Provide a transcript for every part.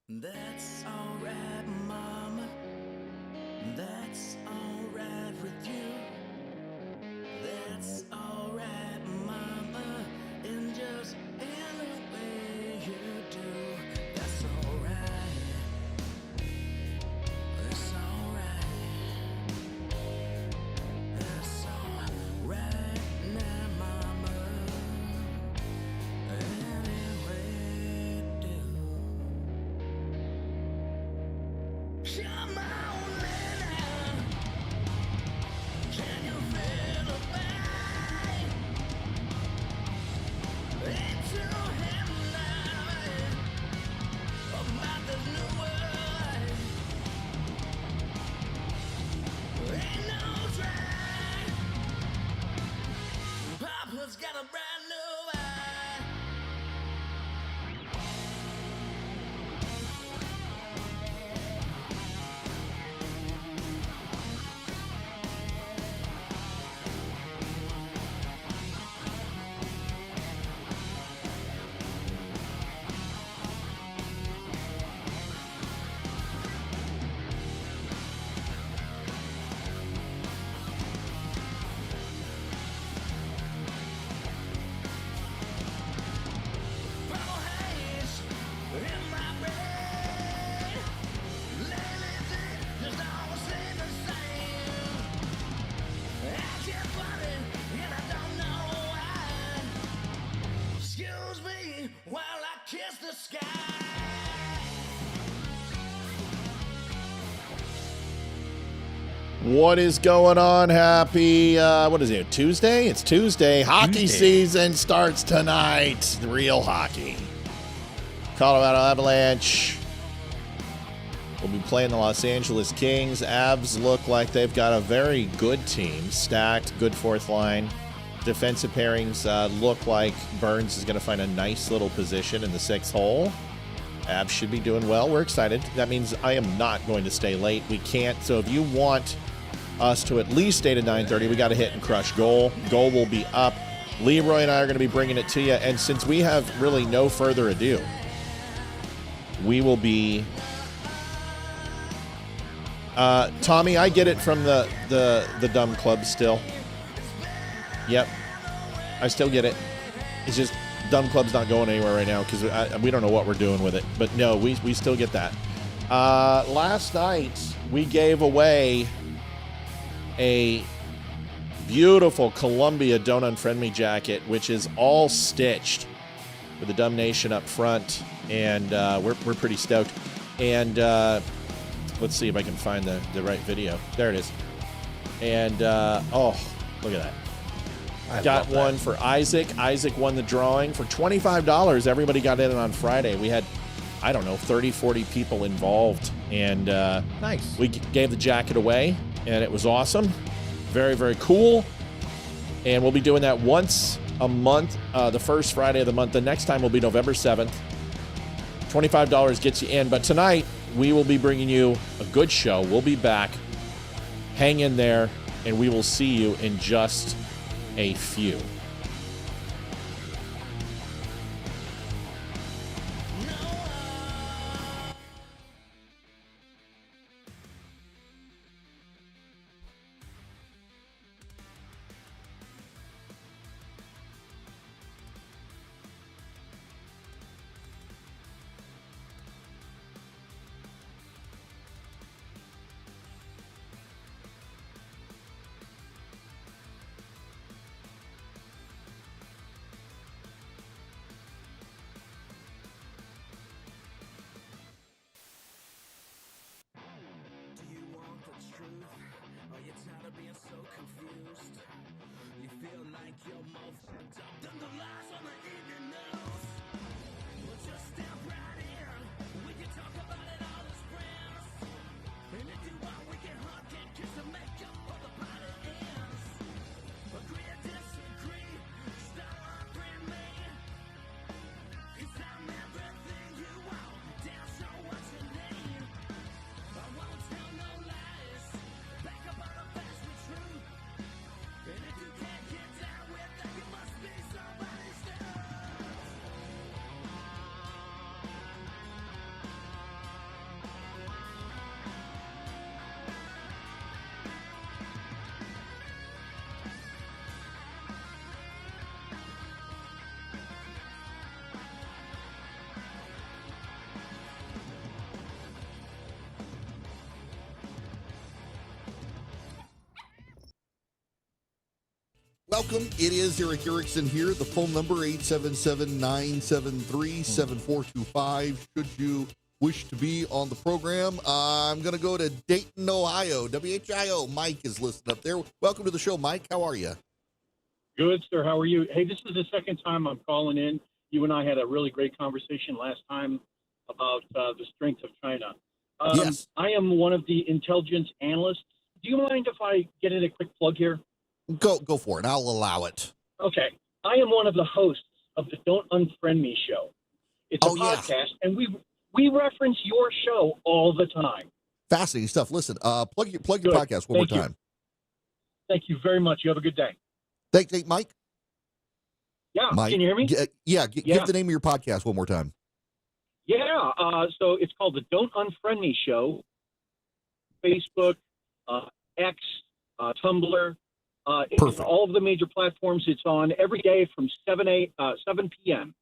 That's alright, mama. That's alright with you. That's alright, mama. And just any way you do. That's alright. That's alright. That's alright now, mama. Any way you do. Come on now. Can you feel the pain? Into him now. About this new world. Ain't no train. Papa's got a brand new eye. Purple haze in my brain. Lately things just don't seem the same. Acting funny and I don't know why. Excuse me while I kiss the sky. What is going on? Happy, what is it, Tuesday? It's Tuesday. Hockey season starts tonight. Real hockey. Colorado Avalanche will be playing the Los Angeles Kings. Avs look like they've got a very good team. Stacked, good fourth line. Defensive pairings look like Burns is going to find a nice little position in the sixth hole. Avs should be doing well. We're excited. That means I am not going to stay late. We can't. So if you want us to at least stay to 9:30, we got to hit and crush goal. Goal will be up. Leeroy and I are going to be bringing it to you. And since we have really no further ado, we will be... Tommy, I get it from the dumb club still. Yep. I still get it. It's just dumb club's not going anywhere right now because we don't know what we're doing with it. But no, we still get that. Last night, we gave away a beautiful Columbia Don't Unfriend Me jacket, which is all stitched with the Dumb Nation up front. And we're pretty stoked. And let's see if I can find the right video. There it is. And, oh, look at that. Got one for Isaac. Isaac won the drawing for $25. Everybody got in on Friday. We had, I don't know, 30, 40 people involved. And nice. We gave the jacket away, and it was awesome. Very, very cool. And we'll be doing that once a month, the first Friday of the month. The next time will be November 7th. $25 gets you in. But tonight, we will be bringing you a good show. We'll be back. Hang in there, and we will see you in just a few. welcome. It is Eric Erickson here. The phone number, 877-973-7425. Should you wish to be on the program, I'm going to go to Dayton, Ohio. WHIO. Mike is listening up there. Welcome to the show, Mike. How are you? Good, sir. How are you? Hey, this is the second time I'm calling in. You and I had a really great conversation last time about the strength of China. Yes. I am one of the intelligence analysts. Do you mind if I get in a quick plug here? Go for it. I'll allow it. Okay. I am one of the hosts of the Don't Unfriend Me show. It's a podcast, and we reference your show all the time. Fascinating stuff. Listen, plug your podcast one more time. Thank you very much. You have a good day. Thank Mike. Yeah. Mike, Can you hear me? Give the name of your podcast one more time. Yeah. So it's called the Don't Unfriend Me show. Facebook, X, Tumblr. Perfect. All of the major platforms. It's on every day from 7 p.m.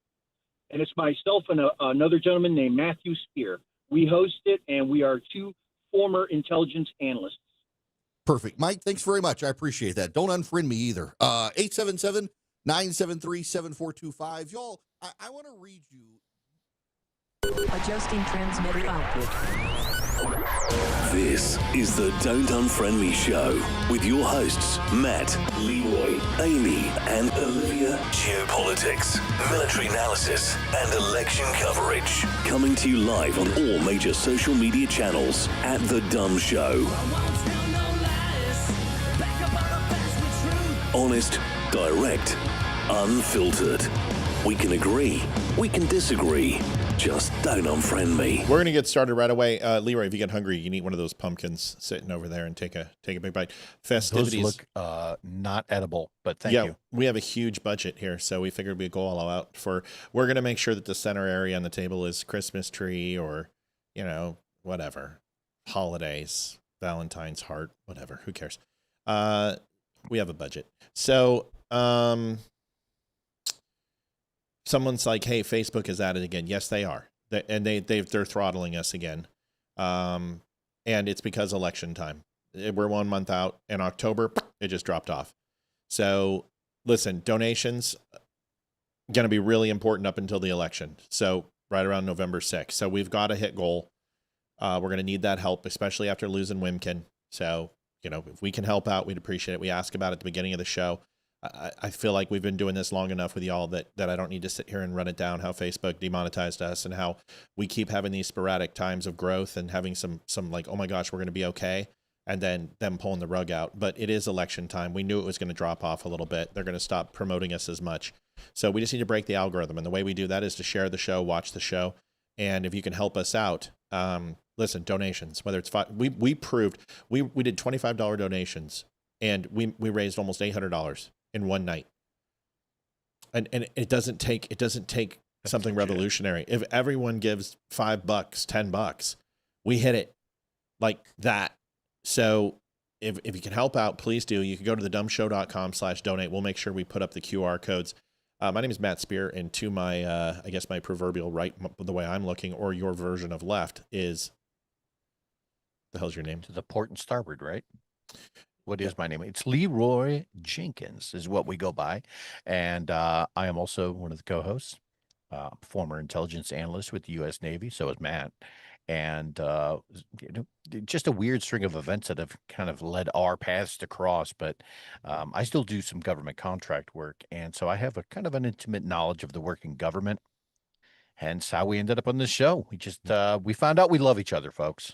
And it's myself and another gentleman named Matthew Spear. We host it, and we are two former intelligence analysts. Perfect. Mike, thanks very much. I appreciate that. Don't unfriend me either. 877-973-7425. Y'all, I want to read you. Adjusting transmitter output. This is the Don't Unfriend Me show with your hosts, Matt, Leeroy, Amy, and Olivia. Geopolitics, military analysis, and election coverage. Coming to you live on all major social media channels at The Dumb Show. Honest, direct, unfiltered. We can agree, we can disagree. Just don't unfriend me. We're going to get started right away. Leeroy, if you get hungry, you can eat one of those pumpkins sitting over there and take a big bite. Festivities. Those look not edible, but thank you. We have a huge budget here, so we figured we'd go all out for. We're going to make sure that the center area on the table is Christmas tree or, whatever, holidays, Valentine's heart, whatever. Who cares? We have a budget, so. Someone's like, "Hey, Facebook is at it again." Yes, they are, they're throttling us again, and it's because election time. We're 1 month out. In October, it just dropped off. So, listen, donations going to be really important up until the election. So, right around November 6th. So, we've got to hit goal. We're going to need that help, especially after losing Wimkin. So, if we can help out, we'd appreciate it. We ask about it at the beginning of the show. I feel like we've been doing this long enough with y'all that I don't need to sit here and run it down how Facebook demonetized us and how we keep having these sporadic times of growth and having some like, oh my gosh, we're going to be okay. And then them pulling the rug out. But it is election time. We knew it was going to drop off a little bit. They're going to stop promoting us as much. So we just need to break the algorithm. And the way we do that is to share the show, watch the show. And if you can help us out, listen, donations, whether it's we proved we did $25 donations and we raised almost $800 in one night. And it doesn't take something revolutionary. If everyone gives $5, $10, we hit it like that. So if you can help out, please do. You can go to thedumbshow.com/donate. We'll make sure we put up the QR codes. My name is Matt Spear, and to my, I guess my proverbial right, the way I'm looking, or your version of left is, the hell's your name? To the port and starboard, right? What is my name? It's Leeroy Jenkins is what we go by. And I am also one of the co-hosts, former intelligence analyst with the U.S. Navy. So is Matt. And just a weird string of events that have kind of led our paths to cross. But I still do some government contract work. And so I have a kind of an intimate knowledge of the working government. Hence how we ended up on this show. We just we found out we love each other, folks.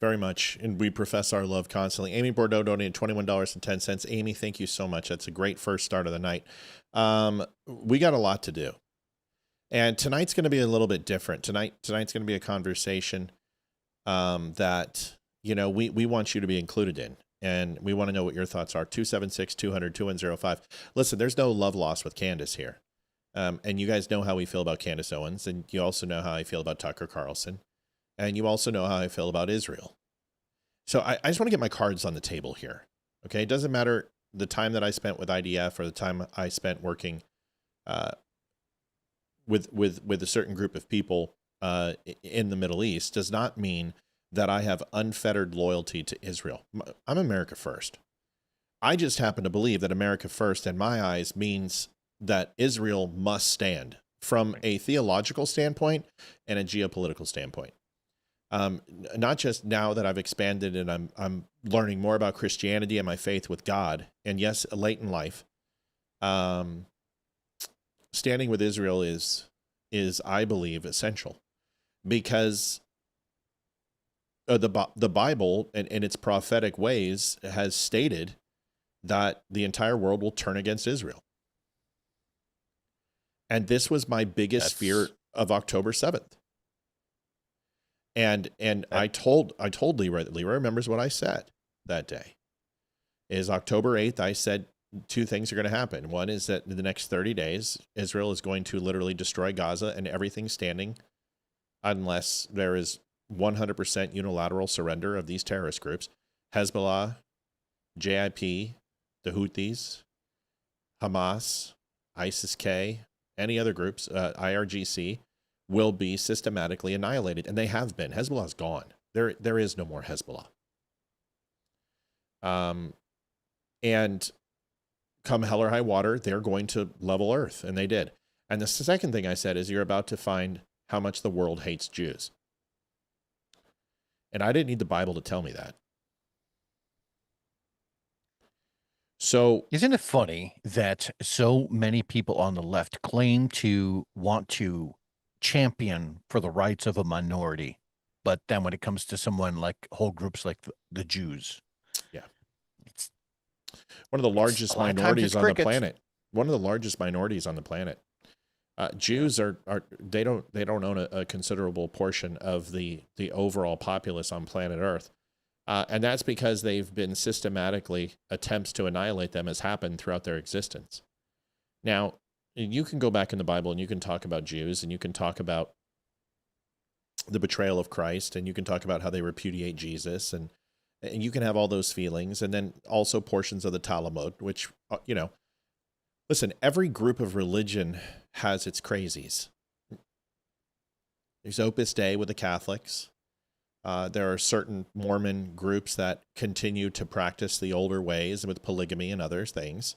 Very much, and we profess our love constantly. Amy Bordeaux donated $21.10. Amy, thank you so much. That's a great first start of the night. We got a lot to do, and tonight's going to be a little bit different. Tonight's going to be a conversation that we want you to be included in, and we want to know what your thoughts are. 276-200-2105. Listen, there's no love lost with Candace here, and you guys know how we feel about Candace Owens, and you also know how I feel about Tucker Carlson. And you also know how I feel about Israel. So I just want to get my cards on the table here. Okay. It doesn't matter the time that I spent with IDF or the time I spent working with a certain group of people in the Middle East does not mean that I have unfettered loyalty to Israel. I'm America first. I just happen to believe that America first, in my eyes, means that Israel must stand from a theological standpoint and a geopolitical standpoint. Not just now that I've expanded and I'm learning more about Christianity and my faith with God, and yes, late in life, standing with Israel is I believe essential, because the Bible and its prophetic ways has stated that the entire world will turn against Israel. And this was my biggest fear of October 7th. And I told Leeroy remembers what I said that day. Is October 8th, I said two things are going to happen. One is that in the next 30 days, Israel is going to literally destroy Gaza and everything standing, unless there is 100% unilateral surrender of these terrorist groups. Hezbollah, JIP, the Houthis, Hamas, ISIS-K, any other groups, IRGC, will be systematically annihilated. And they have been. Hezbollah's gone. There is no more Hezbollah. And come hell or high water, they're going to level earth. And they did. And the second thing I said is, you're about to find how much the world hates Jews. And I didn't need the Bible to tell me that. So isn't it funny that so many people on the left claim to want to champion for the rights of a minority, but then when it comes to someone like whole groups like the Jews, it's one of the largest minorities on the planet. One of the largest minorities on the planet. Jews they don't own a considerable portion of the overall populace on planet Earth. And that's because they've been systematically attempts to annihilate them has happened throughout their existence. Now, you can go back in the Bible and you can talk about Jews, and you can talk about the betrayal of Christ, and you can talk about how they repudiate Jesus, and you can have all those feelings, and then also portions of the Talmud, which, listen, every group of religion has its crazies. There's Opus Dei with the Catholics. There are certain Mormon groups that continue to practice the older ways with polygamy and other things.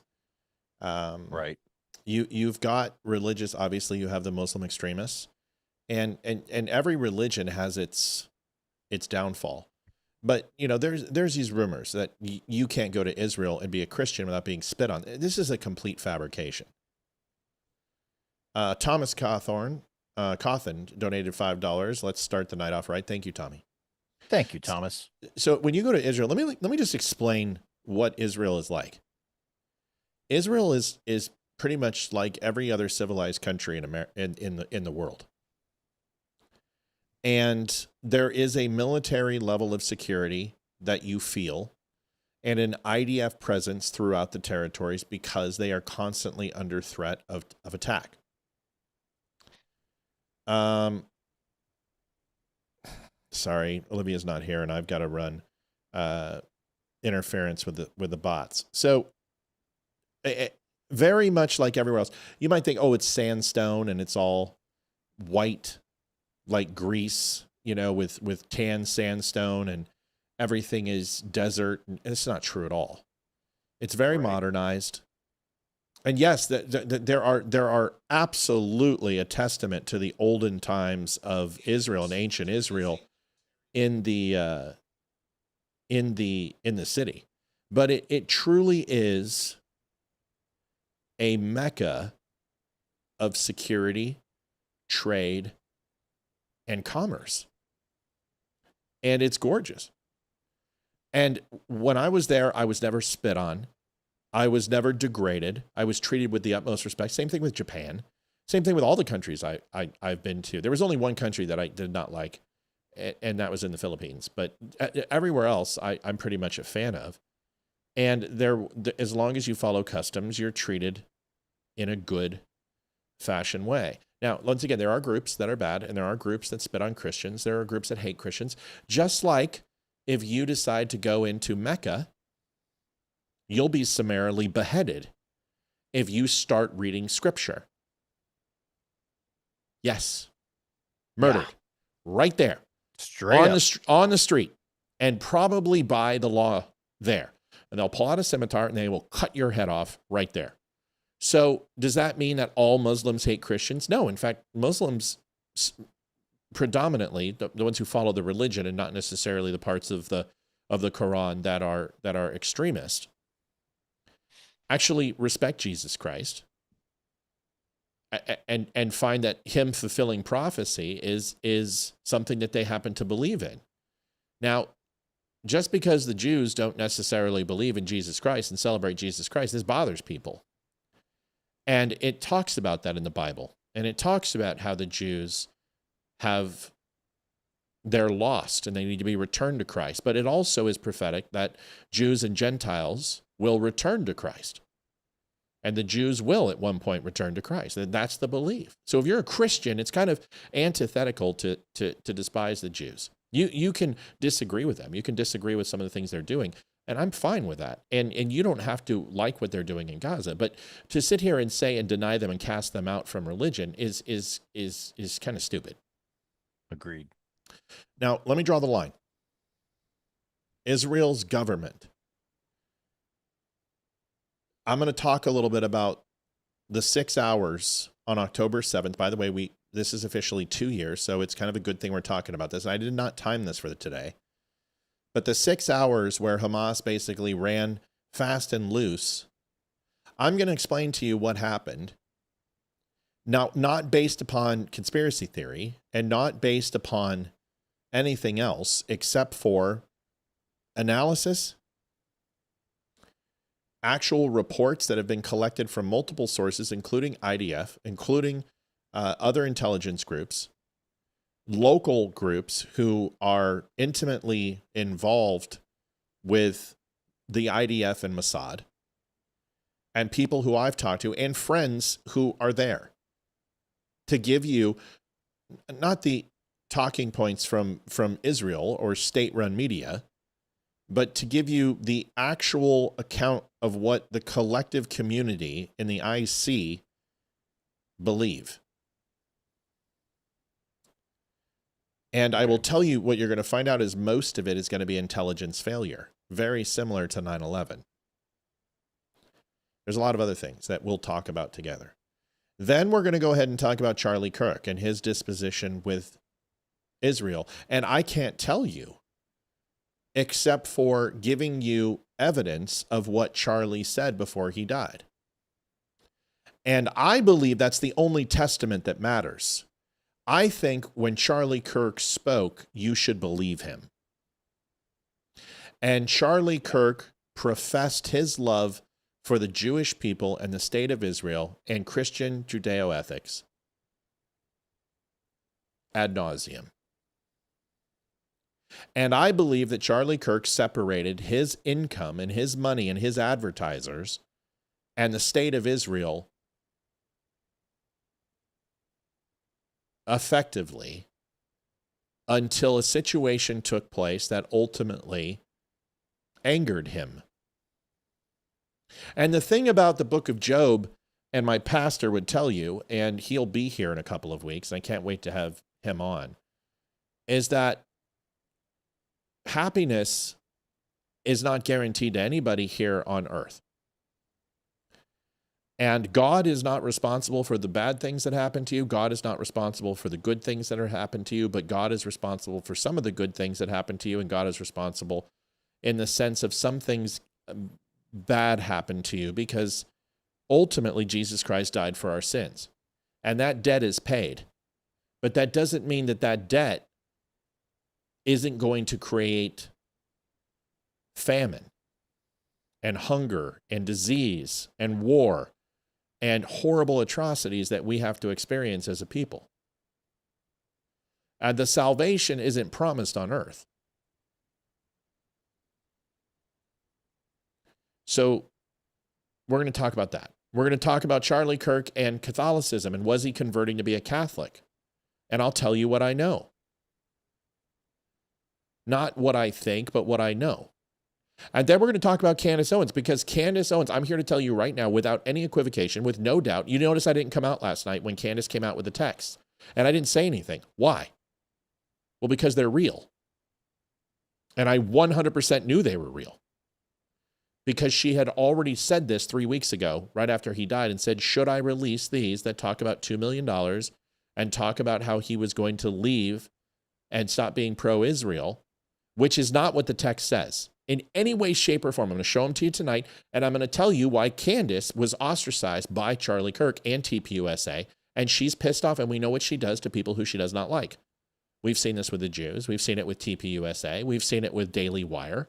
Right. You've got religious, obviously you have the Muslim extremists, and every religion has its downfall. But, there's these rumors that you can't go to Israel and be a Christian without being spit on. This is a complete fabrication. Thomas Cawthorn donated $5. Let's start the night off right. Thank you, Tommy. Thank you, Thomas. So when you go to Israel, let me just explain what Israel is like. Israel is pretty much like every other civilized country in the world. And there is a military level of security that you feel, and an IDF presence throughout the territories, because they are constantly under threat of attack. Sorry, Olivia's not here, and I've got to run interference with the bots. So, very much like everywhere else, you might think, oh, it's sandstone and it's all white, like Greece, with tan sandstone, and everything is desert. And it's not true at all. It's very modernized. And yes, there are absolutely a testament to the olden times of Israel and ancient Israel in the city, but it truly is a mecca of security, trade, and commerce, and it's gorgeous. And when I was there, I was never spit on. I was never degraded. I was treated with the utmost respect. Same thing with Japan. Same thing with all the countries I've been to. There was only one country that I did not like, and that was in the Philippines. But everywhere else, I'm pretty much a fan of. And as long as you follow customs, you're treated in a good fashion way. Now, once again, there are groups that are bad, and there are groups that spit on Christians. There are groups that hate Christians. Just like if you decide to go into Mecca, you'll be summarily beheaded if you start reading scripture. Yes. Murdered. Yeah. Right there. Straight on the street, and probably by the law there. and they'll pull out a scimitar and they will cut your head off right there. So does that mean that all Muslims hate Christians? No. In fact, Muslims predominantly, the ones who follow the religion and not necessarily the parts of the Quran that are extremist, actually respect Jesus Christ and find that him fulfilling prophecy is something that they happen to believe in. Now, just because the Jews don't necessarily believe in Jesus Christ and celebrate Jesus Christ, this bothers people. And it talks about that in the Bible. And it talks about how the Jews they're lost and they need to be returned to Christ. But it also is prophetic that Jews and Gentiles will return to Christ. And the Jews will at one point return to Christ. And that's the belief. So if you're a Christian, it's kind of antithetical to despise the Jews. You can disagree with them. You can disagree with some of the things they're doing. And I'm fine with that. And you don't have to like what they're doing in Gaza. But to sit here and say and deny them and cast them out from religion is kind of stupid. Agreed. Now, let me draw the line. Israel's government. I'm going to talk a little bit about the 6 hours on October 7th. By the way, this is officially 2 years, so it's kind of a good thing we're talking about this. I did not time this for today. But the 6 hours where Hamas basically ran fast and loose, I'm going to explain to you what happened. Now, not based upon conspiracy theory and not based upon anything else except for analysis, actual reports that have been collected from multiple sources, including IDF, including other intelligence groups, local groups who are intimately involved with the IDF and Mossad, and people who I've talked to, and friends who are there, to give you not the talking points from Israel or state-run media, but to give you the actual account of what the collective community in the IC believe. And I will tell you what you're going to find out is most of it is going to be intelligence failure, very similar to 9/11. There's a lot of other things that we'll talk about together. Then we're going to go ahead and talk about Charlie Kirk and his disposition with Israel. And I can't tell you, except for giving you evidence of what Charlie said before he died. And I believe that's the only testament that matters. I think when Charlie Kirk spoke, you should believe him. And Charlie Kirk professed his love for the Jewish people and the state of Israel and Christian Judeo-ethics ad nauseum. And I believe that Charlie Kirk separated his income and his money and his advertisers and the state of Israel effectively until a situation took place that ultimately angered him. And the thing about the book of Job, and my pastor would tell you, and he'll be here in a couple of weeks, and I can't wait to have him on, is that happiness is not guaranteed to anybody here on earth. And God is not responsible for the bad things that happen to you. God is not responsible for the good things that are happened to you, but God is responsible for some of the good things that happen to you, and God is responsible in the sense of some things bad happen to you because ultimately Jesus Christ died for our sins. And that debt is paid. But that doesn't mean that that debt isn't going to create famine and hunger and disease and war and horrible atrocities that we have to experience as a people. And the salvation isn't promised on earth. So we're going to talk about that. We're going to talk about Charlie Kirk and Catholicism and was he converting to be a Catholic? And I'll tell you what I know. Not what I think, but what I know. And then we're going to talk about Candace Owens, because Candace Owens, I'm here to tell you right now, without any equivocation, with no doubt, you notice I didn't come out last night when Candace came out with the text. And I didn't say anything. Why? Well, because they're real. And I 100% knew they were real. because she had already said this 3 weeks ago, right after he died, and said, should I release these that talk about $2 million and talk about how he was going to leave and stop being pro-Israel, which is not what the text says in any way, shape, or form. I'm going to show them to you tonight, and I'm going to tell you why Candace was ostracized by Charlie Kirk and TPUSA, and she's pissed off, and we know what she does to people who she does not like. We've seen this with the Jews. We've seen it with TPUSA. We've seen it with Daily Wire.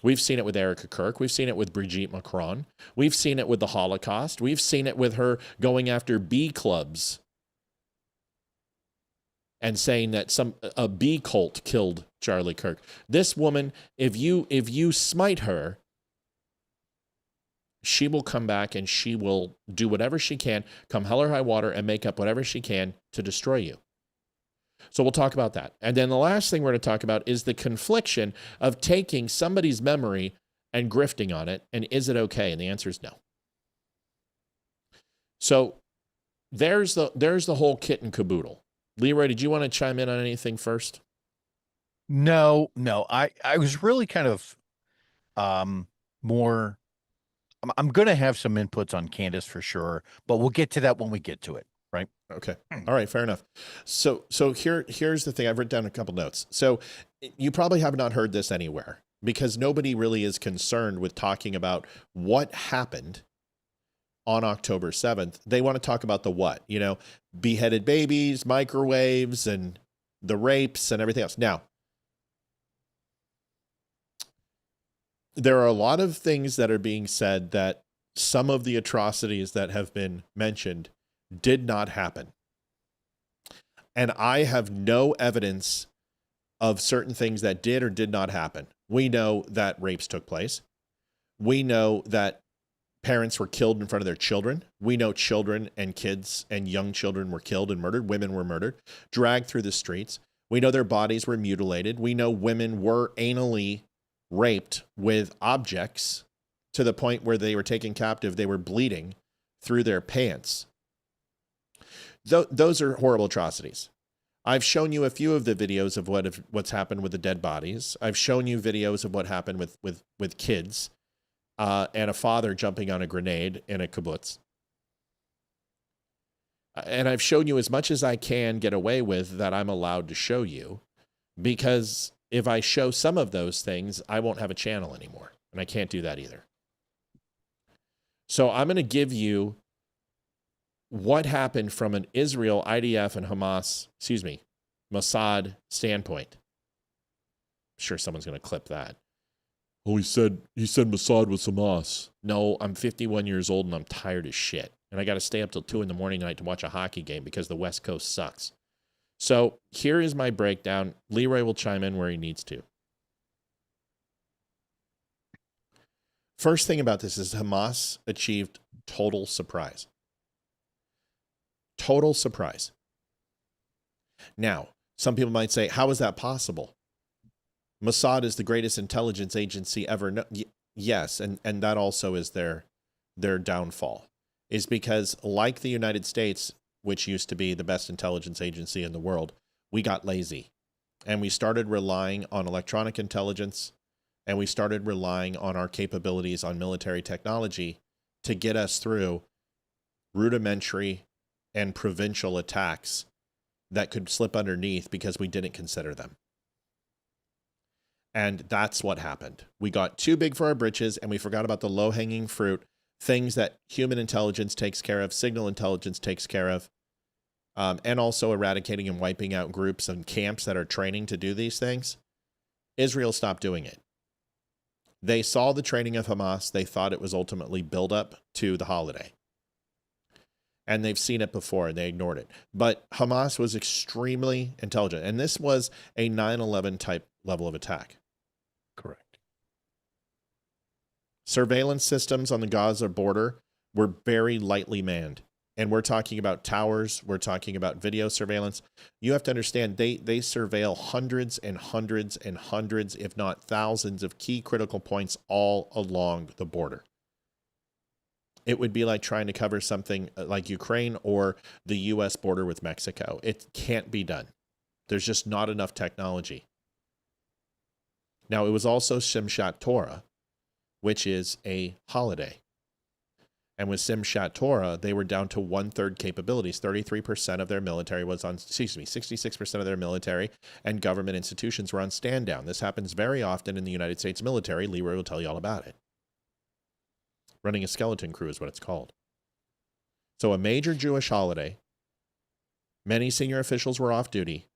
We've seen it with Erica Kirk. We've seen it with Brigitte Macron. We've seen it with the Holocaust. We've seen it with her going after B clubs and saying that a B cult killed Charlie Kirk. This woman, if you smite her, she will come back and she will do whatever she can, come hell or high water, and make up whatever she can to destroy you. So we'll talk about that. And then the last thing we're going to talk about is the confliction of taking somebody's memory and grifting on it. And is it okay? And the answer is no. So there's the whole kit and caboodle. Leeroy, did you want to chime in on anything first? No. I was really kind of more. I'm going to have some inputs on Candace for sure, but we'll get to that when we get to it. Right. Okay. All right. Fair enough. So here's the thing. I've written down a couple notes. So you probably have not heard this anywhere because nobody really is concerned with talking about what happened on October 7th. They want to talk about the what, beheaded babies, microwaves, and the rapes and everything else. Now, there are a lot of things that are being said that some of the atrocities that have been mentioned did not happen. And I have no evidence of certain things that did or did not happen. We know that rapes took place. We know that parents were killed in front of their children. We know children and kids and young children were killed and murdered. Women were murdered, dragged through the streets. We know their bodies were mutilated. We know women were anally raped with objects to the point where they were taken captive. They were bleeding through their pants. Those are horrible atrocities. I've shown you a few of the videos of what's happened with the dead bodies. I've shown you videos of what happened with kids and a father jumping on a grenade in a kibbutz. And I've shown you as much as I can get away with that I'm allowed to show you, because if I show some of those things, I won't have a channel anymore, and I can't do that either. So I'm going to give you what happened from an Israel, IDF, and Mossad standpoint. I'm sure someone's going to clip that. Oh, he said Mossad was Hamas. No, I'm 51 years old and I'm tired as shit. And I got to stay up till 2 a.m. tonight to watch a hockey game because the West Coast sucks. So here is my breakdown. Leeroy will chime in where he needs to. First thing about this is Hamas achieved total surprise. Total surprise. Now, some people might say, how is that possible? Mossad is the greatest intelligence agency ever. Yes, and that also is their downfall, is because like the United States, which used to be the best intelligence agency in the world, we got lazy. And we started relying on electronic intelligence, and we started relying on our capabilities on military technology to get us through rudimentary and provincial attacks that could slip underneath because we didn't consider them. And that's what happened. We got too big for our britches, and we forgot about the low-hanging fruit, things that human intelligence takes care of, signal intelligence takes care of, and also eradicating and wiping out groups and camps that are training to do these things. Israel stopped doing it. They saw the training of Hamas. They thought it was ultimately build up to the holiday. And they've seen it before, and they ignored it. But Hamas was extremely intelligent, and this was a 9/11 type level of attack. Correct. Surveillance systems on the Gaza border were very lightly manned. And we're talking about towers. We're talking about video surveillance. You have to understand, they surveil hundreds and hundreds and hundreds, if not thousands, of key critical points all along the border. It would be like trying to cover something like Ukraine or the U.S. border with Mexico. It can't be done. There's just not enough technology. Now, it was also Shimshat Torah, which is a holiday. And with Simchat Torah, they were down to 1/3 capabilities. 33% of their military was on, 66% of their military and government institutions were on stand down. This happens very often in the United States military. Leeroy will tell you all about it. Running a skeleton crew is what it's called. So a major Jewish holiday, many senior officials were off duty,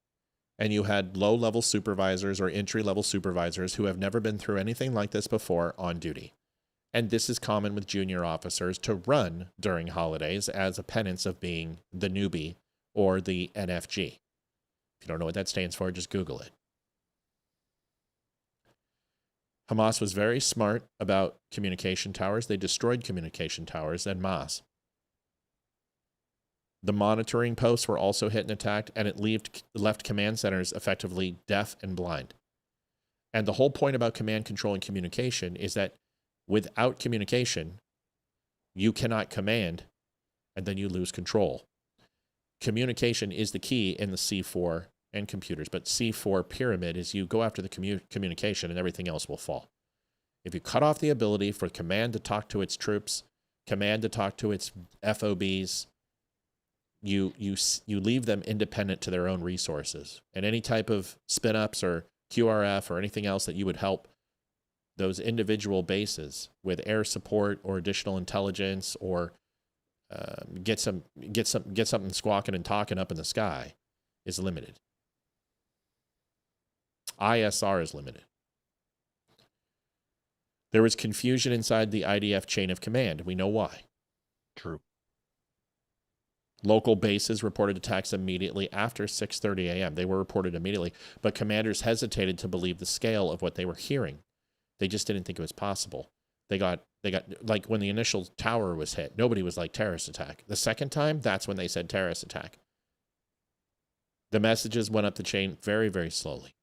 and you had low-level supervisors or entry-level supervisors who have never been through anything like this before on duty. And this is common with junior officers to run during holidays as a penance of being the newbie or the NFG. If you don't know what that stands for, just Google it. Hamas was very smart about communication towers. They destroyed communication towers en masse. The monitoring posts were also hit and attacked, and it left command centers effectively deaf and blind. And the whole point about command, control, and communication is that without communication, you cannot command, and then you lose control. Communication is the key in the C4 and computers, but C4 pyramid is you go after the communication and everything else will fall. If you cut off the ability for command to talk to its troops, command to talk to its FOBs, you leave them independent to their own resources. And any type of spin-ups or QRF or anything else that you would help those individual bases with air support or additional intelligence or get something squawking and talking up in the sky is limited. ISR is limited. There was confusion inside the IDF chain of command. We know why. True. Local bases reported attacks immediately after 6:30 a.m. They were reported immediately, but commanders hesitated to believe the scale of what they were hearing. They just didn't think it was possible. They got like when the initial tower was hit, nobody was like terrorist attack. The second time, that's when they said terrorist attack. The messages went up the chain very, very slowly.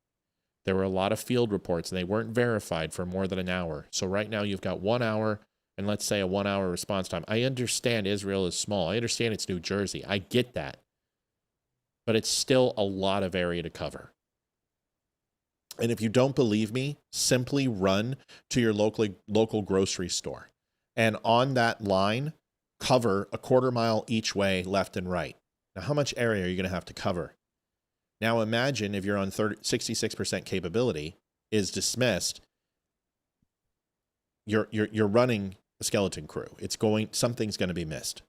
There were a lot of field reports, and they weren't verified for more than an hour. So right now you've got 1 hour and let's say a 1 hour response time. I understand Israel is small. I understand it's New Jersey. I get that. But it's still a lot of area to cover. And if you don't believe me, simply run to your local grocery store. And on that line, cover a 1/4 mile each way, left and right. Now, how much area are you going to have to cover? Now, imagine if you're on 66% capability is dismissed, you're running a skeleton crew. Something's going to be missed.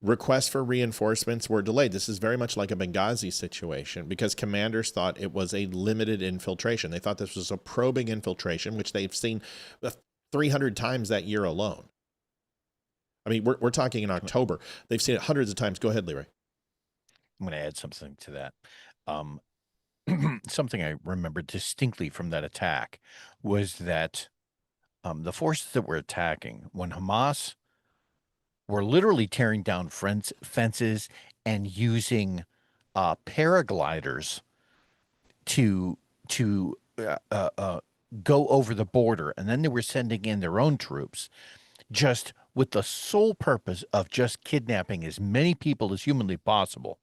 Requests for reinforcements were delayed. This is very much like a Benghazi situation because commanders thought it was a limited infiltration. They thought this was a probing infiltration, which they've seen 300 times that year alone. I mean, we're talking in October. They've seen it hundreds of times. Go ahead, Leeroy. I'm going to add something to that. Something I remember distinctly from that attack was that the forces that were attacking, when Hamas were literally tearing down fences and using paragliders to go over the border, and then they were sending in their own troops, just with the sole purpose of just kidnapping as many people as humanly possible.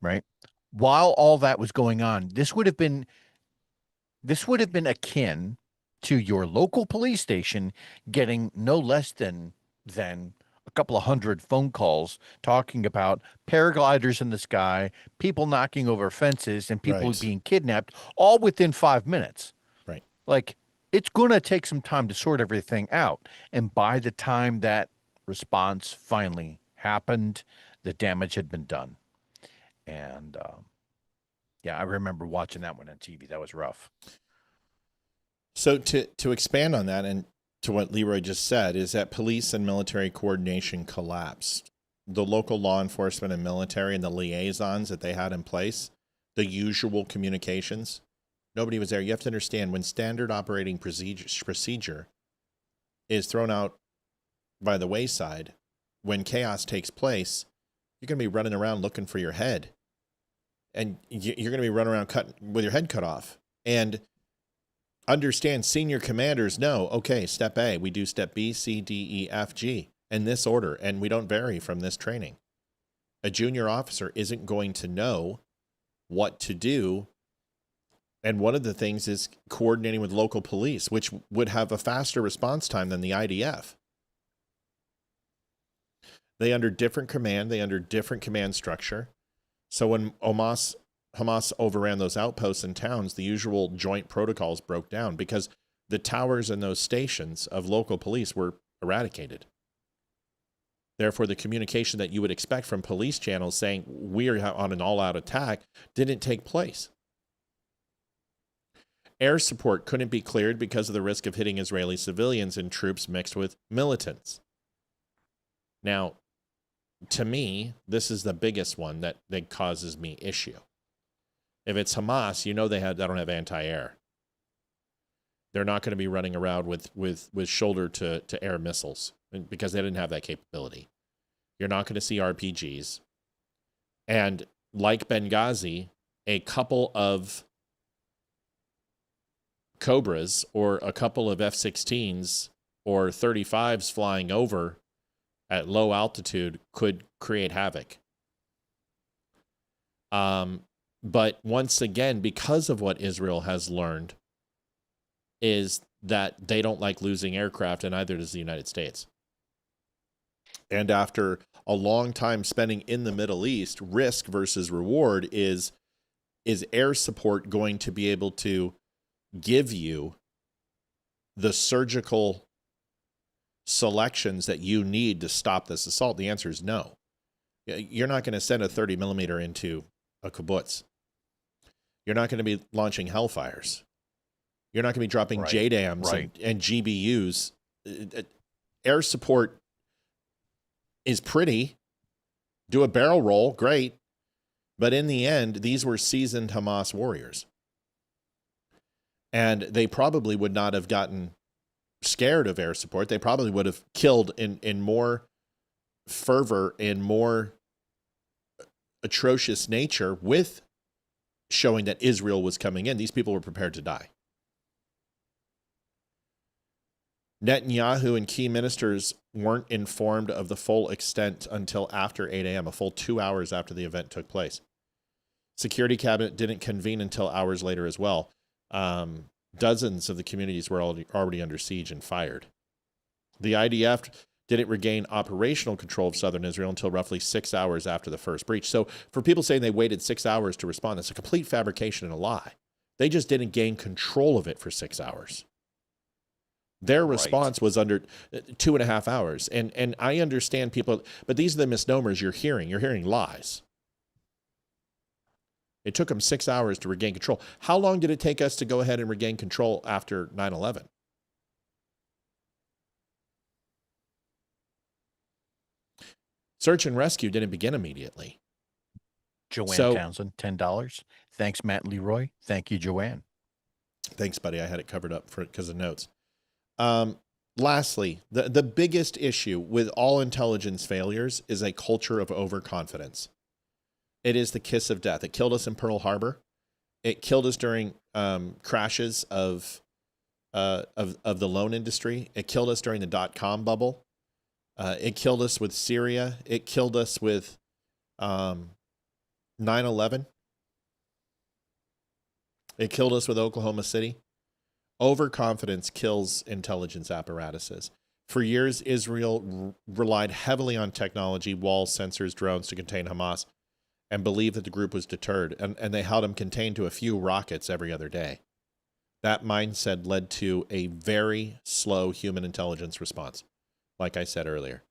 Right? While all that was going on, this would have been akin to your local police station getting no less than a couple of hundred phone calls talking about paragliders in the sky, people knocking over fences, and people being kidnapped, all within 5 minutes. Right. Like, it's going to take some time to sort everything out. And by the time that response finally happened, the damage had been done. And yeah, I remember watching that one on TV. That was rough. So to expand on that and to what Leeroy just said is that police and military coordination collapsed. The local law enforcement and military and the liaisons that they had in place, the usual communications, nobody was there. You have to understand when standard operating procedure is thrown out by the wayside, when chaos takes place, you're going to be running around looking for your head. And you're going to be running around with your head cut off. And understand, senior commanders know, okay, step A, we do step B, C, D, E, F, G, in this order, and we don't vary from this training. A junior officer isn't going to know what to do And one of the things is coordinating with local police, which would have a faster response time than the IDF. They under different command, they under different command structure. So when Hamas overran those outposts in towns, the usual joint protocols broke down because the towers and those stations of local police were eradicated. Therefore, the communication that you would expect from police channels saying we are on an all-out attack didn't take place. Air support couldn't be cleared because of the risk of hitting Israeli civilians and troops mixed with militants. Now, to me, this is the biggest one that causes me issue. If it's Hamas, you know they don't have anti-air. They're not going to be running around with shoulder-to-air missiles because they didn't have that capability. You're not going to see RPGs. And like Benghazi, a couple of Cobras or a couple of F-16s or 35s flying over at low altitude could create havoc. But once again, because of what Israel has learned, is that they don't like losing aircraft, and neither does the United States. And after a long time spending in the Middle East, risk versus reward is air support going to be able to give you the surgical selections that you need to stop this assault? The answer is no. You're not going to send a 30 millimeter into a kibbutz. You're not going to be launching Hellfires. You're not going to be dropping JDAMs and GBUs. Air support is pretty. Do a barrel roll, great. But in the end, these were seasoned Hamas warriors. And they probably would not have gotten scared of air support. They probably would have killed in more fervor, in more atrocious nature, with showing that Israel was coming in. These people were prepared to die. Netanyahu and key ministers weren't informed of the full extent until after 8 a.m., a full 2 hours after the event took place. Security cabinet didn't convene until hours later as well. Dozens of the communities were already under siege and fired. The IDF didn't regain operational control of southern Israel until roughly 6 hours after the first breach. So for people saying they waited 6 hours to respond, that's a complete fabrication and a lie. They just didn't gain control of it for 6 hours. Their response was under 2.5 hours. And I understand people, but these are the misnomers you're hearing. You're hearing lies. It took them 6 hours to regain control. How long did it take us to go ahead and regain control after 9/11? Search and rescue didn't begin immediately. Joanne Townsend, $10. Thanks, Matt Leeroy. Thank you, Joanne. Thanks, buddy. I had it covered up because of notes. Lastly, the biggest issue with all intelligence failures is a culture of overconfidence. It is the kiss of death. It killed us in Pearl Harbor. It killed us during crashes of the loan industry. It killed us during the dot-com bubble. It killed us with Syria. It killed us with 9/11. It killed us with Oklahoma City. Overconfidence kills intelligence apparatuses. For years, Israel relied heavily on technology, walls, sensors, drones to contain Hamas, and believed that the group was deterred, and they held them contained to a few rockets every other day. That mindset led to a very slow human intelligence response, like I said earlier.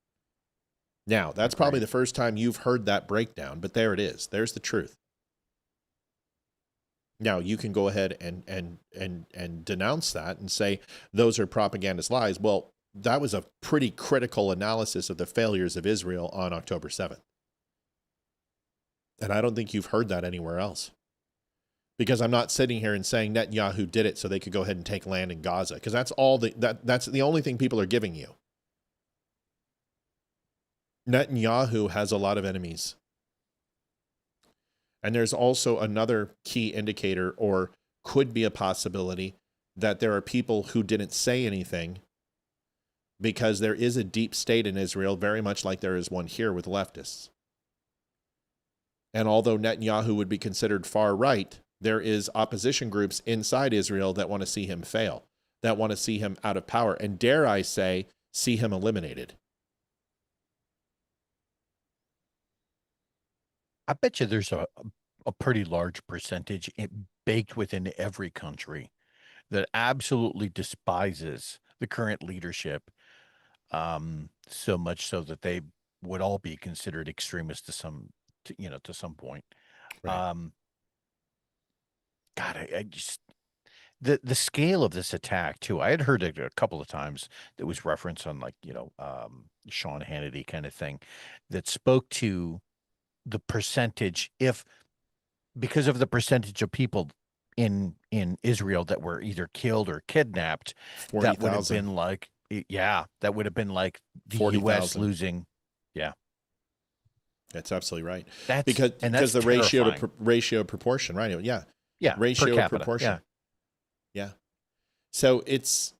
Now, that's probably the first time you've heard that breakdown, but there it is. There's the truth. Now, you can go ahead and denounce that and say those are propagandist lies. Well, that was a pretty critical analysis of the failures of Israel on October 7th. And I don't think you've heard that anywhere else. Because I'm not sitting here and saying Netanyahu did it so they could go ahead and take land in Gaza. Because that's that's the only thing people are giving you. Netanyahu has a lot of enemies. And there's also another key indicator, or could be a possibility, that there are people who didn't say anything because there is a deep state in Israel, very much like there is one here with leftists. And although Netanyahu would be considered far right, There is opposition groups inside Israel that want to see him fail, that want to see him out of power, and dare I say, see him eliminated. I bet you there's a pretty large percentage baked within every country that absolutely despises the current leadership, so much so that they would all be considered extremists to some point. Right. God, I just the scale of this attack too. I had heard it a couple of times that was referenced on Sean Hannity kind of thing that spoke to the percentage, if because of the percentage of people in Israel that were either killed or kidnapped, that would have 40,000. been like, that would have been like the 40,000. U.S. losing. Yeah, That's absolutely right. that's Because the terrifying. ratio proportion, right? Yeah. Yeah, per Ratio capita, proportion. Yeah. So it's,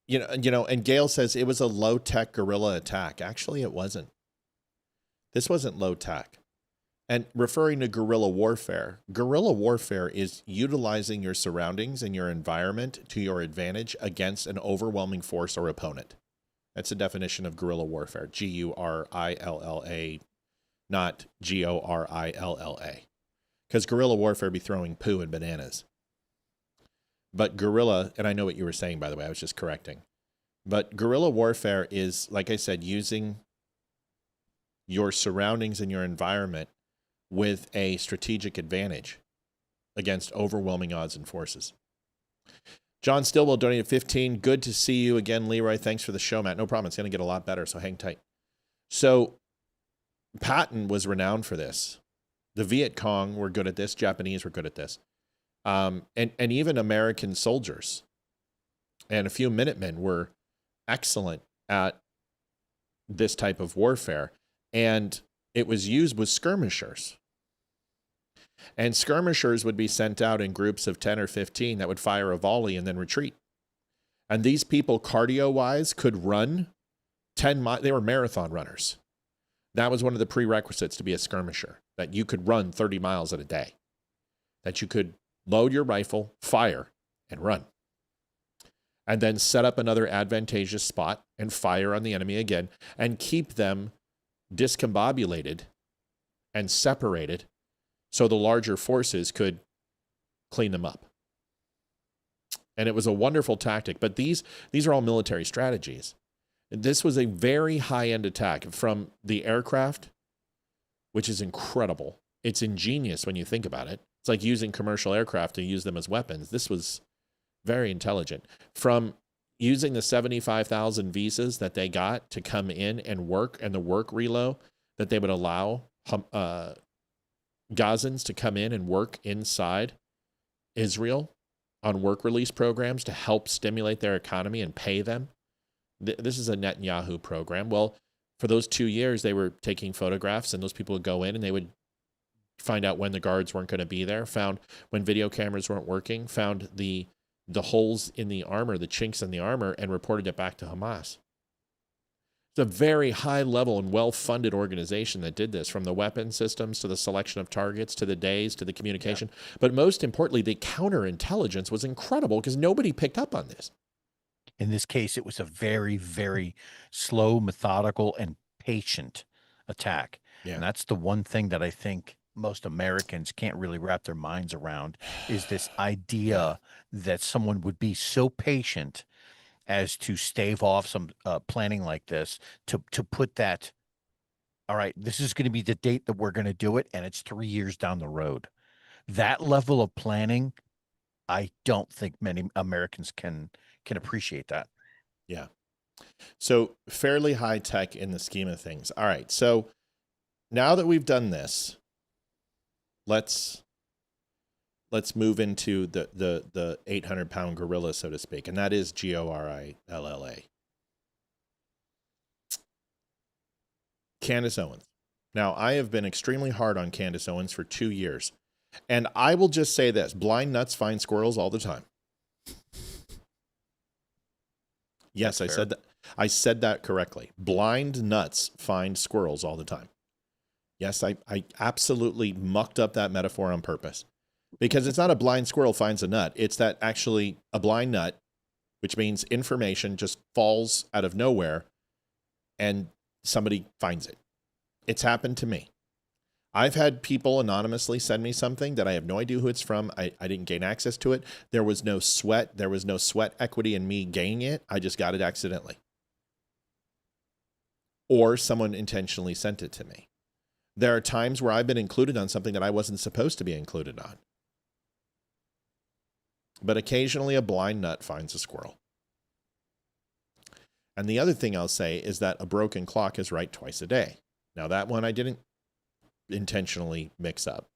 and Gail says it was a low tech guerrilla attack. Actually, it wasn't. This wasn't low tech. And referring to guerrilla warfare is utilizing your surroundings and your environment to your advantage against an overwhelming force or opponent. That's the definition of guerrilla warfare. G-U-R-I-L-L-A, not G-O-R-I-L-L-A. Because guerrilla warfare be throwing poo and bananas. But guerrilla, and I know what you were saying, by the way, I was just correcting. But guerrilla warfare is, like I said, using your surroundings and your environment with a strategic advantage against overwhelming odds and forces. John Stillwell donated 15. Good to see you again, Leeroy. Thanks for the show, Matt. No problem. It's going to get a lot better, so hang tight. So Patton was renowned for this. The Viet Cong were good at this. Japanese were good at this. And even American soldiers and a few Minutemen were excellent at this type of warfare. And it was used with skirmishers. And skirmishers would be sent out in groups of 10 or 15 that would fire a volley and then retreat. And these people, cardio-wise, could run 10 miles. They were marathon runners. That was one of the prerequisites to be a skirmisher, that you could run 30 miles in a day, that you could load your rifle, fire, and run. And then set up another advantageous spot and fire on the enemy again and keep them discombobulated and separated so the larger forces could clean them up. And it was a wonderful tactic, but these are all military strategies. This was a very high-end attack from the aircraft, which is incredible. It's ingenious when you think about it. It's like using commercial aircraft to use them as weapons. This was very intelligent. From using the 75,000 visas that they got to come in and work, and the work reload that they would allow Gazans to come in and work inside Israel on work release programs to help stimulate their economy and pay them. This is a Netanyahu program. Well, for those 2 years, they were taking photographs, and those people would go in and they would find out when the guards weren't going to be there, found when video cameras weren't working, found the holes in the armor, the chinks in the armor, and reported it back to Hamas. It's a very high level and well-funded organization that did this, from the weapon systems to the selection of targets to the days to the communication. Yeah. But most importantly, the counterintelligence was incredible because nobody picked up on this. In this case, it was a very, very slow, methodical, and patient attack. Yeah. And that's the one thing that I think most Americans can't really wrap their minds around, is this idea that someone would be so patient as to stave off some planning like this, to put that, all right, this is going to be the date that we're going to do it, and it's 3 years down the road. That level of planning, I don't think many Americans can appreciate that. Yeah. So fairly high tech in the scheme of things. All right. So now that we've done this, let's move into the 800-pound gorilla, so to speak, and that is Gorilla. Candace Owens. Now, I have been extremely hard on Candace Owens for 2 years, and I will just say this: blind nuts find squirrels all the time. Yes, I said that correctly. Blind nuts find squirrels all the time. Yes, I absolutely mucked up that metaphor on purpose. Because it's not a blind squirrel finds a nut. It's that actually a blind nut, which means information just falls out of nowhere and somebody finds it. It's happened to me. I've had people anonymously send me something that I have no idea who it's from. I didn't gain access to it. There was no sweat. There was no sweat equity in me gaining it. I just got it accidentally. Or someone intentionally sent it to me. There are times where I've been included on something that I wasn't supposed to be included on. But occasionally a blind nut finds a squirrel. And the other thing I'll say is that a broken clock is right twice a day. Now that one I didn't intentionally mix up.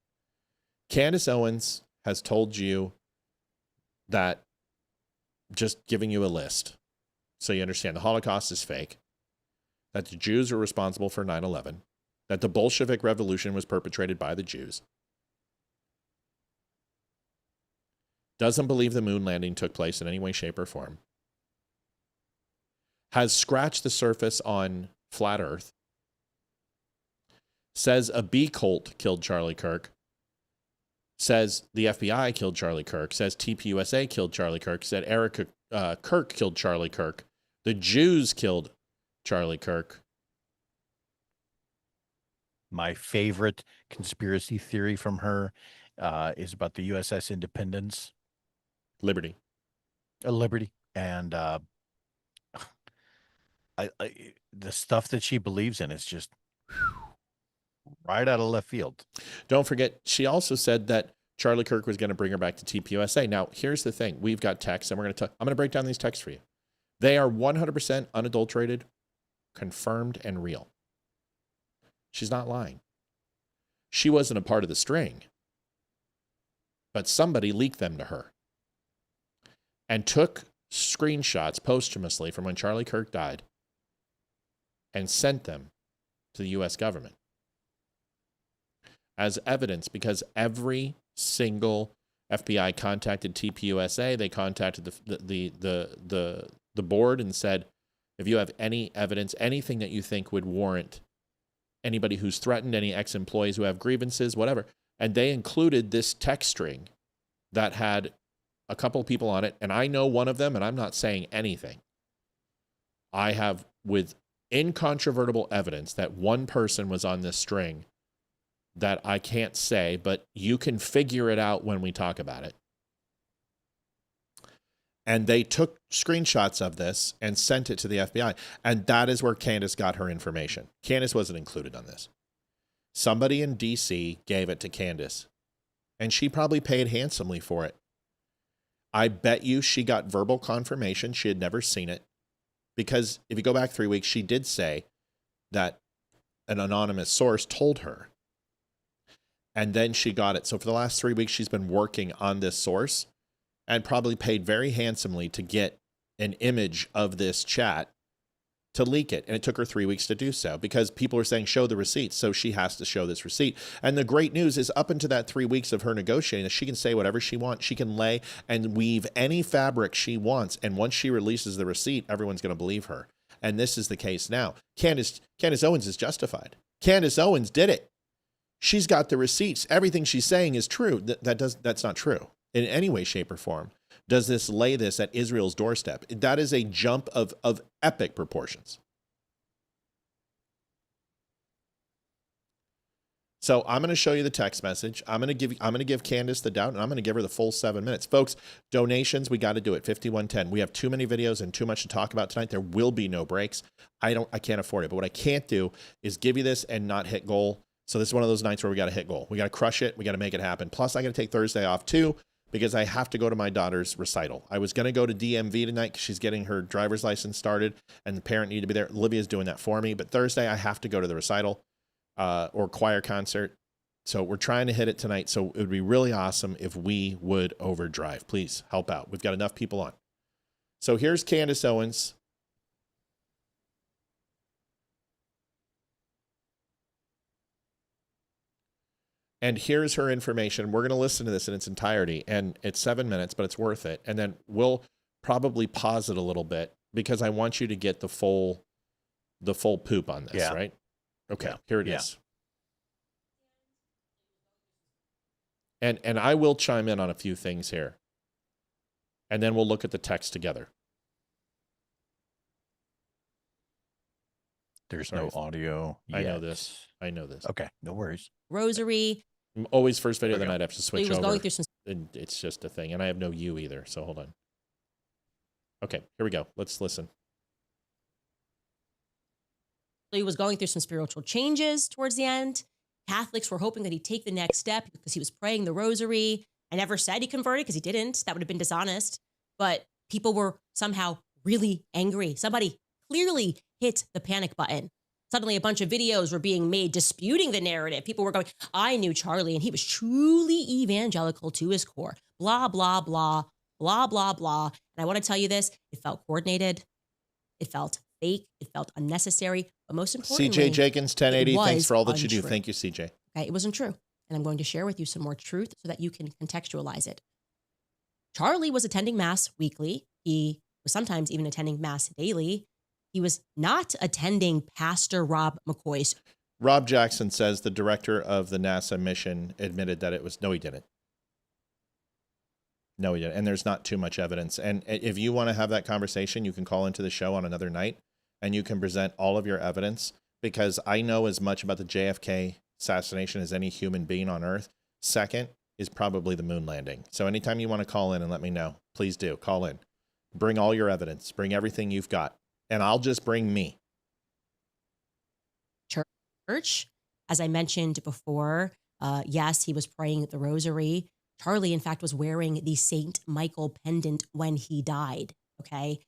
Candace Owens has told you that, just giving you a list so you understand, the Holocaust is fake, that the Jews are responsible for 9/11, that the Bolshevik Revolution was perpetrated by the Jews, doesn't believe the moon landing took place in any way, shape, or form, has scratched the surface on flat Earth, says a bee cult killed Charlie Kirk, says the FBI killed Charlie Kirk, says TPUSA killed Charlie Kirk, said Erica Kirk killed Charlie Kirk, the Jews killed Charlie Kirk. My favorite conspiracy theory from her is about the USS Independence. Liberty. Liberty. And the stuff that she believes in is just right out of left field. Don't forget, she also said that Charlie Kirk was going to bring her back to TPUSA. Now, here's the thing. We've got texts, and I'm going to break down these texts for you. They are 100% unadulterated, confirmed, and real. She's not lying. She wasn't a part of the string, but somebody leaked them to her and took screenshots posthumously from when Charlie Kirk died and sent them to the U.S. government as evidence, because every single FBI contacted TPUSA. They contacted the board and said, if you have any evidence, anything that you think would warrant anybody who's threatened, any ex-employees who have grievances, whatever. And they included this text string that had a couple of people on it, and I know one of them, and I'm not saying anything. I have with incontrovertible evidence that one person was on this string that I can't say, but you can figure it out when we talk about it. And they took screenshots of this and sent it to the FBI. And that is where Candace got her information. Candace wasn't included on this. Somebody in DC gave it to Candace, and she probably paid handsomely for it. I bet you she got verbal confirmation she had never seen it, because if you go back 3 weeks, she did say that an anonymous source told her. And then she got it. So for the last 3 weeks, she's been working on this source and probably paid very handsomely to get an image of this chat to leak it. And it took her 3 weeks to do so, because people are saying, show the receipts. So she has to show this receipt. And the great news is, up into that 3 weeks of her negotiating, she can say whatever she wants. She can lay and weave any fabric she wants. And once she releases the receipt, everyone's going to believe her. And this is the case now. Candace Owens is justified. Candace Owens did it. She's got the receipts. Everything she's saying is true. That's not true in any way, shape, or form. Does this lay this at Israel's doorstep? That is a jump of epic proportions. So I'm going to show you the text message. I'm going to give Candace the doubt, and I'm going to give her the full 7 minutes. Folks, donations, we got to do it. 5110. We have too many videos and too much to talk about tonight. There will be no breaks. I can't afford it. But what I can't do is give you this and not hit goal. So this is one of those nights where we got to hit goal. We got to crush it. We got to make it happen. Plus, I got to take Thursday off too, because I have to go to my daughter's recital. I was going to go to DMV tonight because she's getting her driver's license started and the parent needed to be there. Olivia's doing that for me. But Thursday, I have to go to the recital or choir concert. So we're trying to hit it tonight. So it would be really awesome if we would overdrive. Please help out. We've got enough people on. So here's Candace Owens. And here's her information. We're going to listen to this in its entirety, and it's 7 minutes, but it's worth it. And then we'll probably pause it a little bit, because I want you to get the full poop on this, right? Okay, here it is. And I will chime in on a few things here. And then we'll look at the text together. There's Sorry. no audio. I know yet. this. I know this. Okay, no worries. Rosary. Always first video of There the we night. I have to switch He was over. going through some. And it's just a thing. And I have no you either. So hold on. Okay, here we go. Let's listen. He was going through some spiritual changes towards the end. Catholics were hoping that he'd take the next step because he was praying the rosary. I never said he converted because he didn't. That would have been dishonest. But people were somehow really angry. Somebody clearly hit the panic button. Suddenly a bunch of videos were being made disputing the narrative. People were going, I knew Charlie and he was truly evangelical to his core. Blah, blah, blah, blah, blah, blah. And I want to tell you this, it felt coordinated. It felt fake. It felt unnecessary. But most importantly, CJ Jenkins, 1080. Thanks for all that you do. untrue. Thank you, CJ. Okay, it wasn't true. And I'm going to share with you some more truth so that you can contextualize it. Charlie was attending Mass weekly. He was sometimes even attending Mass daily. He was not attending Pastor Rob McCoy's. Rob Jackson says the director of the NASA mission admitted that it was, no, he didn't. No, he didn't. And there's not too much evidence. And if you want to have that conversation, you can call into the show on another night and you can present all of your evidence, because I know as much about the JFK assassination as any human being on Earth. Second is probably the moon landing. So anytime you want to call in and let me know, please do. Call in. Bring all your evidence. Bring everything you've got. And I'll just bring me. Church, as I mentioned before, yes, he was praying the rosary. Charlie, in fact, was wearing the St. Michael pendant when he died, okay?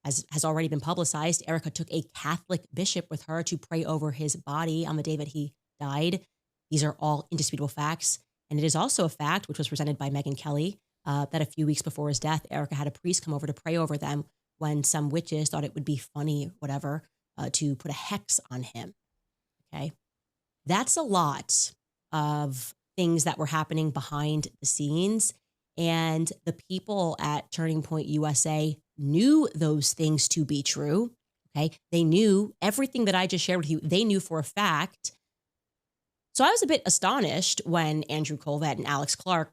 As has already been publicized, Erica took a Catholic bishop with her to pray over his body on the day that he died. These are all indisputable facts. And it is also a fact, which was presented by Megyn Kelly, that a few weeks before his death, Erica had a priest come over to pray over them when some witches thought it would be funny, whatever, to put a hex on him. Okay. That's a lot of things that were happening behind the scenes. And the people at Turning Point USA knew those things to be true. Okay. They knew everything that I just shared with you. They knew for a fact. So I was a bit astonished when Andrew Colvett and Alex Clark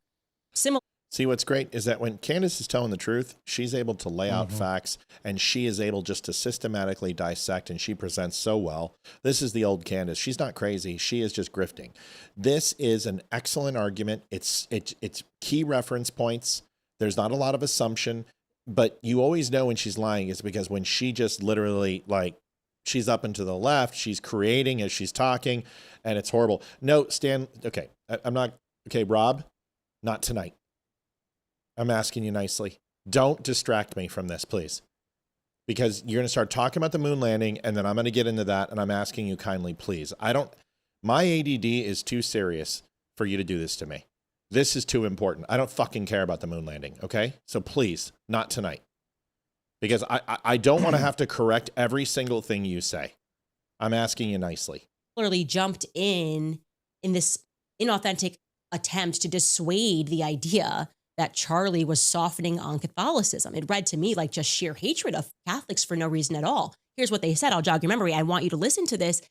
See, what's great is that when Candace is telling the truth, she's able to lay out facts, and she is able just to systematically dissect, and she presents so well. This is the old Candace. She's not crazy. She is just grifting. This is an excellent argument. It's key reference points. There's not a lot of assumption, but you always know when she's lying is because when she just literally, like, she's up and to the left, she's creating as she's talking, and it's horrible. No, Stan, okay, I'm not, okay, Rob, not tonight. I'm asking you nicely. Don't distract me from this, please. Because you're going to start talking about the moon landing, and then I'm going to get into that, and I'm asking you kindly, please. My ADD is too serious for you to do this to me. This is too important. I don't fucking care about the moon landing, okay? So please, not tonight. Because I don't want to have to correct every single thing you say. I'm asking you nicely. Clearly jumped in this inauthentic attempt to dissuade the idea that Charlie was softening on Catholicism. It read to me like just sheer hatred of Catholics for no reason at all. Here's what they said. I'll jog your memory. I want you to listen to this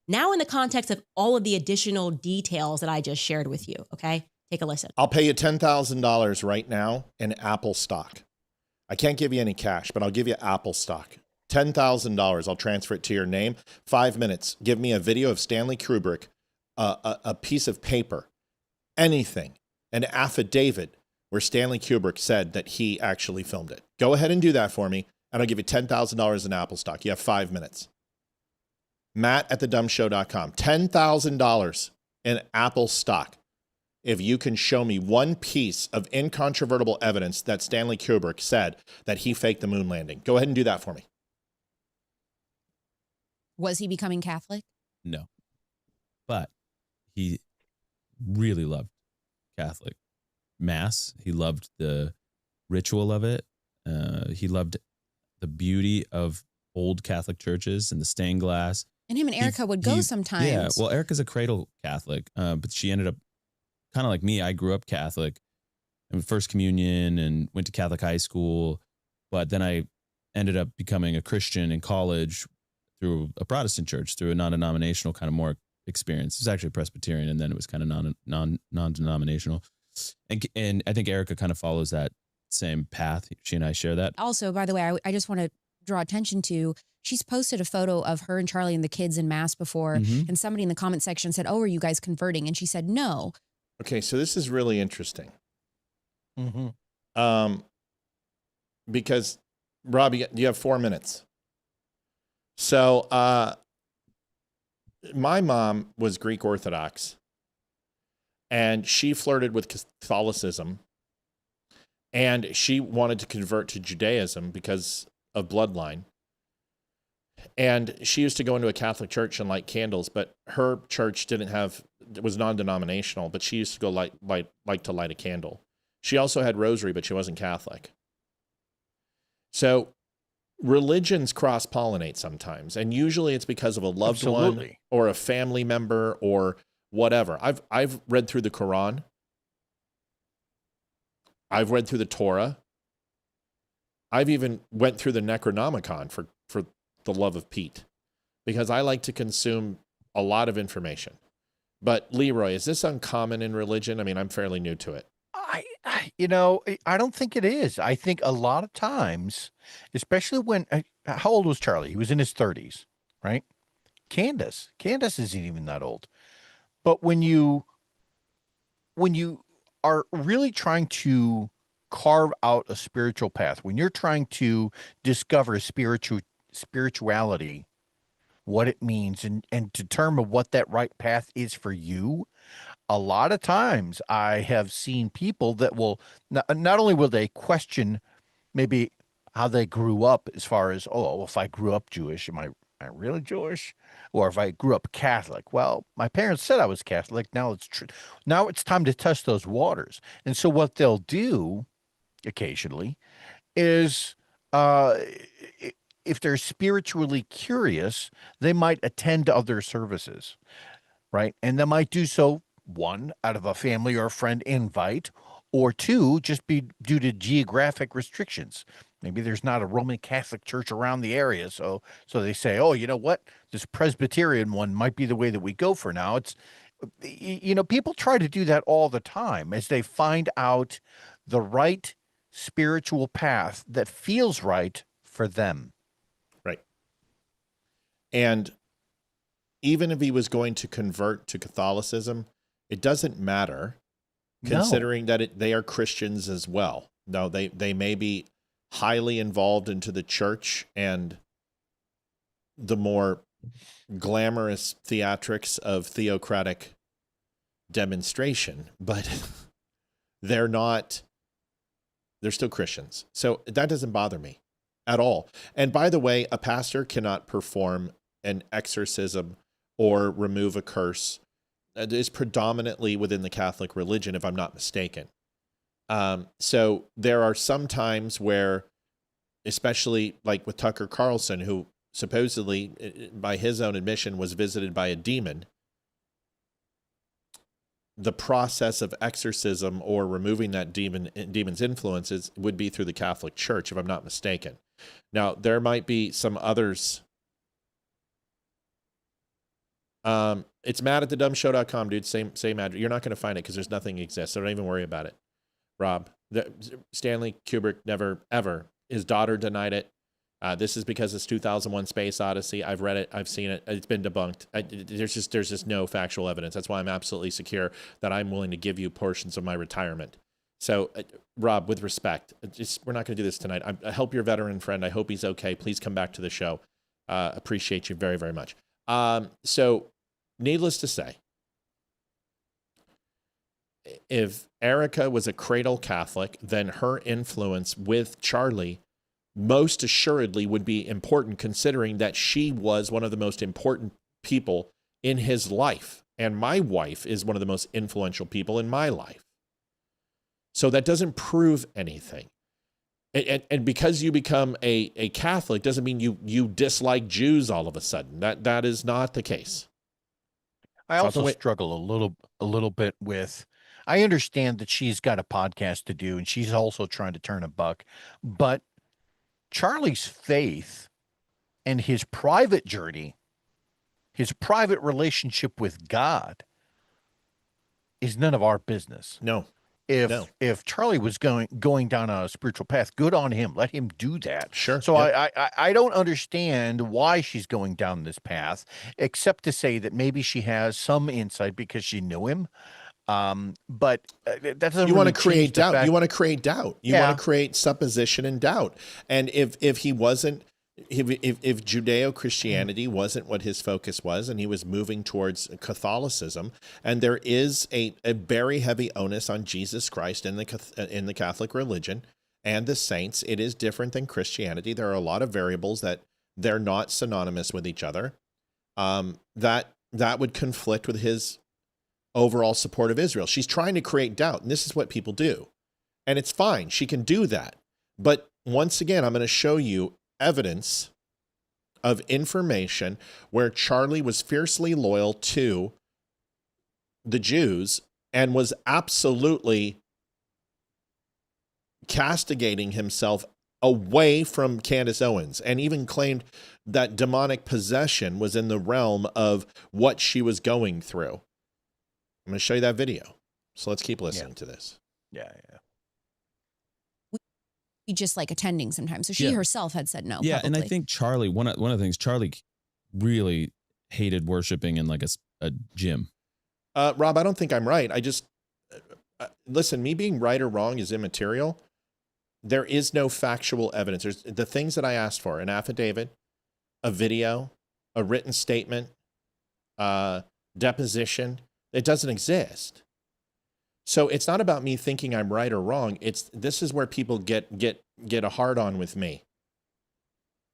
now in the context of all of the additional details that I just shared with you. Okay, take a listen. I'll pay you $10,000 right now in Apple stock. I can't give you any cash, but I'll give you Apple stock. $10,000. I'll transfer it to your name. 5 minutes. Give me a video of Stanley Kubrick, a piece of paper, anything, an affidavit where Stanley Kubrick said that he actually filmed it. Go ahead and do that for me, and I'll give you $10,000 in Apple stock. You have 5 minutes. Matt@thedumbshow.com. $10,000 in Apple stock if you can show me one piece of incontrovertible evidence that Stanley Kubrick said that he faked the moon landing. Go ahead and do that for me. Was he becoming Catholic? No. But he really loved Catholic Mass. He loved the ritual of it. He loved the beauty of old Catholic churches and the stained glass. And him and Erica would go sometimes. Yeah, well, Erica's a cradle Catholic, but she ended up kind of like me. I grew up Catholic and First Communion and went to Catholic high school, but then I ended up becoming a Christian in college through a Protestant church, through a non-denominational kind of more experience. It was actually Presbyterian, and then it was kind of non-denominational. And I think Erica kind of follows that same path. She and I share that. Also, by the way, I just want to draw attention to, she's posted a photo of her and Charlie and the kids in mass before, and somebody in the comment section said, "Oh, are you guys converting?" And she said, "No." Okay, so this is really interesting. Because, Rob, you have 4 minutes. So, my mom was Greek Orthodox, and she flirted with Catholicism, and she wanted to convert to Judaism because of bloodline. And she used to go into a Catholic church and light candles, but her church was non-denominational, but she used to go like to light a candle. She also had rosary, but she wasn't Catholic. So religions cross-pollinate sometimes, and usually it's because of a loved one or a family member or whatever. I've read through the Quran. I've read through the Torah. I've even went through the Necronomicon for the love of Pete, because I like to consume a lot of information. But Leeroy, is this uncommon in religion? I mean, I'm fairly new to it. I don't think it is. I think a lot of times, especially when, how old was Charlie? He was in his 30s, right? Candace isn't even that old. But when you are really trying to carve out a spiritual path, when you're trying to discover spirituality, what it means, and determine what that right path is for you, a lot of times I have seen people that will not only will they question maybe how they grew up, as far as, oh, well, if I grew up Jewish, am I really Jewish? Or if I grew up Catholic, well, my parents said I was Catholic. Now it's true. Now it's time to test those waters. And so what they'll do occasionally is, if they're spiritually curious, they might attend other services, right? And they might do so, one, out of a family or a friend invite, or two, just be due to geographic restrictions. Maybe there's not a Roman Catholic church around the area, so they say, oh, you know what? This Presbyterian one might be the way that we go for now. It's, people try to do that all the time as they find out the right spiritual path that feels right for them. Right. And even if he was going to convert to Catholicism, it doesn't matter, considering that they are Christians as well. No, they may be highly involved into the church and the more glamorous theatrics of theocratic demonstration, but they're still Christians. So that doesn't bother me at all. And by the way, a pastor cannot perform an exorcism or remove a curse. It is predominantly within the Catholic religion, if I'm not mistaken. So there are some times where, especially like with Tucker Carlson, who supposedly, by his own admission, was visited by a demon, the process of exorcism or removing that demon's influences would be through the Catholic Church, if I'm not mistaken. Now, there might be some others. It's matt@thedumbshow.com, dude. Same address. You're not going to find it because there's nothing exists. So don't even worry about it. Rob, Stanley Kubrick never, ever. His daughter denied it. This is because it's 2001 Space Odyssey. I've read it. I've seen it. It's been debunked. There's just no factual evidence. That's why I'm absolutely secure that I'm willing to give you portions of my retirement. So, Rob, with respect, we're not going to do this tonight. I help your veteran friend. I hope he's okay. Please come back to the show. Appreciate you very, very much. So, needless to say, if Erica was a cradle Catholic, then her influence with Charlie most assuredly would be important, considering that she was one of the most important people in his life. And my wife is one of the most influential people in my life. So that doesn't prove anything. And because you become a Catholic doesn't mean you dislike Jews all of a sudden. That is not the case. I also struggle a little bit with, I understand that she's got a podcast to do and she's also trying to turn a buck, but Charlie's faith and his private journey, His private relationship with God is none of our business. No. If Charlie was going down a spiritual path, good on him. Let him do that. Sure. So Yep. I don't understand why she's going down this path, except to say that maybe she has some insight because she knew him. But that doesn't. You really want to create change the doubt. fact- You want to create doubt. You Yeah. want to create supposition and doubt. And if he wasn't, if Judeo-Christianity wasn't what his focus was, and he was moving towards Catholicism, and there is a very heavy onus on Jesus Christ in the Catholic religion and the saints, it is different than Christianity. There are a lot of variables that they're not synonymous with each other. That would conflict with his overall support of Israel. She's trying to create doubt, and this is what people do. And it's fine. She can do that. But once again, I'm going to show you evidence of information where Charlie was fiercely loyal to the Jews and was absolutely castigating himself away from Candace Owens, and even claimed that demonic possession was in the realm of what she was going through. I'm going to show you that video. So let's keep listening to this. Yeah. We just like attending sometimes. So she herself had said no. Yeah, and I publicly. think Charlie, one of the things, Charlie really hated worshiping in like a gym. Rob, I don't think I'm right. I just, listen, me being right or wrong is immaterial. There is no factual evidence. There's the things that I asked for: an affidavit, a video, a written statement, deposition. It doesn't exist. So it's not about me thinking I'm right or wrong. This is where people get a hard on with me.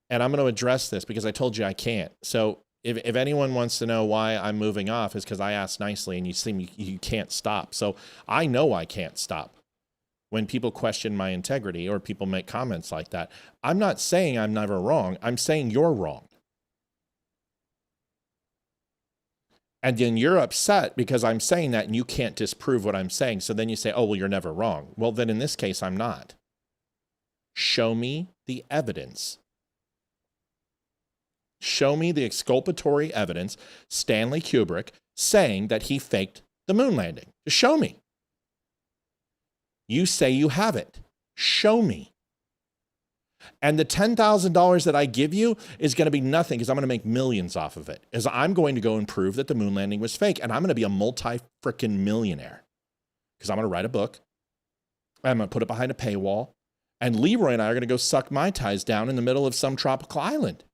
And I'm going to address this because I told you I can't. So if anyone wants to know why I'm moving off, is because I asked nicely and you seem you can't stop. So I know I can't stop when people question my integrity or people make comments like that. I'm not saying I'm never wrong. I'm saying you're wrong. And then you're upset because I'm saying that and you can't disprove what I'm saying. So then you say, oh, well, you're never wrong. Well, then in this case, I'm not. Show me the evidence. Show me the exculpatory evidence, Stanley Kubrick saying that he faked the moon landing. Just show me. You say you have it. Show me. And the $10,000 that I give you is going to be nothing because I'm going to make millions off of it. As I'm going to go and prove that the moon landing was fake. And I'm going to be a multi-frickin' millionaire because I'm going to write a book. I'm going to put it behind a paywall. And Leeroy and I are going to go suck Mai Tais down in the middle of some tropical island.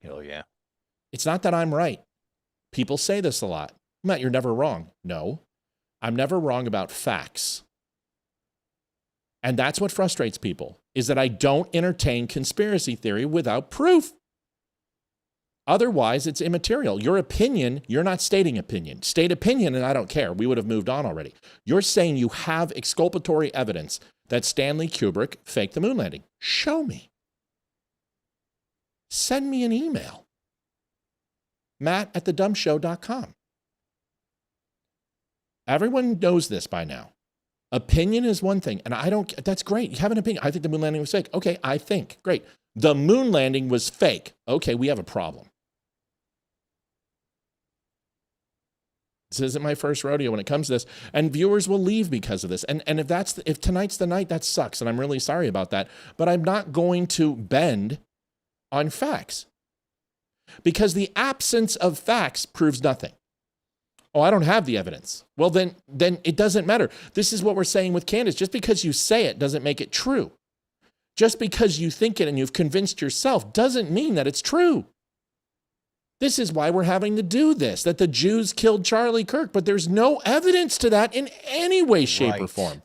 Hell yeah. It's not that I'm right. People say this a lot. Matt, you're never wrong. No, I'm never wrong about facts. And that's what frustrates people, is that I don't entertain conspiracy theory without proof. Otherwise, it's immaterial. Your opinion, you're not stating opinion. State opinion, and I don't care. We would have moved on already. You're saying you have exculpatory evidence that Stanley Kubrick faked the moon landing. Show me. Send me an email. Matt@thedumbshow.com. Everyone knows this by now. Opinion is one thing, and that's great. You have an opinion. I think the moon landing was fake. Okay, I think. Great. The moon landing was fake. Okay, we have a problem. This isn't my first rodeo when it comes to this, and viewers will leave because of this. And if tonight's the night, that sucks, and I'm really sorry about that. But I'm not going to bend on facts because the absence of facts proves nothing. Oh, I don't have the evidence. Well, then it doesn't matter. This is what we're saying with Candace. Just because you say it doesn't make it true. Just because you think it and you've convinced yourself doesn't mean that it's true. This is why we're having to do this, that the Jews killed Charlie Kirk, but there's no evidence to that in any way, shape, or form.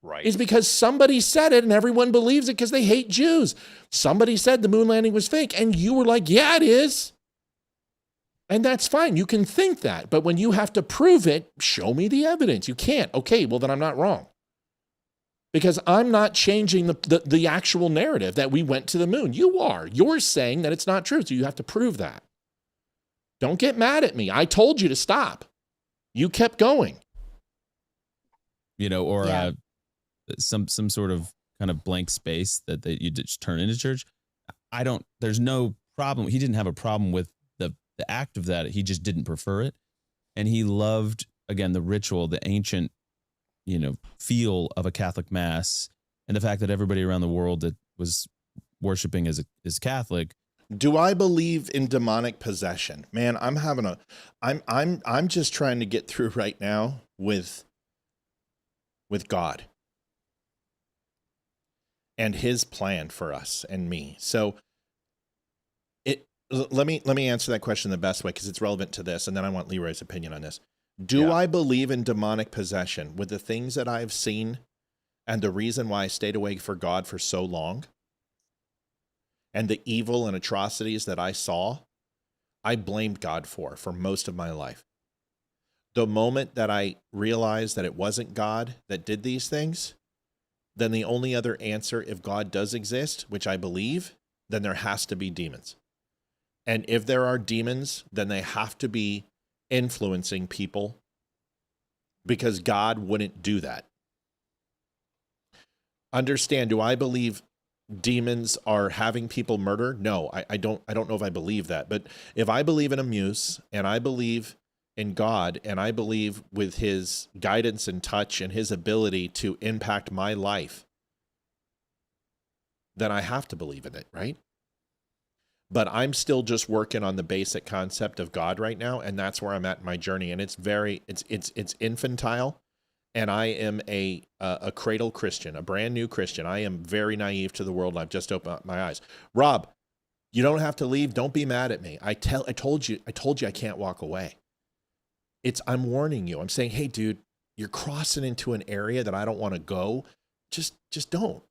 Right. It's because somebody said it and everyone believes it because they hate Jews. Somebody said the moon landing was fake and you were like, yeah, it is. And that's fine. You can think that. But when you have to prove it, show me the evidence. You can't. Okay, well, then I'm not wrong. Because I'm not changing the actual narrative that we went to the moon. You are. You're saying that it's not true, so you have to prove that. Don't get mad at me. I told you to stop. You kept going. You know, or some sort of kind of blank space that you just turn into church. There's no problem. He didn't have a problem with the act of that. He just didn't prefer it. And he loved, again, the ritual, the ancient, feel of a Catholic mass, and the fact that everybody around the world that was worshiping as Catholic. Do I believe in demonic possession? Man, I'm just trying to get through right now with God and his plan for us and me. So let me answer that question the best way, because it's relevant to this, and then I want Leeroy's opinion on this. Do I believe in demonic possession with the things that I've seen and the reason why I stayed away from God for so long and the evil and atrocities that I saw? I blamed God for most of my life. The moment that I realized that it wasn't God that did these things, then the only other answer, if God does exist, which I believe, then there has to be demons. And if there are demons, then they have to be influencing people, because God wouldn't do that. Understand, do I believe demons are having people murder? No, I don't know if I believe that. But if I believe in a muse, and I believe in God, and I believe with his guidance and touch and his ability to impact my life, then I have to believe in it, right? But I'm still just working on the basic concept of God right now, and that's where I'm at in my journey. And it's infantile, and I am a cradle Christian, a brand new Christian. I am very naive to the world, and I've just opened up my eyes. Rob, you don't have to leave. Don't be mad at me. I told you I can't walk away. I'm warning you. I'm saying, hey, dude, you're crossing into an area that I don't want to go. Just don't,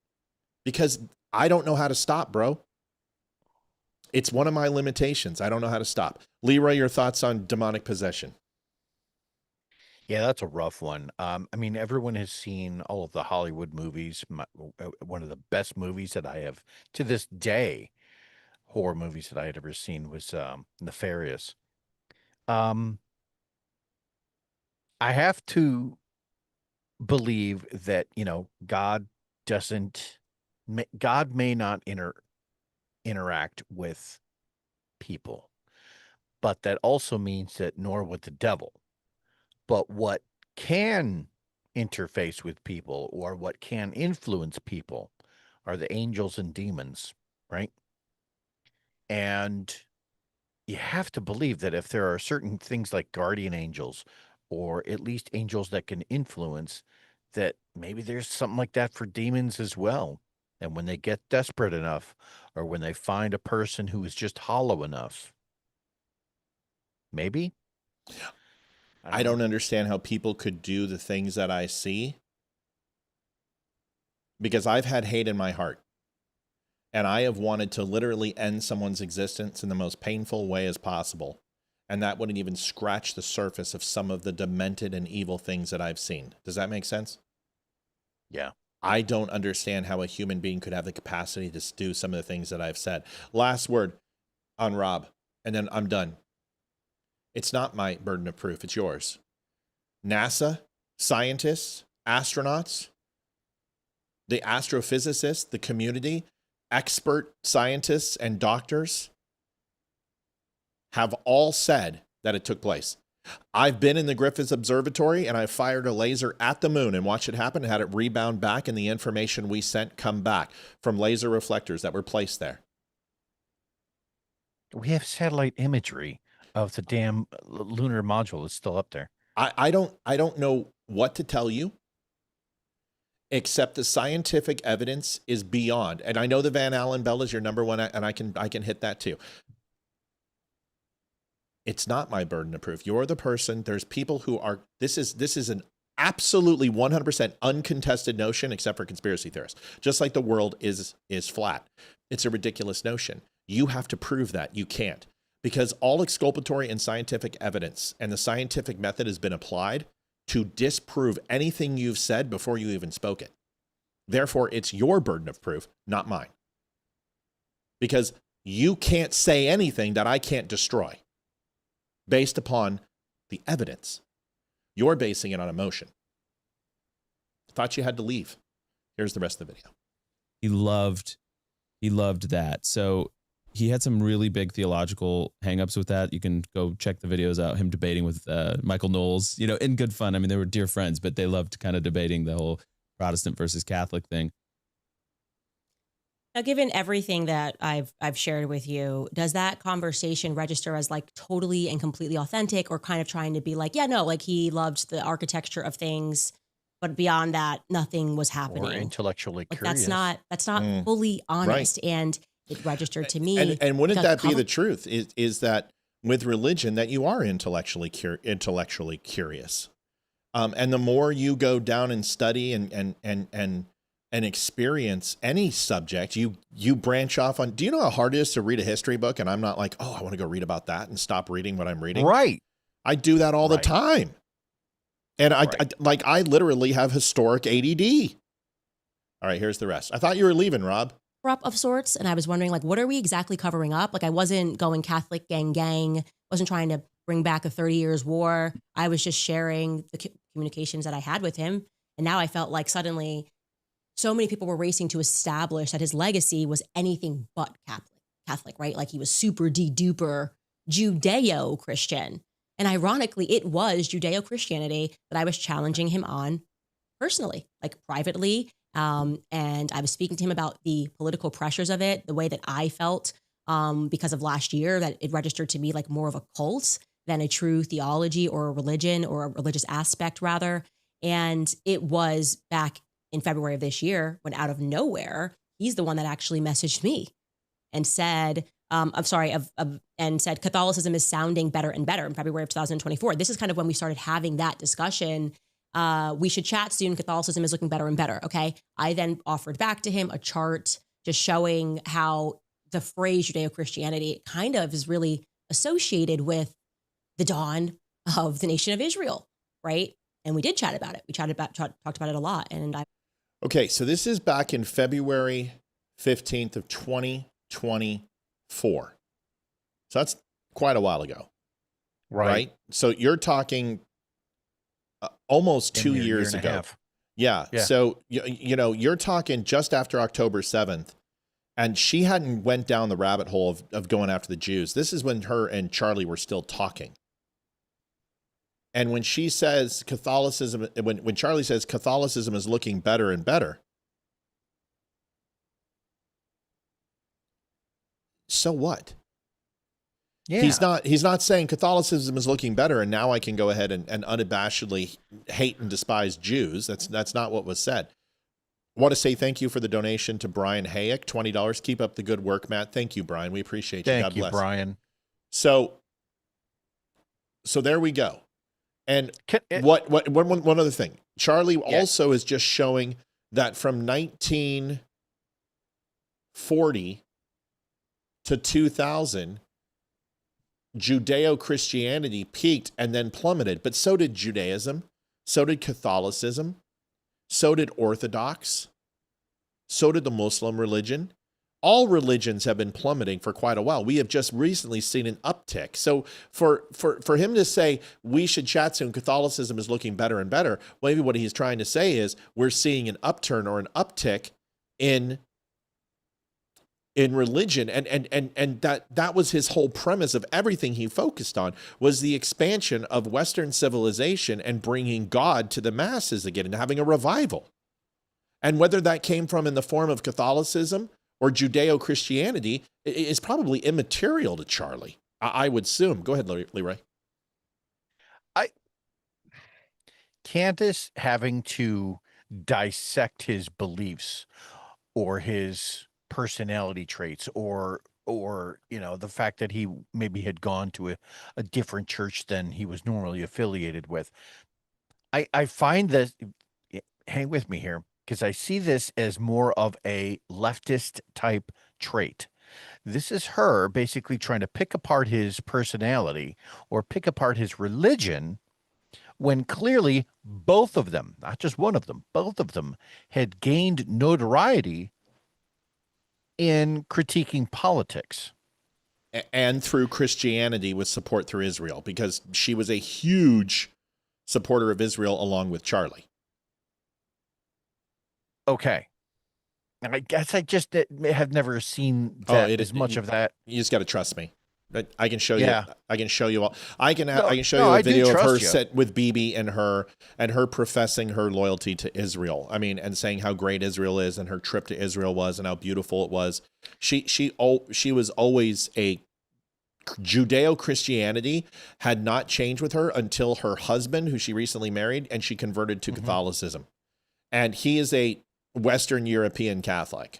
because I don't know how to stop, bro. It's one of my limitations. I don't know how to stop. Leeroy, your thoughts on demonic possession? Yeah, that's a rough one. I mean, everyone has seen all of the Hollywood movies. One of the best movies that I have to this day, horror movies that I had ever seen, was Nefarious. I have to believe that, God may not interact with people, but that also means that nor would the devil. But what can interface with people, or what can influence people, are the angels and demons, right? And you have to believe that if there are certain things like guardian angels, or at least angels that can influence, that maybe there's something like that for demons as well. And when they get desperate enough, or when they find a person who is just hollow enough, maybe. I don't understand how people could do the things that I see, because I've had hate in my heart, and I have wanted to literally end someone's existence in the most painful way as possible. And that wouldn't even scratch the surface of some of the demented and evil things that I've seen. Does that make sense? Yeah. I don't understand how a human being could have the capacity to do some of the things that I've said. Last word on Rob, and then I'm done. It's not my burden of proof. It's yours. NASA, scientists, astronauts, the astrophysicists, the community, expert scientists and doctors have all said that it took place. I've been in the Griffith Observatory, and I fired a laser at the moon and watched it happen and had it rebound back, and the information we sent come back from laser reflectors that were placed there. We have satellite imagery of the damn lunar module that's still up there. I don't know what to tell you, except the scientific evidence is beyond. And I know the Van Allen bell is your number one, and I can hit that too. It's not my burden of proof. You're the person. There's people who are. This is an absolutely 100% uncontested notion, except for conspiracy theorists. Just like the world is flat. It's a ridiculous notion. You have to prove that. You can't, because all exculpatory and scientific evidence and the scientific method has been applied to disprove anything you've said before you even spoke it. Therefore, it's your burden of proof, not mine, because you can't say anything that I can't destroy based upon the evidence. You're basing it on emotion. Thought you had to leave. Here's the rest of the video. He loved that. So he had some really big theological hangups with that. You can go check the videos out, him debating with Michael Knowles, in good fun. I mean, they were dear friends, but they loved kind of debating the whole Protestant versus Catholic thing. Now, given everything that I've shared with you, does that conversation register as like totally and completely authentic, or kind of trying to be like, yeah, no, like he loved the architecture of things, but beyond that, nothing was happening. Or intellectually Like curious. that's not fully honest, and it registered to me. And wouldn't because that be the truth? Is that with religion that you are intellectually curious, and the more you go down and study and experience any subject, you branch off on. Do you know how hard it is to read a history book? And I'm not like, oh, I want to go read about that and stop reading what I'm reading. Right. I do that all the time. And I literally have historic ADD. All right, here's the rest. I thought you were leaving, Rob. Up of sorts, and I was wondering, like, what are we exactly covering up? Like, I wasn't going Catholic gang, wasn't trying to bring back a 30 years war. I was just sharing the communications that I had with him, and now I felt like suddenly so many people were racing to establish that his legacy was anything but Catholic, right? Like he was super de-duper Judeo-Christian, and ironically, it was Judeo-Christianity that I was challenging him on personally, like privately. And I was speaking to him about the political pressures of it, the way that I felt because of last year, that it registered to me like more of a cult than a true theology or a religion, or a religious aspect rather. And it was back in February of this year when, out of nowhere, he's the one that actually messaged me and said, and said Catholicism is sounding better and better in February of 2024. This is kind of when we started having that discussion. We should chat soon. Catholicism is looking better and better. Okay. I then offered back to him a chart just showing how the phrase Judeo-Christianity kind of is really associated with the dawn of the nation of Israel. Right. And we did chat about it. We talked about it a lot. And Okay. So this is back in February 15th of 2024. So that's quite a while ago. Right. So you're talking almost 2 years ago. Yeah. So, you're talking just after October 7th, and she hadn't went down the rabbit hole of going after the Jews. This is when her and Charlie were still talking. And when she says Catholicism, when Charlie says Catholicism is looking better and better, so what? Yeah. He's not saying Catholicism is looking better and now I can go ahead and unabashedly hate and despise Jews. That's not what was said. I want to say thank you for the donation to Brian Hayek, $20. Keep up the good work, Matt. Thank you, Brian. We appreciate you. God bless. Thank you, Brian. So there we go. And one other thing. Charlie also is just showing that from 1940 to 2000, Judeo-Christianity peaked and then plummeted, but so did Judaism, so did Catholicism, so did Orthodox, so did the Muslim religion. All religions have been plummeting for quite a while. We have just recently seen an uptick. So for him to say we should chat soon, Catholicism is looking better and better, maybe what he's trying to say is we're seeing an upturn or an uptick in religion, and that was his whole premise of everything he focused on, was the expansion of Western civilization and bringing God to the masses again and having a revival. And whether that came from in the form of Catholicism or Judeo-Christianity is probably immaterial to Charlie, I would assume. Go ahead, Leeroy. Candace having to dissect his beliefs or his personality traits or the fact that he maybe had gone to a different church than he was normally affiliated with. I find that, hang with me here, because I see this as more of a leftist type trait. This is her basically trying to pick apart his personality or pick apart his religion, when clearly both of them, not just one of them, both of them had gained notoriety in critiquing politics. And through Christianity with support through Israel, because she was a huge supporter of Israel along with Charlie. Okay. I guess I just have never seen Oh, that it as much of that. You just got to trust me. But I can show Yeah. you. I can show you all. I can show no, you a I do video of her trust you. set with Bibi and her professing her loyalty to Israel. I mean, and saying how great Israel is and her trip to Israel was and how beautiful it was. She was always a Judeo-Christianity had not changed with her until her husband, who she recently married, and she converted to Catholicism. And he is a Western European Catholic.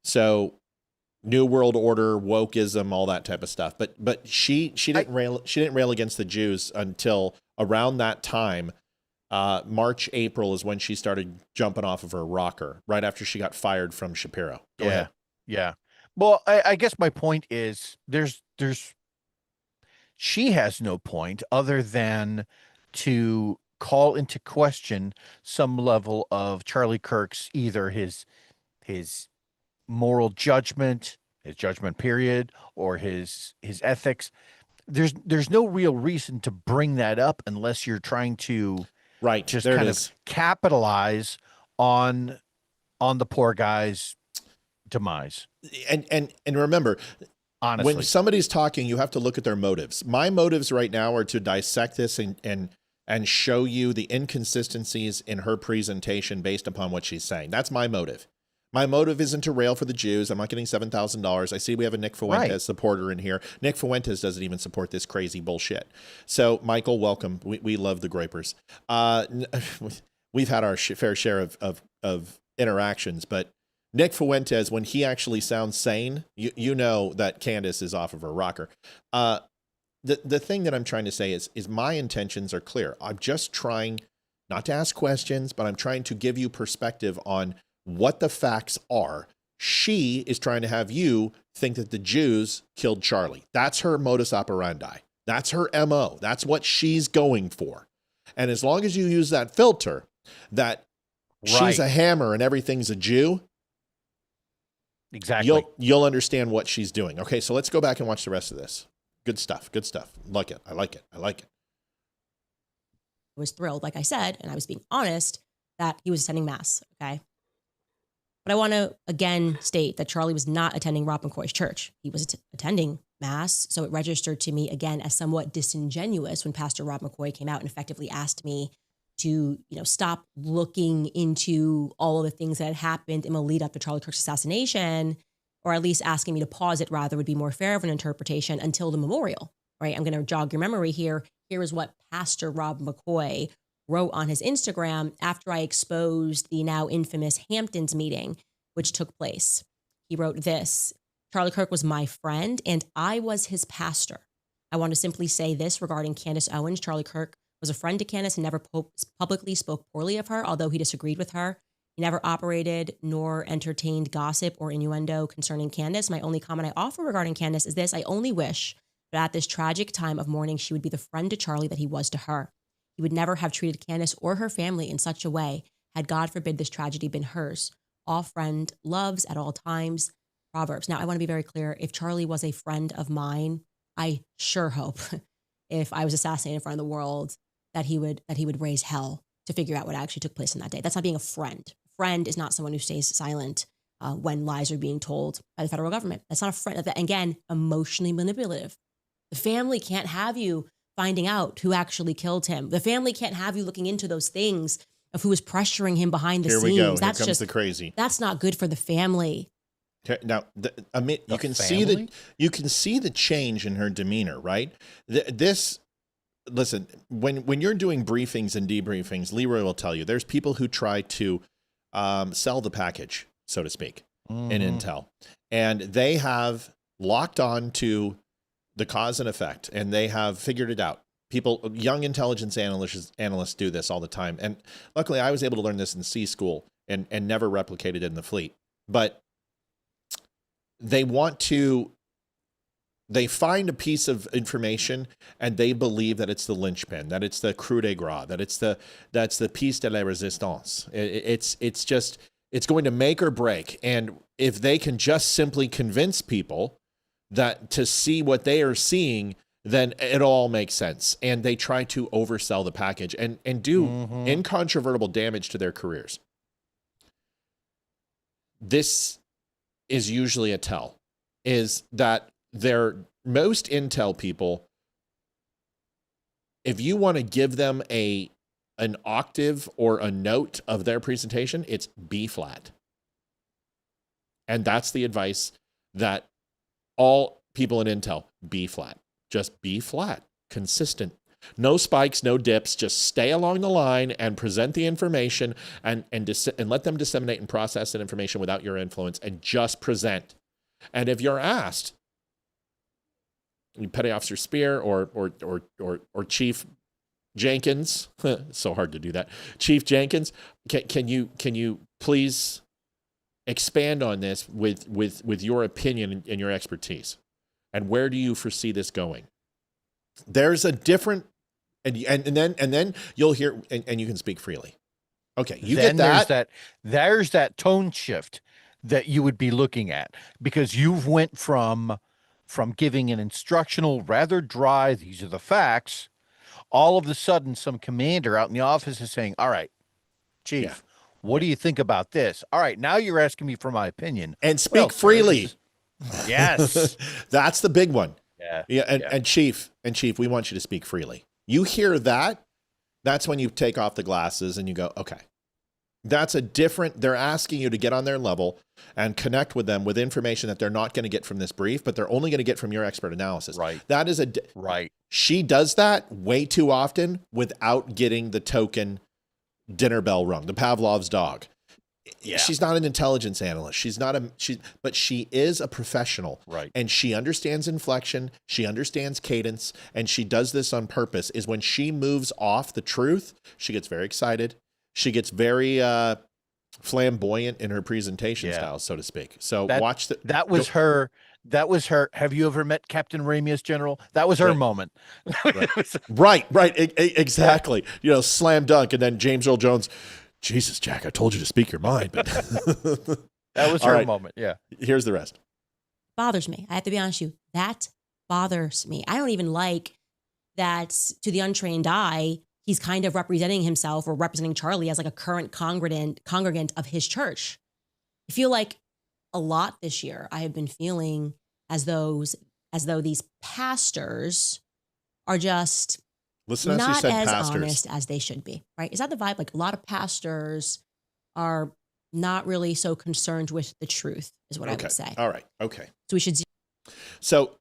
So New World Order, wokeism, all that type of stuff. But she didn't rail against the Jews until around that time. March, April is when she started jumping off of her rocker right after she got fired from Shapiro. Go ahead. Yeah. Well, I guess my point is she has no point other than to call into question some level of Charlie Kirk's either his moral judgment, his judgment period, or his ethics. There's no real reason to bring that up unless you're trying to just kind of capitalize on the poor guy's demise. And remember, honestly, when somebody's talking, you have to look at their motives. My motives right now are to dissect this and show you the inconsistencies in her presentation based upon what she's saying. That's my motive. My motive isn't to rail for the Jews. I'm not getting $7,000. I see we have a Nick Fuentes supporter in here. Nick Fuentes doesn't even support this crazy bullshit. So, Michael, welcome. We love the Groypers. We've had our fair share of interactions, but Nick Fuentes, when he actually sounds sane, you know that Candace is off of her rocker. The thing that I'm trying to say is my intentions are clear. I'm just trying not to ask questions, but I'm trying to give you perspective on what the facts are. She is trying to have you think that the Jews killed Charlie. That's her modus operandi. That's her MO. That's what she's going for. And as long as you use that filter that she's a hammer and everything's a Jew, exactly, you'll understand what she's doing. Okay, so let's go back and watch the rest of this. Good stuff. Good stuff. Like it. I like it. I like it. I was thrilled, like I said, and I was being honest, that he was attending Mass, okay? But I want to, again, state that Charlie was not attending Rob McCoy's church. He was attending Mass, so it registered to me, again, as somewhat disingenuous when Pastor Rob McCoy came out and effectively asked me to, stop looking into all of the things that had happened in the lead up to Charlie Kirk's assassination, or at least asking me to pause it rather would be more fair of an interpretation until the memorial, right? I'm going to jog your memory here. Here is what Pastor Rob McCoy wrote on his Instagram after I exposed the now infamous Hamptons meeting, which took place. He wrote this: Charlie Kirk was my friend and I was his pastor. I want to simply say this regarding Candace Owens. Charlie Kirk was a friend to Candace and never publicly spoke poorly of her, although he disagreed with her. He never operated nor entertained gossip or innuendo concerning Candace. My only comment I offer regarding Candace is this: I only wish that at this tragic time of mourning, she would be the friend to Charlie that he was to her. He would never have treated Candace or her family in such a way had, God forbid, this tragedy been hers. All friend loves at all times. Proverbs. Now, I want to be very clear. If Charlie was a friend of mine, I sure hope if I was assassinated in front of the world that he would raise hell to figure out what actually took place on that day. That's not being a friend. A friend is not someone who stays silent when lies are being told by the federal government. That's not a friend. Again, emotionally manipulative. The family can't have you finding out who actually killed him. The family can't have you looking into those things of who was pressuring him behind the scenes. Here we go. That's Here comes just the crazy. That's not good for the family. Now, you can see the change in her demeanor, right? Listen, when you're doing briefings and debriefings, Leeroy will tell you there's people who try to sell the package, so to speak, in intel, and they have locked on to the cause and effect, and they have figured it out. Young intelligence analysts do this all the time, and luckily I was able to learn this in C school and never replicated it in the fleet. But they find a piece of information and they believe that it's the linchpin, that it's the coup de grace, that's the piece de la résistance. It's going to make or break. And if they can just simply convince people that to see what they are seeing, then it all makes sense. And they try to oversell the package and do incontrovertible damage to their careers. this is usually a tell, is that most intel people, if you want to give them an octave or a note of their presentation, it's B flat. And that's the advice that all people in intel, B flat. Just B flat, consistent. No spikes, no dips, just stay along the line and present the information and let them disseminate and process that information without your influence, and just present. And if you're asked, Petty Officer Spear or Chief Jenkins, so hard to do that. Chief Jenkins, can you please expand on this with your opinion and your expertise? And where do you foresee this going? There's a different, and then you'll hear, and you can speak freely. Okay, you then get that. There's that tone shift that you would be looking at, because you've went from giving an instructional, rather dry, these are the facts. All of a sudden, some commander out in the office is saying, all right, Chief, what do you think about this? All right, now you're asking me for my opinion. And speak freely. Yes. That's the big one. Yeah. And Chief, we want you to speak freely. You hear that, that's when you take off the glasses and you go, okay, they're asking you to get on their level and connect with them with information that they're not going to get from this brief, but they're only going to get from your expert analysis. Right. That is right. She does that way too often without getting the token dinner bell rung, the Pavlov's dog. Yeah. She's not an intelligence analyst. But she is a professional. Right. And she understands inflection. She understands cadence. And she does this on purpose. Is when she moves off the truth, she gets very excited. She gets very flamboyant in her presentation style, so to speak. So watch the. That was her. Have you ever met Captain Ramius, General? That was her moment. Right. Exactly. Slam dunk. And then James Earl Jones, Jesus, Jack, I told you to speak your mind. But that was her moment. Yeah. Here's the rest. Bothers me. I have to be honest with you. That bothers me. I don't even like that, to the untrained eye, he's kind of representing himself or representing Charlie as like a current congregant of his church. I feel like a lot this year I have been feeling as though these pastors are just not as honest as they should be, right? Is that the vibe? Like, a lot of pastors are not really so concerned with the truth, is what I would say. All right. Okay. So we should. So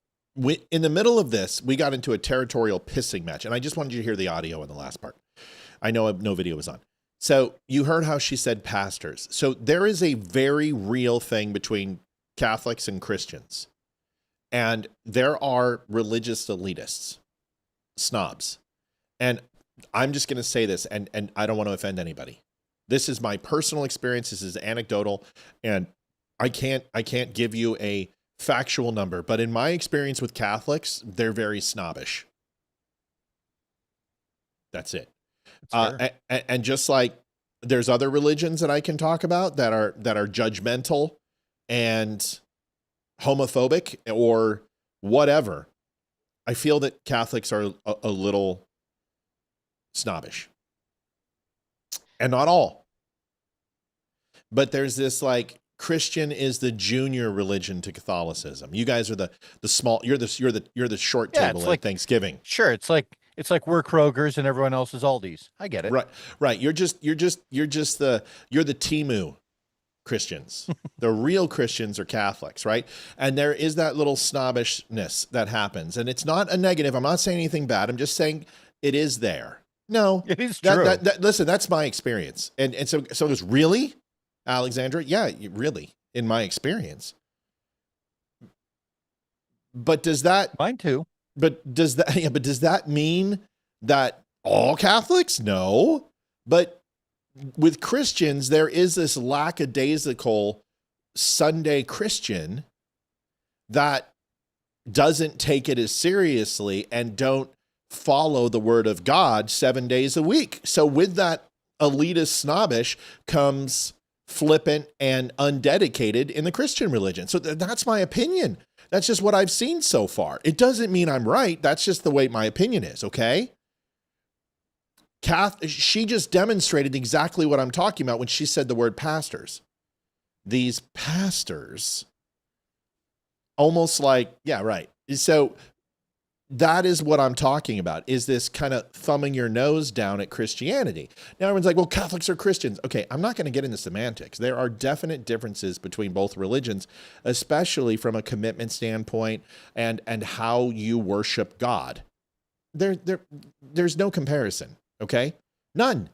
in the middle of this, we got into a territorial pissing match, and I just wanted you to hear the audio in the last part. I know no video was on. So you heard how she said pastors. So there is a very real thing between Catholics and Christians, and there are religious elitists, snobs. And I'm just going to say this, and I don't want to offend anybody. This is my personal experience. This is anecdotal, and I can't give you a factual number, but in my experience with Catholics, they're very snobbish. That's it. And just like there's other religions that I can talk about that are judgmental and homophobic or whatever, I feel that Catholics are a little snobbish. And not all. But there's this like Christian is the junior religion to Catholicism. You guys are the small. You're the short table at Thanksgiving. Sure, it's like we're Kroger's and everyone else is Aldi's. I get it. Right. You're the Temu Christians. The real Christians are Catholics, right? And there is that little snobbishness that happens, and it's not a negative. I'm not saying anything bad. I'm just saying it is there. No, it is true. Listen, that's my experience, and so it was really. Alexandra, yeah, really, in my experience. But does that mine too? But does that mean that all Catholics? No. But with Christians, there is this lackadaisical Sunday Christian that doesn't take it as seriously and don't follow the word of God 7 days a week. So with that elitist snobbish comes flippant and undedicated in the Christian religion. So that's my opinion. That's just what I've seen so far. It doesn't mean I'm right. That's just the way my opinion is, okay? She just demonstrated exactly what I'm talking about when she said the word pastors. these pastors almost like, yeah, right. So that is what I'm talking about, is this kind of thumbing your nose down at Christianity. Now everyone's like, well, Catholics are Christians. Okay, I'm not going to get into semantics. There are definite differences between both religions, especially from a commitment standpoint and how you worship God. There's no comparison, okay? None.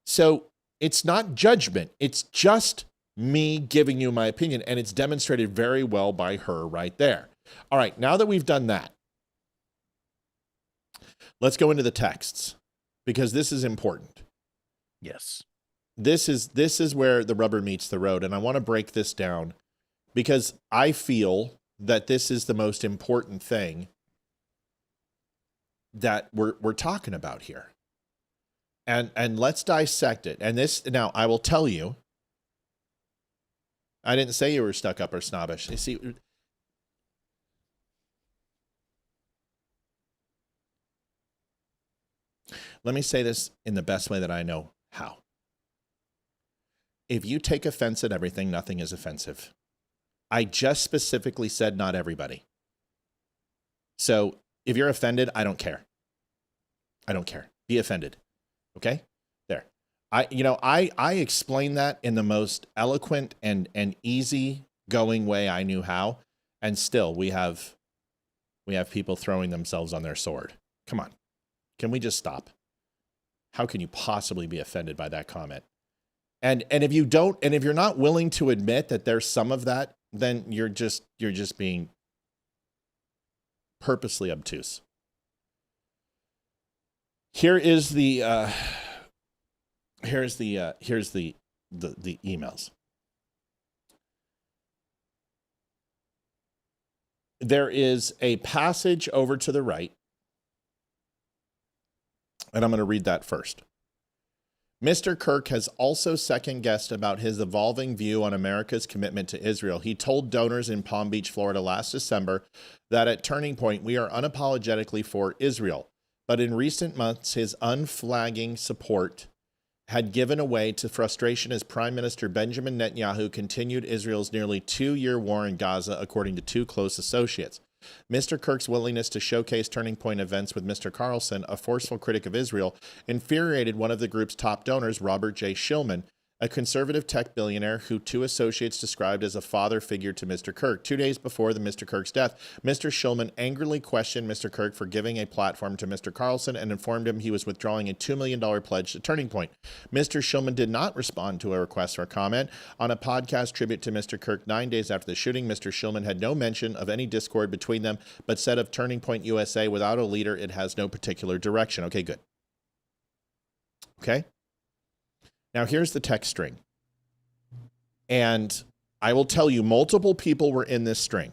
So it's not judgment. It's just me giving you my opinion, and it's demonstrated very well by her right there. All right, now that we've done that, let's go into the texts, because this is important. Yes. This is where the rubber meets the road, and I want to break this down because I feel that this is the most important thing that we're talking about here. And let's dissect it. And this, now I will tell you, I didn't say you were stuck up or snobbish. You see, let me say this in the best way that I know how. If you take offense at everything, nothing is offensive. I just specifically said not everybody. So if you're offended, I don't care. I don't care. Be offended. Okay? There. I explained that in the most eloquent and easy going way I knew how, and still we have people throwing themselves on their sword. Come on. Can we just stop? How can you possibly be offended by that comment? And if you don't, and if you're not willing to admit that there's some of that, then you're just being purposely obtuse. Here's the emails. There is a passage over to the right, and I'm going to read that first. Mr. Kirk has also second-guessed about his evolving view on America's commitment to Israel. He told donors in Palm Beach, Florida last December that at Turning Point, we are unapologetically for Israel. But in recent months, his unflagging support had given way to frustration as Prime Minister Benjamin Netanyahu continued Israel's nearly 2-year war in Gaza, according to 2 close associates. Mr. Kirk's willingness to showcase Turning Point events with Mr. Carlson, a forceful critic of Israel, infuriated one of the group's top donors, Robert J. Shillman, a conservative tech billionaire who 2 associates described as a father figure to Mr. Kirk. 2 days before Mr. Kirk's death, Mr. Shillman angrily questioned Mr. Kirk for giving a platform to Mr. Carlson and informed him he was withdrawing a $2 million pledge to Turning Point. Mr. Shillman did not respond to a request for comment. On a podcast tribute to Mr. Kirk 9 days after the shooting, Mr. Shillman had no mention of any discord between them, but said of Turning Point USA, without a leader, it has no particular direction. Okay, good. Okay? Now, here's the text string. And I will tell you, multiple people were in this string.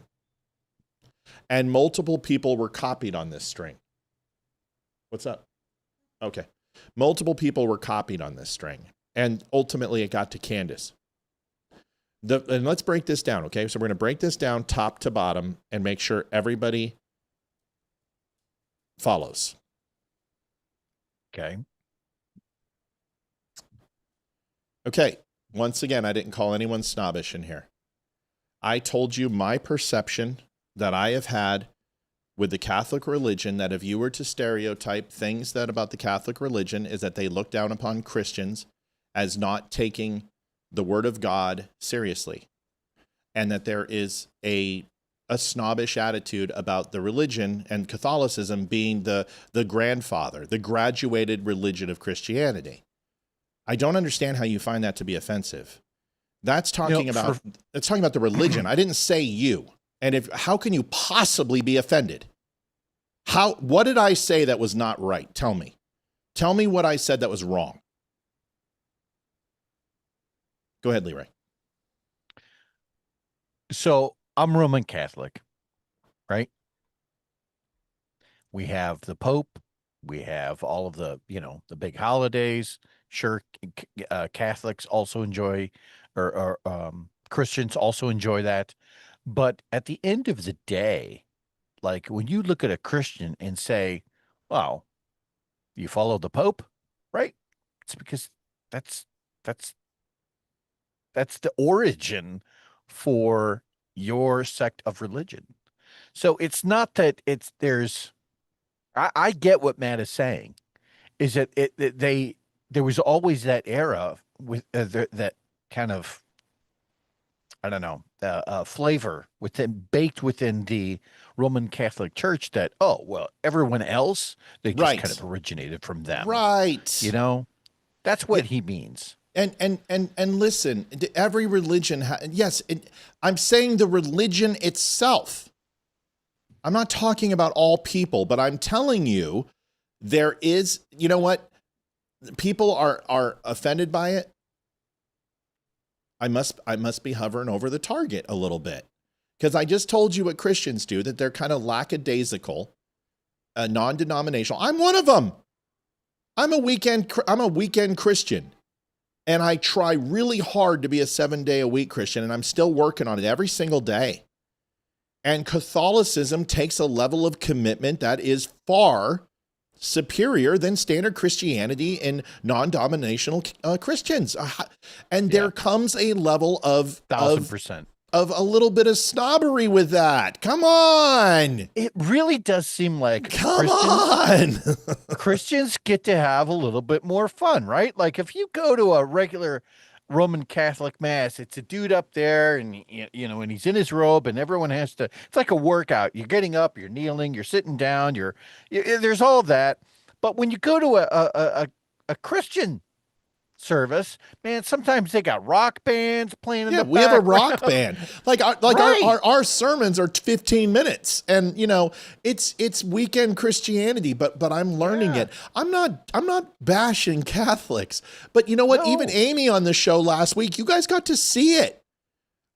And multiple people were copied on this string. What's up? Okay. Multiple people were copied on this string. And ultimately, it got to Candace. And let's break this down, okay? So we're going to break this down top to bottom and make sure everybody follows. Okay. Okay, once again, I didn't call anyone snobbish in here. I told you my perception that I have had with the Catholic religion, that if you were to stereotype things that about the Catholic religion is that they look down upon Christians as not taking the word of God seriously, and that there is a snobbish attitude about the religion and Catholicism being the grandfather, the graduated religion of Christianity. I don't understand how you find that to be offensive. That's talking about the religion. I didn't say you. And how can you possibly be offended? What did I say that was not right? Tell me. Tell me what I said that was wrong. Go ahead, Leeroy. So I'm Roman Catholic, right? We have the Pope. We have all of the big holidays. Sure, Catholics also enjoy, or Christians also enjoy that. But at the end of the day, like when you look at a Christian and say, wow, you follow the Pope, right? It's because that's That's the origin for your sect of religion. So it's not that I get what Matt is saying, is that there was always that era with that kind of, I don't know, flavor baked within the Roman Catholic Church that, oh, well, everyone else, they just kind of originated from them. Right. You know, that's what he means. And listen, every religion, I'm saying the religion itself. I'm not talking about all people, but I'm telling you, there is, you know what? People are offended by it. I must be hovering over the target a little bit, because I just told you what Christians do, that they're kind of lackadaisical, non-denominational. I'm one of them. I'm a weekend Christian, and I try really hard to be a 7-day-a-week Christian, and I'm still working on it every single day. And Catholicism takes a level of commitment that is far superior than standard Christianity and non-denominational Christians. And there comes a level of 1,000%. Of a little bit of snobbery with that. Come on. It really does seem like Christians get to have a little bit more fun, right? Like if you go to a regular Roman Catholic mass, it's a dude up there, and and he's in his robe, and everyone has to. It's like a workout. You're getting up, you're kneeling, you're sitting down, there's all that. But when you go to a Christian service, man, sometimes they got rock bands playing in the we have a background. rock band. Our sermons are 15 minutes, and it's weekend Christianity, but I'm learning it. I'm not bashing Catholics, but you know what? No. Even Amy on the show last week, you guys got to see it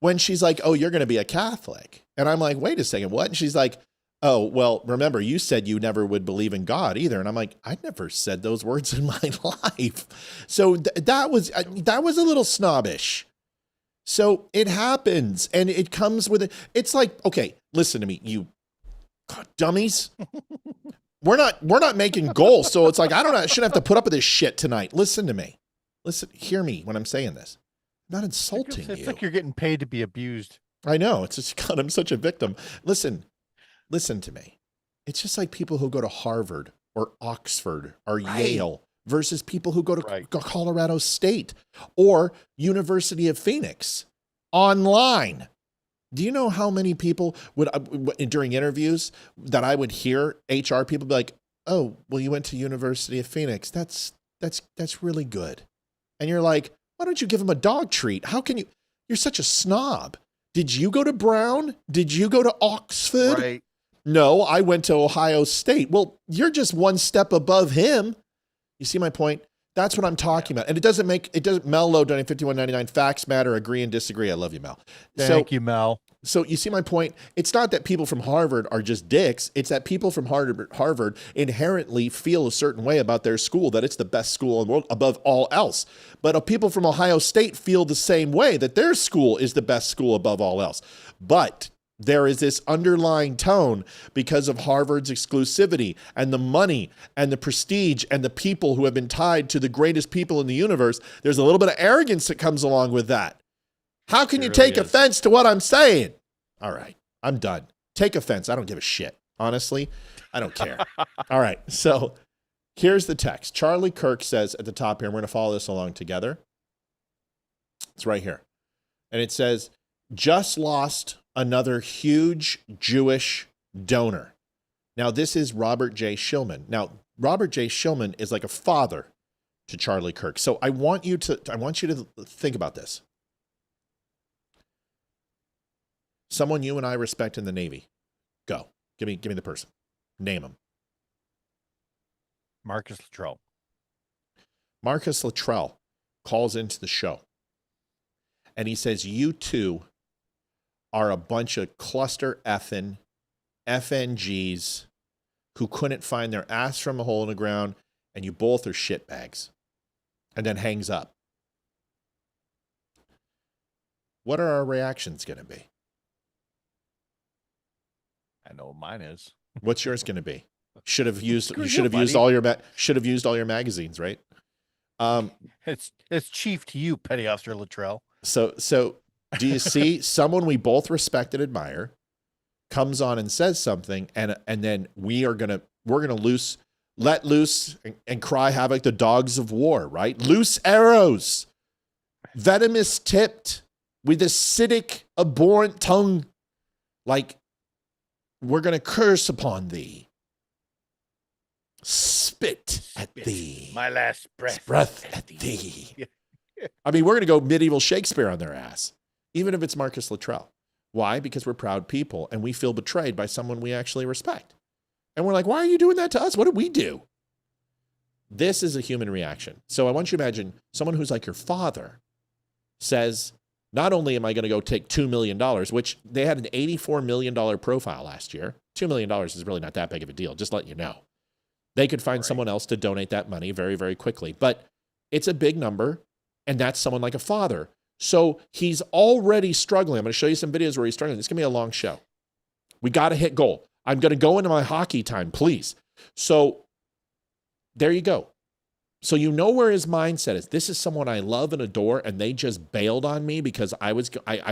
when she's like, "Oh, you're going to be a Catholic," and I'm like, "Wait a second, what?" And she's like, "Oh, well, remember you said you never would believe in God either." And I'm like, I never said those words in my life. So that was a little snobbish. So it happens, and it comes with it. It's like, okay, listen to me, you dummies. We're not making goals. So it's like, I shouldn't have to put up with this shit tonight. Listen to me. Hear me when I'm saying this. I'm not insulting you. It's like you're getting paid to be abused. I know. It's just, God, I'm such a victim. Listen to me. It's just like people who go to Harvard or Oxford or Yale versus people who go to Colorado State or University of Phoenix online. Do you know how many people would, during interviews, that I would hear HR people be like, "Oh, well, you went to University of Phoenix. That's really good." And you're like, why don't you give them a dog treat? How can you? You're such a snob. Did you go to Brown? Did you go to Oxford? Right. No, I went to Ohio State. Well, you're just one step above him. You see my point? That's what I'm talking about. And it doesn't Mel Low, donate $51.99. Facts matter. Agree and disagree. I love you, Mel. Thank you, Mel. So you see my point? It's not that people from Harvard are just dicks. It's that people from Harvard inherently feel a certain way about their school, that it's the best school in the world above all else. But people from Ohio State feel the same way, that their school is the best school above all else. But there is this underlying tone because of Harvard's exclusivity and the money and the prestige and the people who have been tied to the greatest people in the universe. There's a little bit of arrogance that comes along with that. How can you take offense to what I'm saying? All right, I'm done. Take offense. I don't give a shit. Honestly, I don't care. All right, so here's the text. Charlie Kirk says at the top here, and we're going to follow this along together. It's right here. And it says, just lost another huge Jewish donor. Now, this is Robert J. Shillman. Now, Robert J. Shillman is like a father to Charlie Kirk. So I want you to think about this. Someone you and I respect in the Navy. Go. Give me the person. Name him. Marcus Luttrell. Marcus Luttrell calls into the show. And he says, you two are a bunch of cluster effing FNGs who couldn't find their ass from a hole in the ground, and you both are shitbags. And then hangs up. What are our reactions going to be? I know what mine is. What's yours going to be? You should have used all your magazines, right? It's chief to you, Petty Officer Luttrell. So do you see someone we both respect and admire comes on and says something, and then we're gonna let loose and cry havoc, the dogs of war, right? Loose arrows, venomous tipped, with acidic, abhorrent tongue, like we're gonna curse upon thee, spit at thee, My last breath at thee. I mean, we're going to go medieval Shakespeare on their ass, even if it's Marcus Luttrell. Why? Because we're proud people and we feel betrayed by someone we actually respect. And we're like, why are you doing that to us? What did we do? This is a human reaction. So I want you to imagine someone who's like your father says, not only am I going to go take $2 million, which they had an $84 million profile last year. $2 million is really not that big of a deal, just let you know. They could find someone else to donate that money very, very quickly. But it's a big number. And that's someone like a father. So he's already struggling. I'm going to show you some videos where he's struggling. It's going to be a long show. We got to hit goal. I'm going to go into my hockey time, please. So there you go. So you know where his mindset is. This is someone I love and adore, and they just bailed on me because I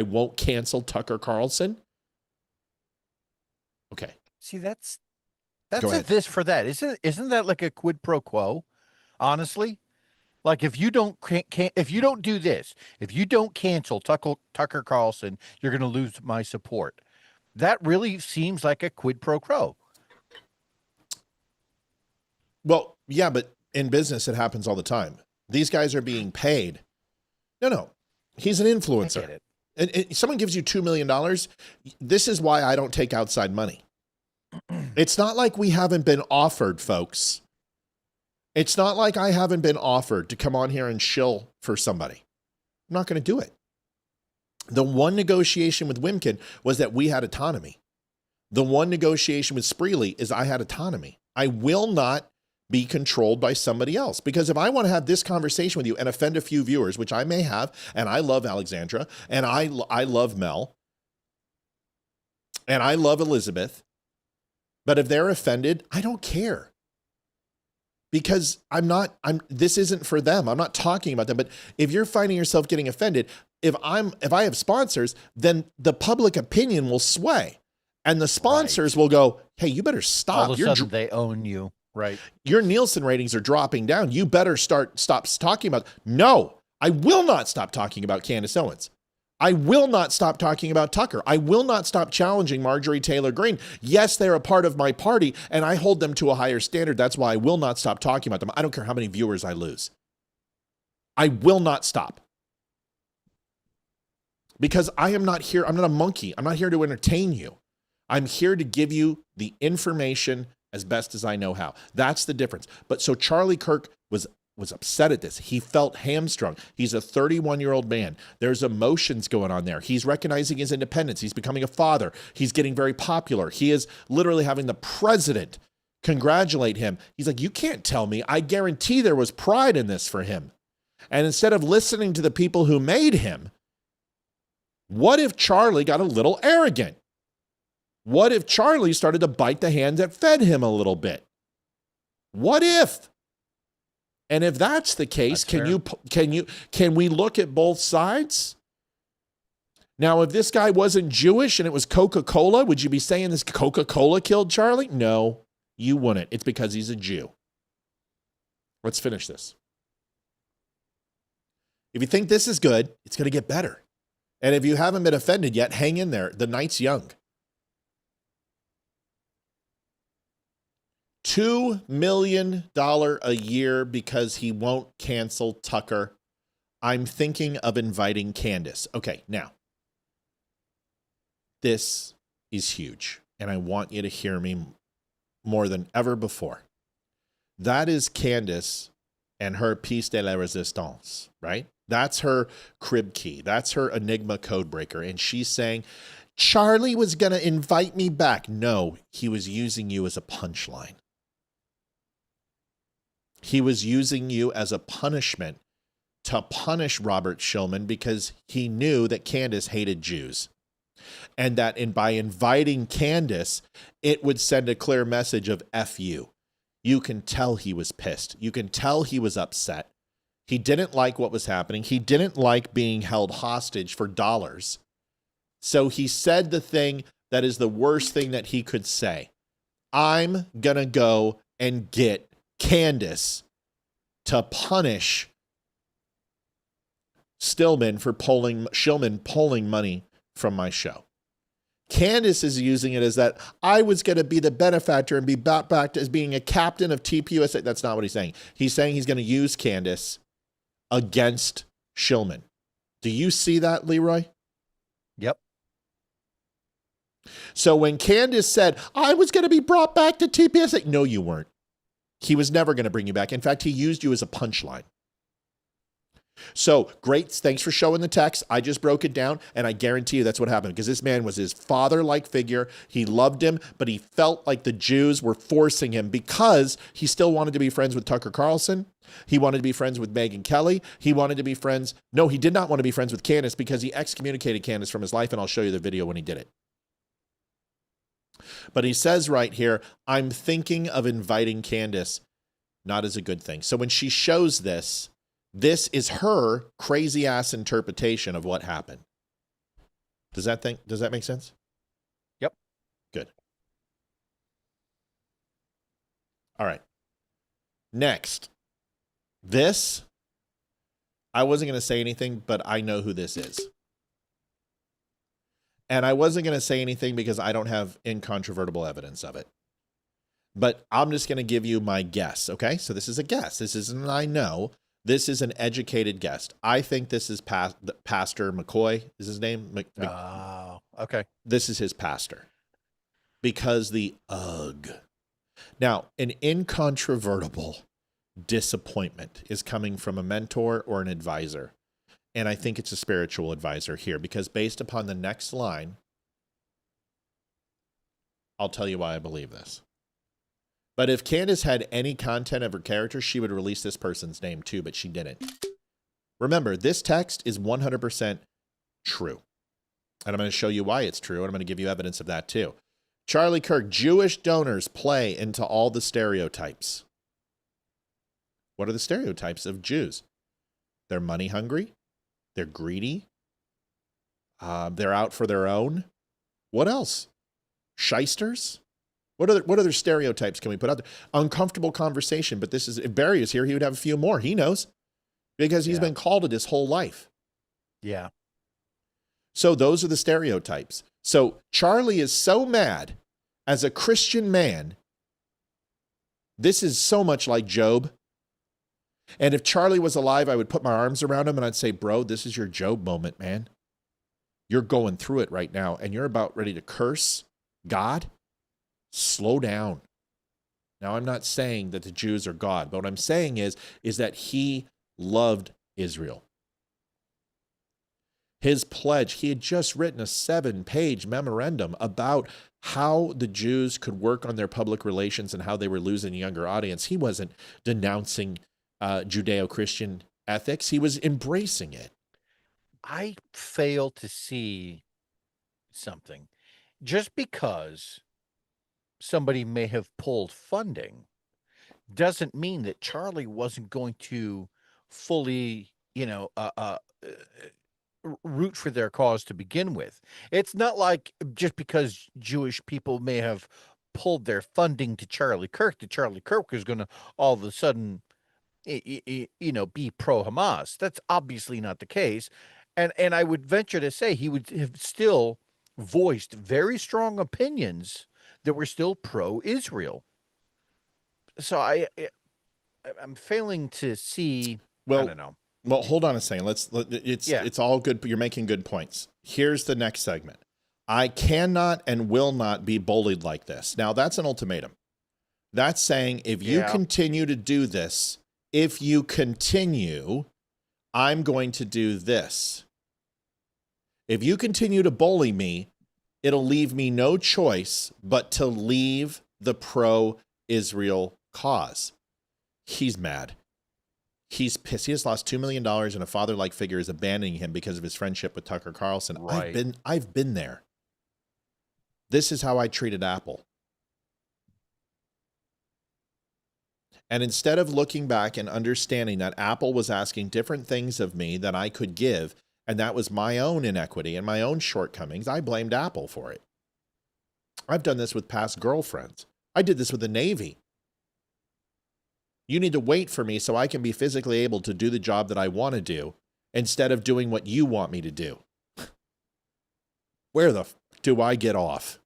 won't cancel Tucker Carlson. Okay. See, that's Go ahead. this for that. Isn't that like a quid pro quo? Honestly, like if you don't if you don't do this, if you don't cancel Tucker Carlson, you're going to lose my support. That really seems like a quid pro quo. Well, yeah, but in business, it happens all the time. These guys are being paid. No. He's an influencer. I get it. And someone gives you $2 million. This is why I don't take outside money. It's not like we haven't been offered, folks. It's not like I haven't been offered to come on here and shill for somebody. I'm not going to do it. The one negotiation with Wimkin was that we had autonomy. The one negotiation with Spreely is I had autonomy. I will not be controlled by somebody else. Because if I want to have this conversation with you and offend a few viewers, which I may have, and I love Alexandra, and I love Mel, and I love Elizabeth, but if they're offended, I don't care. Because this isn't for them. I'm not talking about them. But if you're finding yourself getting offended, if I have sponsors, then the public opinion will sway. And the sponsors will go, hey, you better stop. All of a sudden they own you. Right. Your Nielsen ratings are dropping down. You better stop talking about. No, I will not stop talking about Candace Owens. I will not stop talking about Tucker. I will not stop challenging Marjorie Taylor Greene. Yes, they're a part of my party, and I hold them to a higher standard. That's why I will not stop talking about them. I don't care how many viewers I lose. I will not stop. Because I am not here. I'm not a monkey. I'm not here to entertain you. I'm here to give you the information as best as I know how. That's the difference. But so Charlie Kirk was upset at this. He felt hamstrung. He's a 31-year-old man. There's emotions going on there. He's recognizing his independence. He's becoming a father. He's getting very popular. He is literally having the president congratulate him. He's like, you can't tell me. I guarantee there was pride in this for him. And instead of listening to the people who made him, what if Charlie got a little arrogant? What if Charlie started to bite the hand that fed him a little bit? What if? And if that's the case, can we look at both sides? Now, if this guy wasn't Jewish and it was Coca-Cola, would you be saying this Coca-Cola killed Charlie? No, you wouldn't. It's because he's a Jew. Let's finish this. If you think this is good, it's going to get better. And if you haven't been offended yet, hang in there. The night's young. $2 million a year because he won't cancel Tucker. I'm thinking of inviting Candace. Okay, now, this is huge, and I want you to hear me more than ever before. That is Candace and her piece de la resistance, right? That's her crib key. That's her enigma code breaker. And she's saying, Charlie was going to invite me back. No, he was using you as a punchline. He was using you as a punishment to punish Robert Shulman because he knew that Candace hated Jews. And that by inviting Candace, it would send a clear message of F you. You can tell he was pissed. You can tell he was upset. He didn't like what was happening. He didn't like being held hostage for dollars. So he said the thing that is the worst thing that he could say. I'm going to go and get Candace to punish Shillman pulling money from my show. Candace is using it as that I was going to be the benefactor and be brought back as being a captain of TPUSA. That's not what he's saying. He's saying he's going to use Candace against Shillman. Do you see that, Leeroy? Yep. So when Candace said, I was going to be brought back to TPUSA, no, you weren't. He was never going to bring you back. In fact, he used you as a punchline. So great. Thanks for showing the text. I just broke it down, and I guarantee you that's what happened, because this man was his father-like figure. He loved him, but he felt like the Jews were forcing him because he still wanted to be friends with Tucker Carlson. He wanted to be friends with Megyn Kelly. He wanted to be friends. No, he did not want to be friends with Candace because he excommunicated Candace from his life, and I'll show you the video when he did it. But he says right here, I'm thinking of inviting Candace, not as a good thing. So when she shows this, this is her crazy ass interpretation of what happened. Does that make sense? Yep. Good. All right. Next. This, I wasn't going to say anything, but I know who this is. And I wasn't going to say anything because I don't have incontrovertible evidence of it. But I'm just going to give you my guess, okay? So this is a guess. This isn't an I know. This is an educated guess. I think this is Pastor McCoy, is his name? Oh, okay. This is his pastor. Because the ugh. Now, an incontrovertible disappointment is coming from a mentor or an advisor. And I think it's a spiritual advisor here, because based upon the next line, I'll tell you why I believe this. But if Candace had any content of her character, she would release this person's name too, but she didn't. Remember, this text is 100% true. And I'm going to show you why it's true, and I'm going to give you evidence of that too. Charlie Kirk, Jewish donors play into all the stereotypes. What are the stereotypes of Jews? They're money hungry. They're greedy. They're out for their own. What else? Shysters? What other stereotypes can we put out there? Uncomfortable conversation, but this is, if Barry is here, he would have a few more. He knows, because he's been called it his whole life. Yeah. So those are the stereotypes. So Charlie is so mad as a Christian man. This is so much like Job. And if Charlie was alive, I would put my arms around him and I'd say, bro, this is your Job moment, man. You're going through it right now, and you're about ready to curse God. Slow down. Now, I'm not saying that the Jews are God, but what I'm saying is that he loved Israel. His pledge, he had just written a 7-page memorandum about how the Jews could work on their public relations and how they were losing a younger audience. He wasn't denouncing Judeo-Christian ethics. He was embracing it. I fail to see something. Just because somebody may have pulled funding doesn't mean that Charlie wasn't going to fully, root for their cause to begin with. It's not like just because Jewish people may have pulled their funding to Charlie Kirk, that Charlie Kirk is going to all of a sudden, be pro-Hamas. That's obviously not the case. And I would venture to say he would have still voiced very strong opinions that were still pro-Israel. So I'm failing to see. Well, I don't know. Well, hold on a second. It's all good. You're making good points. Here's the next segment. I cannot and will not be bullied like this. Now, that's an ultimatum. That's saying if you continue to do this, I'm going to do this. If you continue to bully me, it'll leave me no choice but to leave the pro-Israel cause. He's mad. He's pissed. He has lost $2 million, and a father-like figure is abandoning him because of his friendship with Tucker Carlson. Right. I've been there. This is how I treated Apple. And instead of looking back and understanding that Apple was asking different things of me that I could give, and that was my own inequity and my own shortcomings, I blamed Apple for it. I've done this with past girlfriends. I did this with the Navy. You need to wait for me so I can be physically able to do the job that I want to do instead of doing what you want me to do. Where the f do I get off?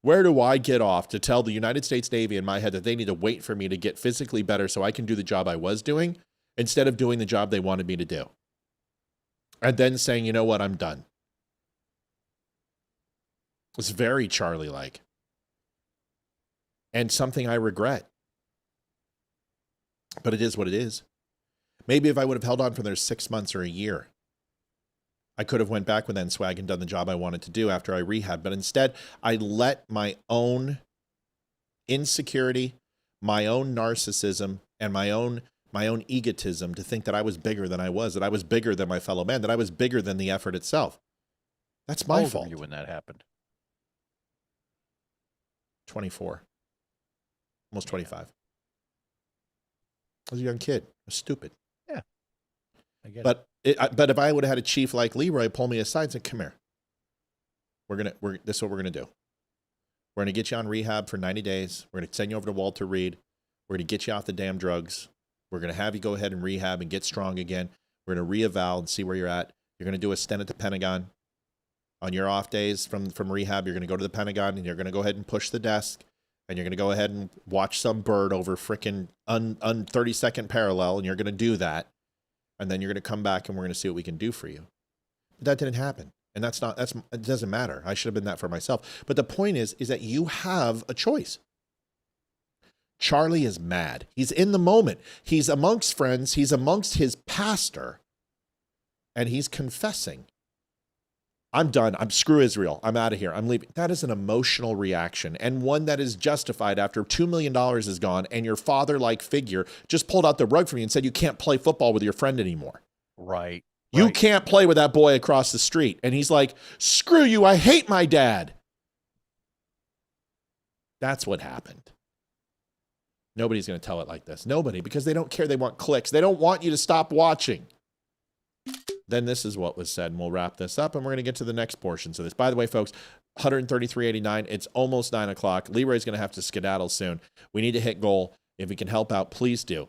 Where do I get off to tell the United States Navy in my head that they need to wait for me to get physically better so I can do the job I was doing instead of doing the job they wanted me to do? And then saying, you know what, I'm done. It's very Charlie-like. And something I regret. But it is what it is. Maybe if I would have held on for their 6 months or a year, I could have went back with NSWAG and done the job I wanted to do after I rehabbed. But instead, I let my own insecurity, my own narcissism, and my own egotism to think that I was bigger than I was, that I was bigger than my fellow man, that I was bigger than the effort itself. That's my How old fault. were you when that happened? 24. Almost 25. I was a young kid. I was stupid. Yeah. I get But but if I would have had a chief like Leeroy pull me aside and say, come here. This is what we're gonna do. We're gonna get you on rehab for 90 days. We're gonna send you over to Walter Reed. We're gonna get you off the damn drugs. We're gonna have you go ahead and rehab and get strong again. We're gonna reeval and see where you're at. You're gonna do a stint at the Pentagon. On your off days from rehab, you're gonna go to the Pentagon and you're gonna go ahead and push the desk. And you're going to go ahead and watch some bird over frickin' 30-second parallel, and you're going to do that. And then you're going to come back, and we're going to see what we can do for you. But that didn't happen. And it doesn't matter. I should have been that for myself. But the point is that you have a choice. Charlie is mad. He's in the moment. He's amongst friends. He's amongst his pastor. And he's confessing. I'm done. I'm screw Israel. I'm out of here. I'm leaving. That is an emotional reaction, and one that is justified after $2 million is gone and your father-like figure just pulled out the rug from you and said you can't play football with your friend anymore. Right. You can't play with that boy across the street. And he's like, screw you. I hate my dad. That's what happened. Nobody's going to tell it like this. Nobody, because they don't care. They want clicks. They don't want you to stop watching. Then this is what was said, and we'll wrap this up, and we're going to get to the next portions of this. By the way, folks, 133.89. It's almost 9 o'clock. Leroy's going to have to skedaddle soon. We need to hit goal. If we can help out, please do.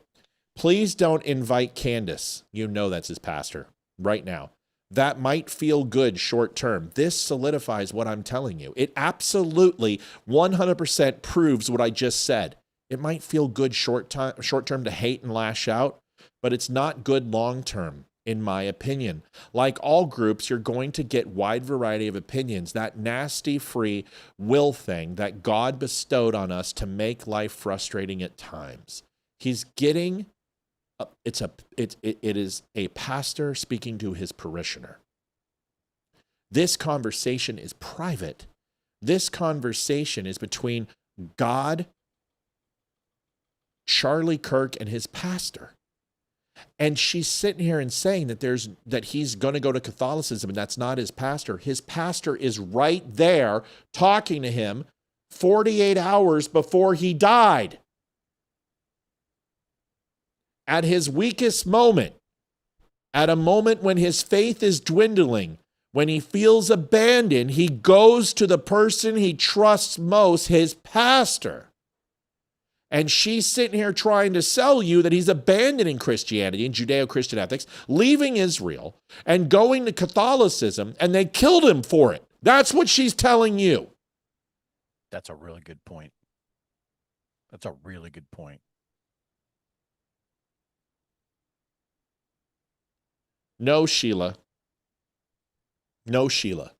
Please don't invite Candace. You know that's his pastor right now. That might feel good short term. This solidifies what I'm telling you. It absolutely 100% proves what I just said. It might feel good short term to hate and lash out, but it's not good long term. In my opinion. Like all groups, you're going to get wide variety of opinions. That nasty free will thing that God bestowed on us to make life frustrating at times. He's getting, it is a pastor speaking to his parishioner. This conversation is private. This conversation is between God, Charlie Kirk, and his pastor. And she's sitting here and saying that he's going to go to Catholicism and that's not his pastor. His pastor is right there talking to him 48 hours before he died. At his weakest moment, at a moment when his faith is dwindling, when he feels abandoned, he goes to the person he trusts most, his pastor. And she's sitting here trying to sell you that he's abandoning Christianity and Judeo-Christian ethics, leaving Israel and going to Catholicism, and they killed him for it. That's what she's telling you. That's a really good point. That's a really good point. No, Sheila. No, Sheila.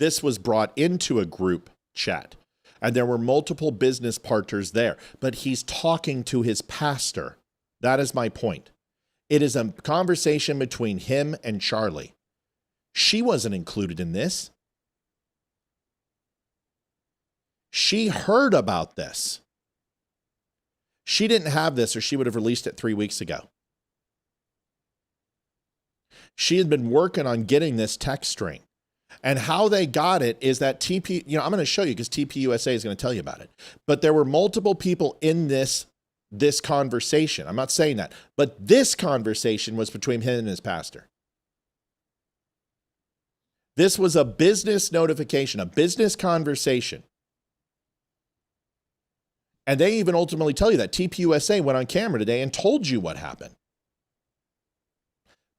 This was brought into a group chat. And there were multiple business partners there, but he's talking to his pastor. That is my point. It is a conversation between him and Charlie. She wasn't included in this. She heard about this. She didn't have this or she would have released it 3 weeks ago. She had been working on getting this text string. And how they got it is that TP, I'm going to show you because TPUSA is going to tell you about it. But there were multiple people in this conversation. I'm not saying that, but this conversation was between him and his pastor. This was a business notification, a business conversation. And they even ultimately tell you that TPUSA went on camera today and told you what happened.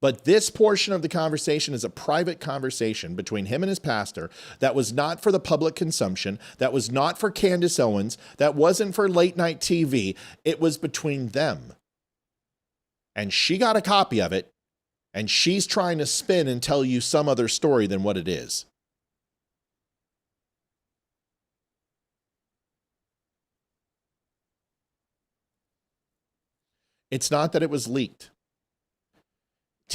But this portion of the conversation is a private conversation between him and his pastor that was not for the public consumption, that was not for Candace Owens, that wasn't for late night TV. It was between them. And she got a copy of it, and she's trying to spin and tell you some other story than what it is. It's not that it was leaked.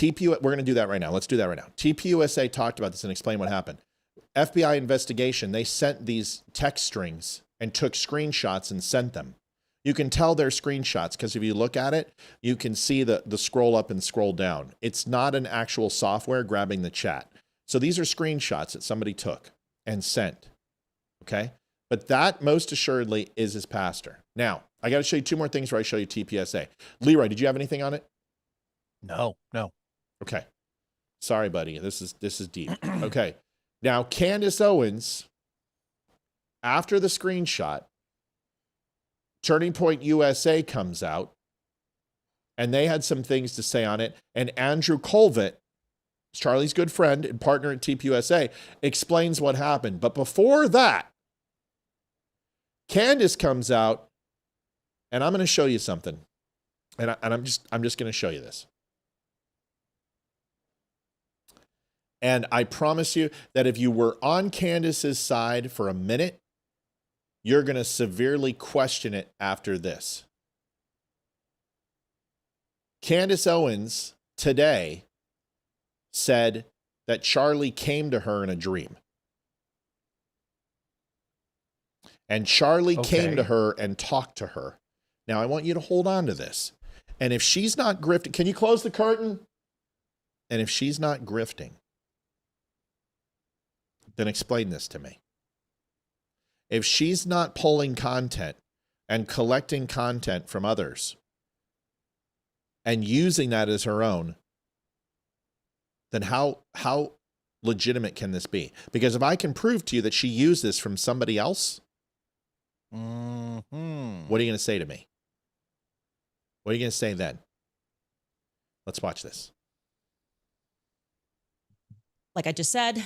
We're going to do that right now. Let's do that right now. TPUSA talked about this and explained what happened. FBI investigation, they sent these text strings and took screenshots and sent them. You can tell they're screenshots because if you look at it, you can see the scroll up and scroll down. It's not an actual software grabbing the chat. So these are screenshots that somebody took and sent. Okay? But that most assuredly is his pastor. Now, I got to show you two more things before I show you TPSA. Leeroy, did you have anything on it? No. Okay. Sorry, buddy. This is deep. Okay. Now, Candace Owens, after the screenshot, Turning Point USA comes out, and they had some things to say on it. And Andrew Colvett, Charlie's good friend and partner at TPUSA, explains what happened. But before that, Candace comes out, and I'm going to show you something. And I'm just going to show you this. And I promise you that if you were on Candace's side for a minute, you're going to severely question it after this. Candace Owens today said that Charlie came to her in a dream. And Charlie came to her and talked to her. Now, I want you to hold on to this. And if she's not grifting, can you close the curtain? And if she's not grifting, then explain this to me. If she's not pulling content and collecting content from others and using that as her own, then how legitimate can this be? Because if I can prove to you that she used this from somebody else, what are you going to say to me? What are you going to say then? Let's watch this. Like I just said,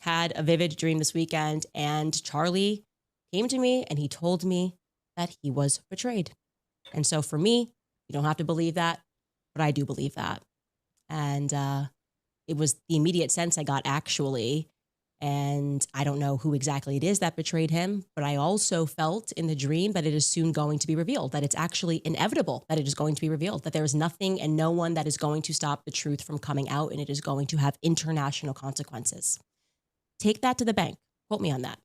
had a vivid dream this weekend, and Charlie came to me and he told me that he was betrayed. And so for me, you don't have to believe that, but I do believe that. And it was the immediate sense I got, actually. And I don't know who exactly it is that betrayed him, but I also felt in the dream that it is soon going to be revealed, that it's actually inevitable that it is going to be revealed, that there is nothing and no one that is going to stop the truth from coming out, and it is going to have international consequences. Take that to the bank. Quote me on that.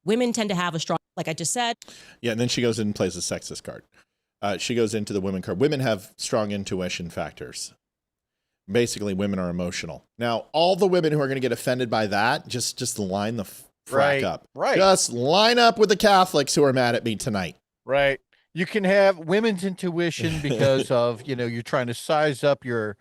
Women tend to have a strong, like I just said. Yeah, and then she goes in and plays the sexist card. She goes into the women card. Women have strong intuition factors. Basically, women are emotional. Now, all the women who are going to get offended by that, just line the frack up. Right. Just line up with the Catholics who are mad at me tonight. Right. You can have women's intuition because of, you're trying to size up your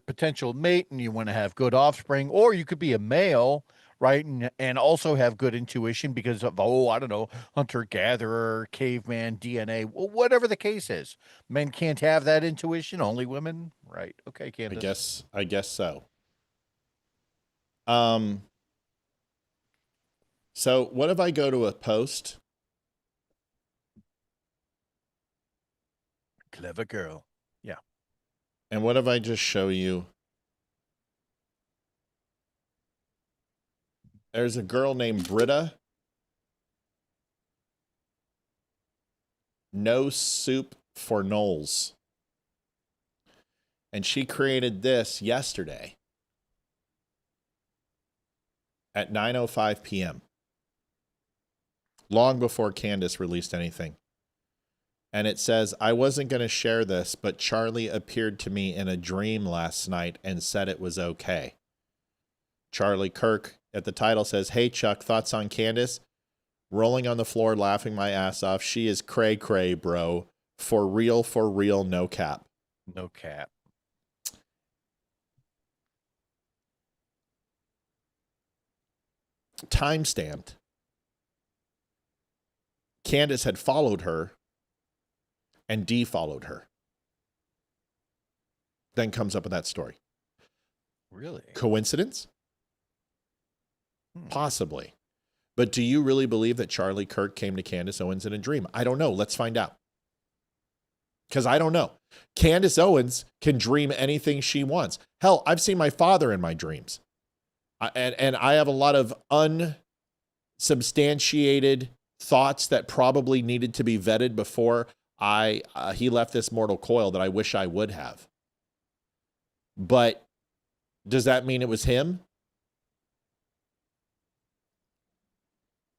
potential mate and you want to have good offspring, or you could be a male, right? And also have good intuition because of, I don't know, hunter-gatherer, caveman, DNA, whatever the case is. Men can't have that intuition, only women. Right. Okay, Candace. I guess so. So what if I go to a post? Clever girl. Yeah. And what if I just show you? There's a girl named Britta. No Soup for Knowles. And she created this yesterday at 9:05 p.m. Long before Candace released anything. And it says, I wasn't going to share this, but Charlie appeared to me in a dream last night and said it was okay. Charlie Kirk at the title says, "Hey Chuck, thoughts on Candace? Rolling on the floor, laughing my ass off. She is cray cray, bro. For real, no cap." No cap. Time stamped. Candace had followed her and defollowed her. Then comes up with that story. Really? Coincidence? Possibly. But do you really believe that Charlie Kirk came to Candace Owens in a dream? I don't know. Let's find out. Because I don't know. Candace Owens can dream anything she wants. Hell, I've seen my father in my dreams. And I have a lot of unsubstantiated thoughts that probably needed to be vetted before he left this mortal coil that I wish I would have. But does that mean it was him?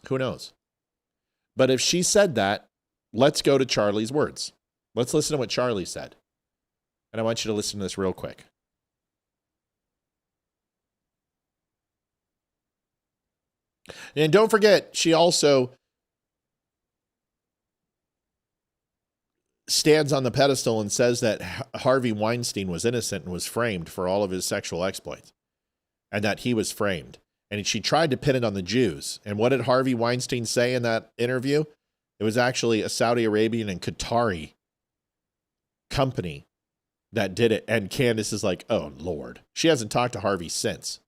Who knows? But if she said that, let's go to Charlie's words. Let's listen to what Charlie said. And I want you to listen to this real quick. And don't forget, she also stands on the pedestal and says that Harvey Weinstein was innocent and was framed for all of his sexual exploits, and that he was framed. And she tried to pin it on the Jews. And what did Harvey Weinstein say in that interview? It was actually a Saudi Arabian and Qatari company that did it. And Candace is like, oh, Lord. She hasn't talked to Harvey since.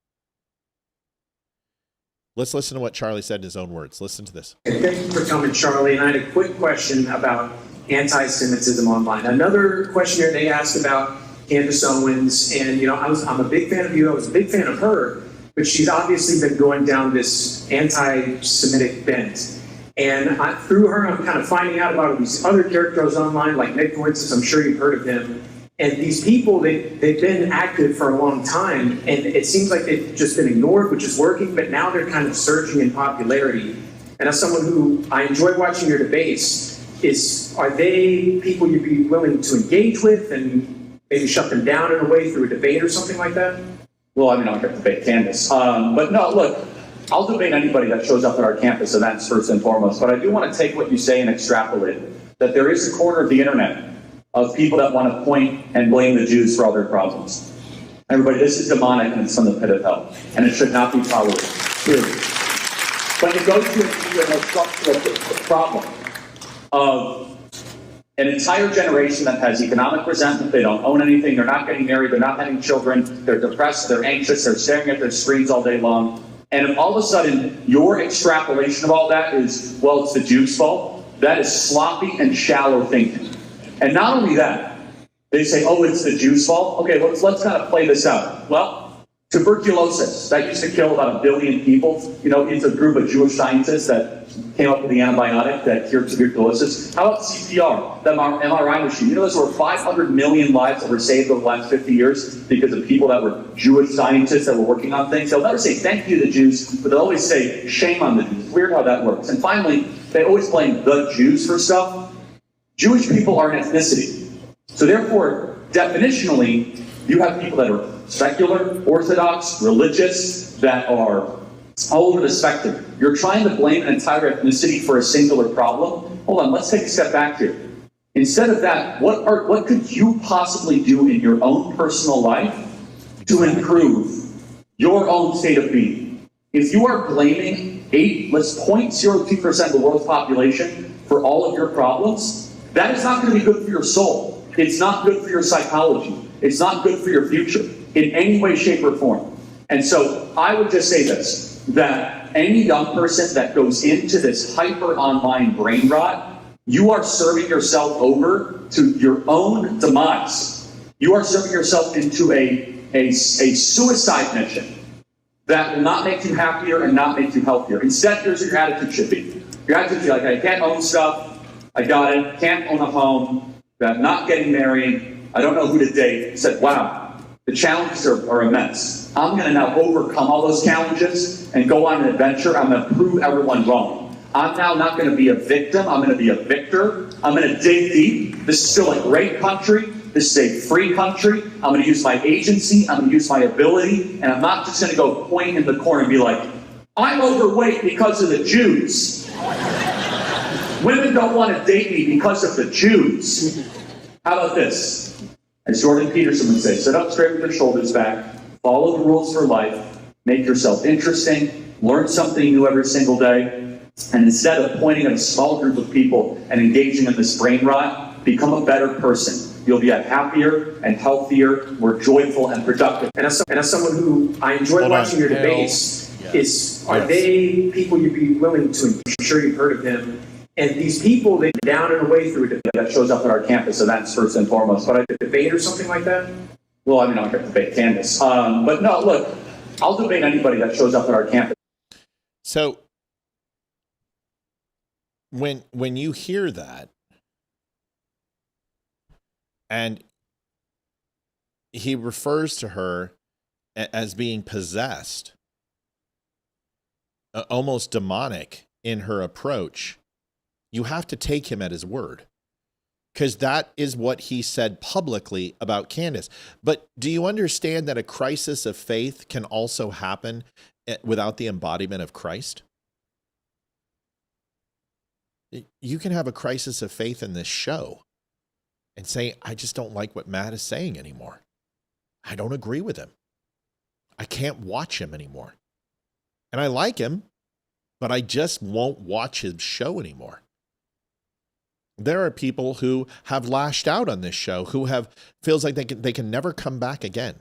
Let's listen to what Charlie said in his own words. Listen to this. Thank you for coming, Charlie. And I had a quick question about anti-Semitism online. Another question here they asked about Candace Owens. And, you know, I'm a big fan of you. I was a big fan of her. But she's obviously been going down this anti-Semitic bent. And through her, I'm kind of finding out about these other characters online, like Nick Coincidence. I'm sure you've heard of him. And these people, they've been active for a long time, and it seems like they've just been ignored, which is working, but now they're kind of surging in popularity. And as someone who, I enjoy watching your debates, are they people you'd be willing to engage with and maybe shut them down in a way through a debate or something like that? Well, I mean, I'll get to debate Candace. But no, look, I'll debate anybody that shows up at our campus events first and foremost. But I do want to take what you say and extrapolate that there is a corner of the internet of people that want to point and blame the Jews for all their problems. Everybody, this is demonic and it's from the pit of hell. And it should not be tolerated. Period. But it goes to a structural problem of an entire generation that has economic resentment. They don't own anything. They're not getting married. They're not having children. They're depressed. They're anxious. They're staring at their screens all day long. And all of a sudden, your extrapolation of all that is, well, it's the Jews' fault. That is sloppy and shallow thinking. And not only that, they say, oh, it's the Jews' fault. Okay, let's kind of play this out. Well, tuberculosis, that used to kill about 1 billion people. You know, it's a group of Jewish scientists that came up with the antibiotic that cured tuberculosis. How about CPR, the MRI machine? You know, there's over 500 million lives that were saved over the last 50 years because of people that were Jewish scientists that were working on things. They'll never say thank you to the Jews, but they'll always say shame on the Jews. It's weird how that works. And finally, they always blame the Jews for stuff. Jewish people are an ethnicity. So therefore, definitionally, you have people that are secular, orthodox, religious, that are all over the spectrum. You're trying to blame an entire ethnicity for a singular problem. Hold on, let's take a step back here. Instead of that, what could you possibly do in your own personal life to improve your own state of being? If you are blaming 0.02% of the world's population for all of your problems, that is not going to be good for your soul. It's not good for your psychology. It's not good for your future in any way, shape, or form. And so I would just say this, that any young person that goes into this hyper online brain rot, you are serving yourself over to your own demise. You are serving yourself into a suicide mission that will not make you happier and not make you healthier. Instead, here's what your attitude should be. Your attitude should be like, I can't own stuff. I got it. Can't own a home. I'm not getting married. I don't know who to date. I said, wow, the challenges are immense. I'm going to now overcome all those challenges and go on an adventure. I'm going to prove everyone wrong. I'm now not going to be a victim. I'm going to be a victor. I'm going to dig deep. This is still a great country. This is a free country. I'm going to use my agency. I'm going to use my ability. And I'm not just going to go point in the corner and be like, I'm overweight because of the Jews. Women don't want to date me because of the Jews. How about this? As Jordan Peterson would say, sit up straight with your shoulders back, follow the rules for life, make yourself interesting, learn something new every single day, and instead of pointing at a small group of people and engaging in this brain rot, become a better person. You'll be a happier and healthier, more joyful and productive. And as someone who I enjoy watching your debates, are they people you'd be willing to? I'm sure you've heard of them. And these people, they down and away through it. That shows up at our campus, so that's first and foremost. But I Debate or something like that? Well, I mean, I'm going to debate Candace. But no, look, I'll debate anybody that shows up at our campus. So when you hear that, and he refers to her as being possessed, almost demonic in her approach, you have to take him at his word, because that is what he said publicly about Candace. But do you understand that a crisis of faith can also happen without the embodiment of Christ? You can have a crisis of faith in this show and say, I just don't like what Matt is saying anymore. I don't agree with him. I can't watch him anymore. And I like him, but I just won't watch his show anymore. There are people who have lashed out on this show, who feels like they can never come back again.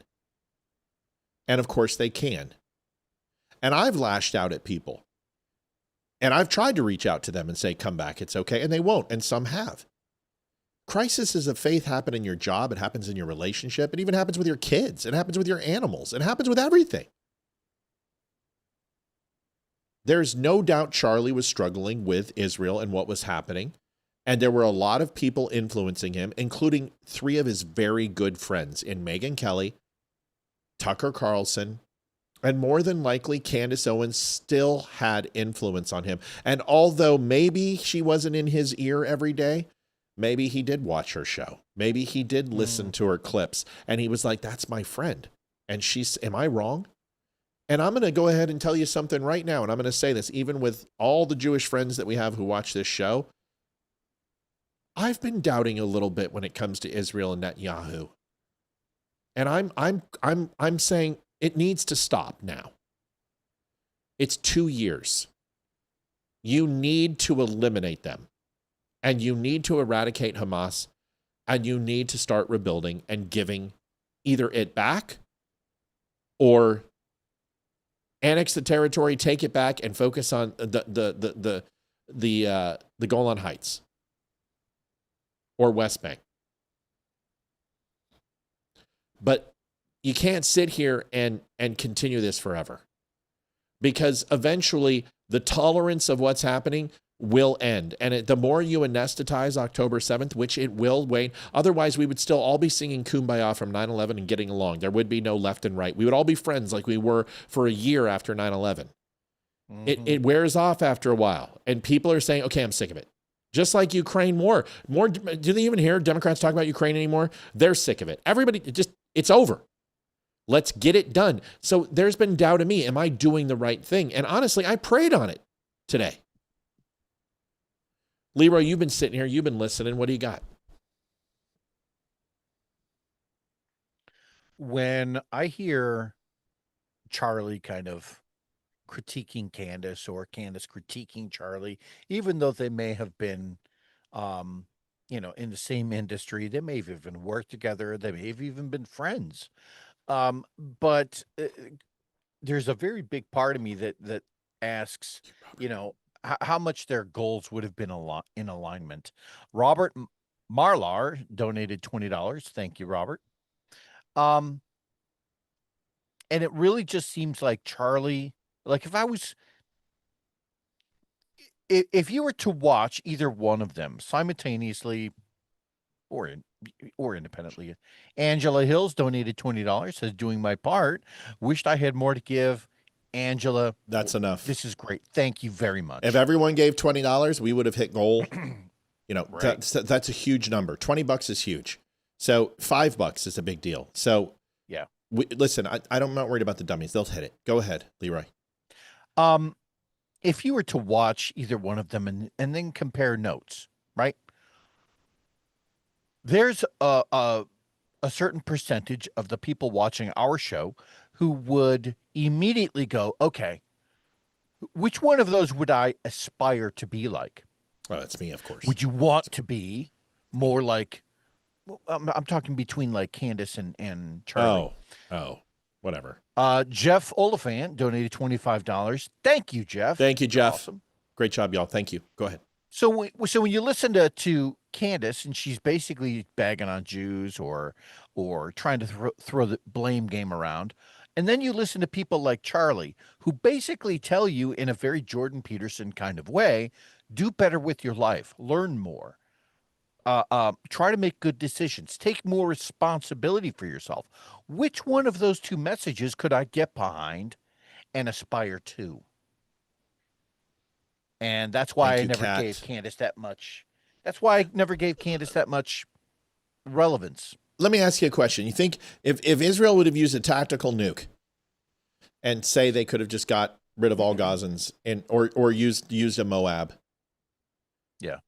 And of course they can. And I've lashed out at people. And I've tried to reach out to them and say, come back, it's okay. And they won't. And some have. Crises of faith happen in your job. It happens in your relationship. It even happens with your kids. It happens with your animals. It happens with everything. There's no doubt Charlie was struggling with Israel and what was happening. And there were a lot of people influencing him, including 3 of his very good friends in Megyn Kelly, Tucker Carlson, and more than likely Candace Owens still had influence on him. And although maybe she wasn't in his ear every day, maybe he did watch her show. Maybe he did listen to her clips. And he was like, that's my friend. And am I wrong? And I'm going to go ahead and tell you something right now. And I'm going to say this, even with all the Jewish friends that we have who watch this show, I've been doubting a little bit when it comes to Israel and Netanyahu. And I'm saying it needs to stop now. It's 2 years. You need to eliminate them. And you need to eradicate Hamas. And you need to start rebuilding and giving either it back or annex the territory, take it back, and focus on the Golan Heights or West Bank. But you can't sit here and continue this forever, because eventually the tolerance of what's happening will end. And the more you anesthetize October 7th, which it will, Wayne, otherwise we would still all be singing Kumbaya from 9/11 and getting along. There would be no left and right. We would all be friends like we were for a year after 9/11. It wears off after a while. And people are saying, okay, I'm sick of it. Just like Ukraine war. Do they even hear Democrats talk about Ukraine anymore? They're sick of it. Everybody, it's over. Let's get it done. So there's been doubt in me. Am I doing the right thing? And honestly, I prayed on it today. Leeroy, you've been sitting here. You've been listening. What do you got? When I hear Charlie kind of critiquing Candace, or Candace critiquing Charlie, even though they may have been, in the same industry, they may have even worked together, they may have even been friends. But there's a very big part of me that asks, how much their goals would have been in alignment. Robert Marlar donated $20. Thank you, Robert. And it really just seems like Charlie, like if you were to watch either one of them simultaneously or independently, Angela Hills donated $20, says, doing my part. Wished I had more to give. Angela, that's enough. This is great. Thank you very much. If everyone gave $20, we would have hit goal. Right. That's a huge number. $20 is huge. So $5 is a big deal. So Yeah. Listen, I'm not worried about the dummies. They'll hit it. Go ahead, Leeroy. If you were to watch either one of them and then compare notes, right? There's a certain percentage of the people watching our show who would immediately go, okay, which one of those would I aspire to be like? Oh, that's me, of course. Would you want to be more like, I'm talking between like Candace and Charlie. Oh, whatever. Jeff Oliphant donated $25. Thank you, Jeff. Thank you, Jeff. Awesome. Great job, y'all. Thank you. Go ahead. So when you listen to Candace, and she's basically bagging on Jews or trying to throw the blame game around, and then you listen to people like Charlie, who basically tell you in a very Jordan Peterson kind of way, do better with your life, learn more, try to make good decisions, take more responsibility for yourself. Which one of those two messages could I get behind and aspire to? And that's why I never gave Candace that much. That's why I never gave Candace that much relevance. Let me ask you a question. You think if Israel would have used a tactical nuke and say they could have just got rid of all Gazans or used a Moab, yeah,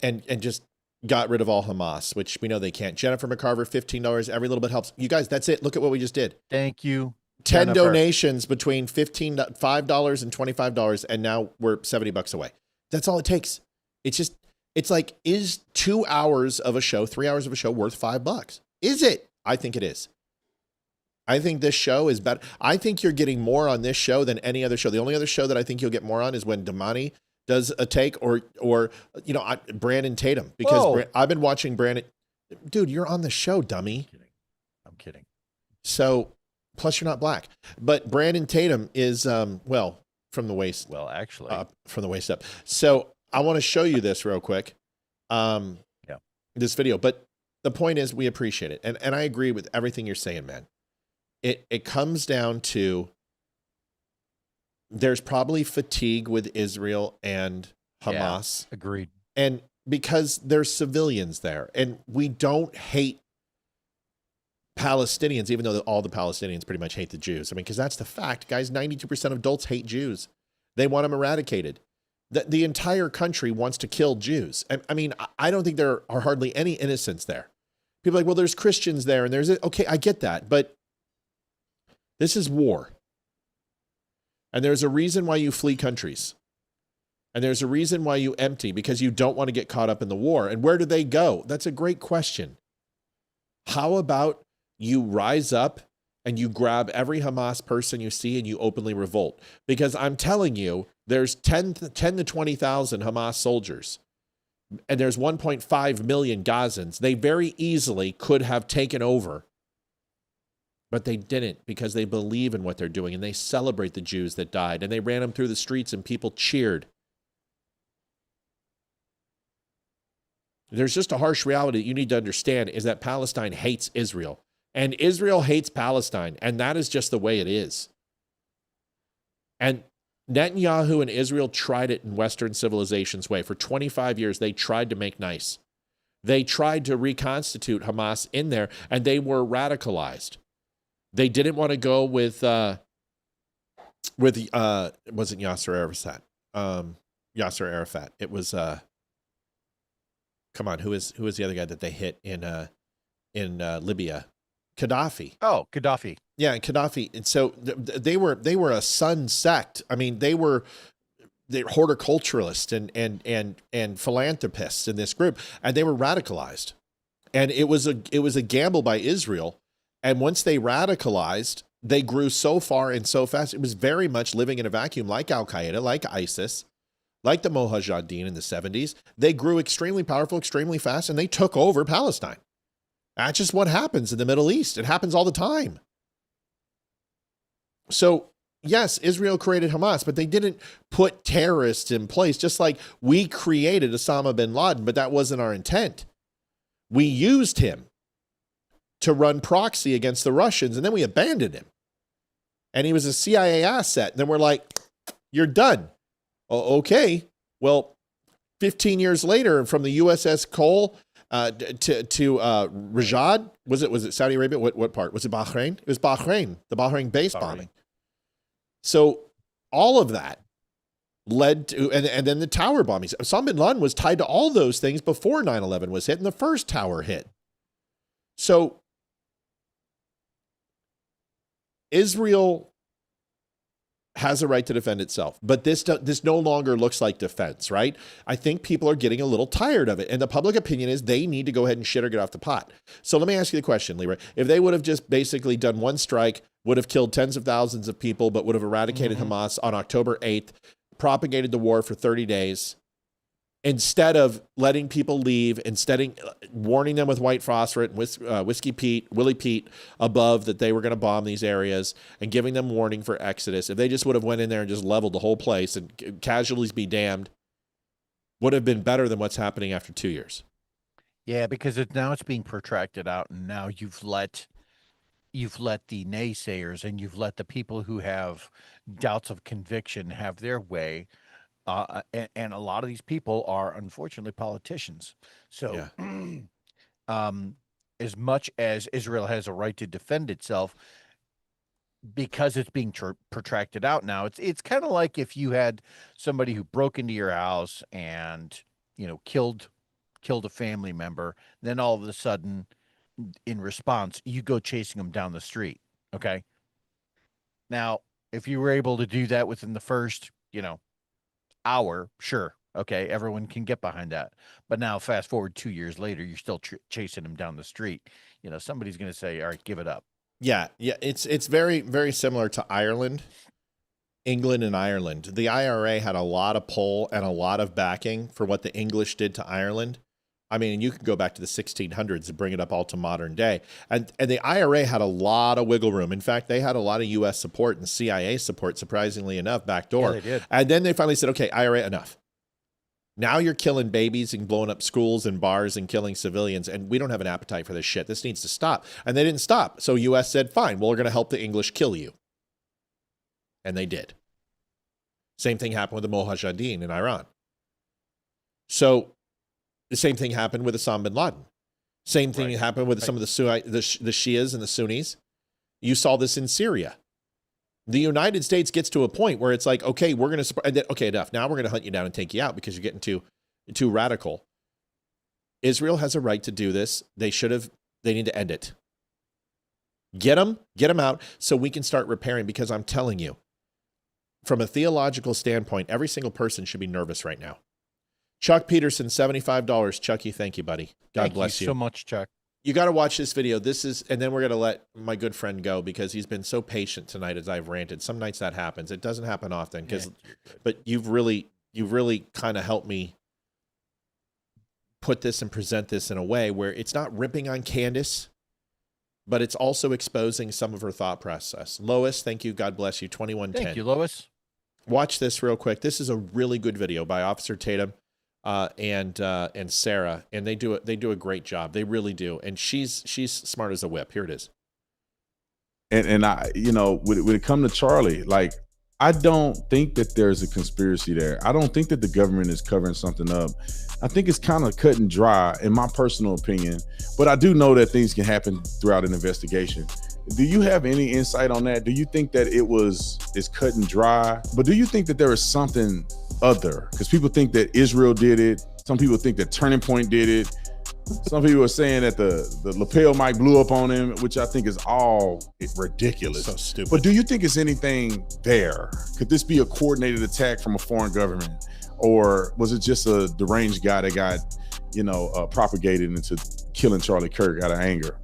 and just got rid of all Hamas, which we know they can't. Jennifer McCarver, $15. Every little bit helps. You guys, that's it. Look at what we just did. Thank you. 10 Jennifer. donations between $5 and $25, and now we're $70 away. That's all it takes. It's like, is 2 hours of a show, 3 hours of a show worth $5? Is it? I think it is. I think this show is better. I think you're getting more on this show than any other show. The only other show that I think you'll get more on is when Damani does a take or Brandon Tatum, because I've been watching Brandon. Dude, you're on the show, dummy. I'm kidding. So, plus you're not black, but Brandon Tatum is, from the waist. Well, actually, from the waist up. So I want to show you this real quick. This video, but the point is we appreciate it. And I agree with everything you're saying, man. It comes down to, there's probably fatigue with Israel and Hamas. Yeah, agreed. And because there's civilians there, and we don't hate Palestinians, even though all the Palestinians pretty much hate the Jews. I mean, because that's the fact, guys. 92% of adults hate Jews. They want them eradicated. The entire country wants to kill Jews. I mean, I don't think there are hardly any innocents there. People are like, well, there's Christians there, and okay, I get that, but this is war. And there's a reason why you flee countries. And there's a reason why you empty, because you don't want to get caught up in the war. And where do they go? That's a great question. How about you rise up and you grab every Hamas person you see and you openly revolt? Because I'm telling you, there's 10 to 20,000 Hamas soldiers, and there's 1.5 million Gazans. They very easily could have taken over, but they didn't, because they believe in what they're doing and they celebrate the Jews that died, and they ran them through the streets and people cheered. There's just a harsh reality that you need to understand, is that Palestine hates Israel, and Israel hates Palestine, and that is just the way it is. And Netanyahu and Israel tried it in Western civilization's way. For 25 years, they tried to make nice. They tried to reconstitute Hamas in there, and they were radicalized. They didn't want to go with it wasn't Yasser Arafat. Yasser Arafat. It was come on, who is the other guy that they hit in Libya? Gaddafi. Oh, Gaddafi. Yeah, Gaddafi. And so they were a sun sect. I mean, they're horticulturalists and philanthropists in this group, and they were radicalized. And it was a gamble by Israel. And once they radicalized, they grew so far and so fast. It was very much living in a vacuum, like Al-Qaeda, like ISIS, like the Mujahideen in the 70s. They grew extremely powerful, extremely fast, and they took over Palestine. That's just what happens in the Middle East. It happens all the time. So, yes, Israel created Hamas, but they didn't put terrorists in place, just like we created Osama bin Laden, but that wasn't our intent. We used him to run proxy against the Russians, and then we abandoned him. And he was a CIA asset. And then we're like, you're done. Okay. Well, 15 years later, from the USS Cole to Riyadh. Was it Saudi Arabia? What part? Was it Bahrain? It was Bahrain, the Bahrain base bombing. So all of that led to, and then the tower bombings. Osama bin Laden was tied to all those things before 9/11 was hit and the first tower hit. So Israel has a right to defend itself, but this no longer looks like defense, right? I think people are getting a little tired of it, and the public opinion is they need to go ahead and shit or get off the pot. So let me ask you the question, Leeroy. If they would have just basically done one strike, would have killed tens of thousands of people, but would have eradicated Hamas on October 8th, propagated the war for 30 days, instead of letting people leave, instead of warning them with white phosphorate and Willie Pete above that they were going to bomb these areas and giving them warning for exodus, if they just would have went in there and just leveled the whole place and casualties be damned, would have been better than what's happening after 2 years. Yeah, because now it's being protracted out, and now you've let the naysayers and you've let the people who have doubts of conviction have their way. And a lot of these people are unfortunately politicians. So as much as Israel has a right to defend itself, because it's being protracted out now, it's kind of like if you had somebody who broke into your house and, killed a family member, then all of a sudden, in response, you go chasing them down the street. Okay. Now, if you were able to do that within the first, hour, sure. Okay. Everyone can get behind that. But now fast forward 2 years later, you're still chasing them down the street. Somebody's going to say, all right, give it up. Yeah. It's very, very similar to Ireland, England and Ireland. The IRA had a lot of pull and a lot of backing for what the English did to Ireland. I mean, you can go back to the 1600s and bring it up all to modern day. And the IRA had a lot of wiggle room. In fact, they had a lot of U.S. support and CIA support, surprisingly enough, backdoor. Yeah, they did. And then they finally said, okay, IRA, enough. Now you're killing babies and blowing up schools and bars and killing civilians, and we don't have an appetite for this shit. This needs to stop. And they didn't stop. So U.S. said, fine, well, we're going to help the English kill you. And they did. Same thing happened with the Mujahideen in Iran. So the same thing happened with Osama bin Laden. Same thing happened with some of the Shias and the Sunnis. You saw this in Syria. The United States gets to a point where it's like, okay, we're going to support. Okay, enough. Now we're going to hunt you down and take you out because you're getting too radical. Israel has a right to do this. They need to end it. Get them out so we can start repairing, because I'm telling you, from a theological standpoint, every single person should be nervous right now. Chuck Peterson, $75. Chucky, thank you, buddy. God bless you. Thank you so much, Chuck. You got to watch this video. And then we're going to let my good friend go because he's been so patient tonight as I've ranted. Some nights that happens. It doesn't happen often but you've really kind of helped me put this and present this in a way where it's not ripping on Candace, but it's also exposing some of her thought process. Lois, thank you. God bless you. 2110. Thank you, Lois. Watch this real quick. This is a really good video by Officer Tatum. And Sarah, and they do a great job. They really do. And she's smart as a whip. Here it is. And I, when it comes to Charlie, like, I don't think that there's a conspiracy there. I don't think that the government is covering something up. I think it's kind of cut and dry, in my personal opinion. But I do know that things can happen throughout an investigation. Do you have any insight on that? Do you think that it's cut and dry? But do you think that there is something other? Because people think that Israel did it. Some people think that Turning Point did it. Some people are saying that the lapel mic blew up on him, which I think is all ridiculous. So stupid. But do you think it's anything there? Could this be a coordinated attack from a foreign government? Or was it just a deranged guy that got, propagated into killing Charlie Kirk out of anger?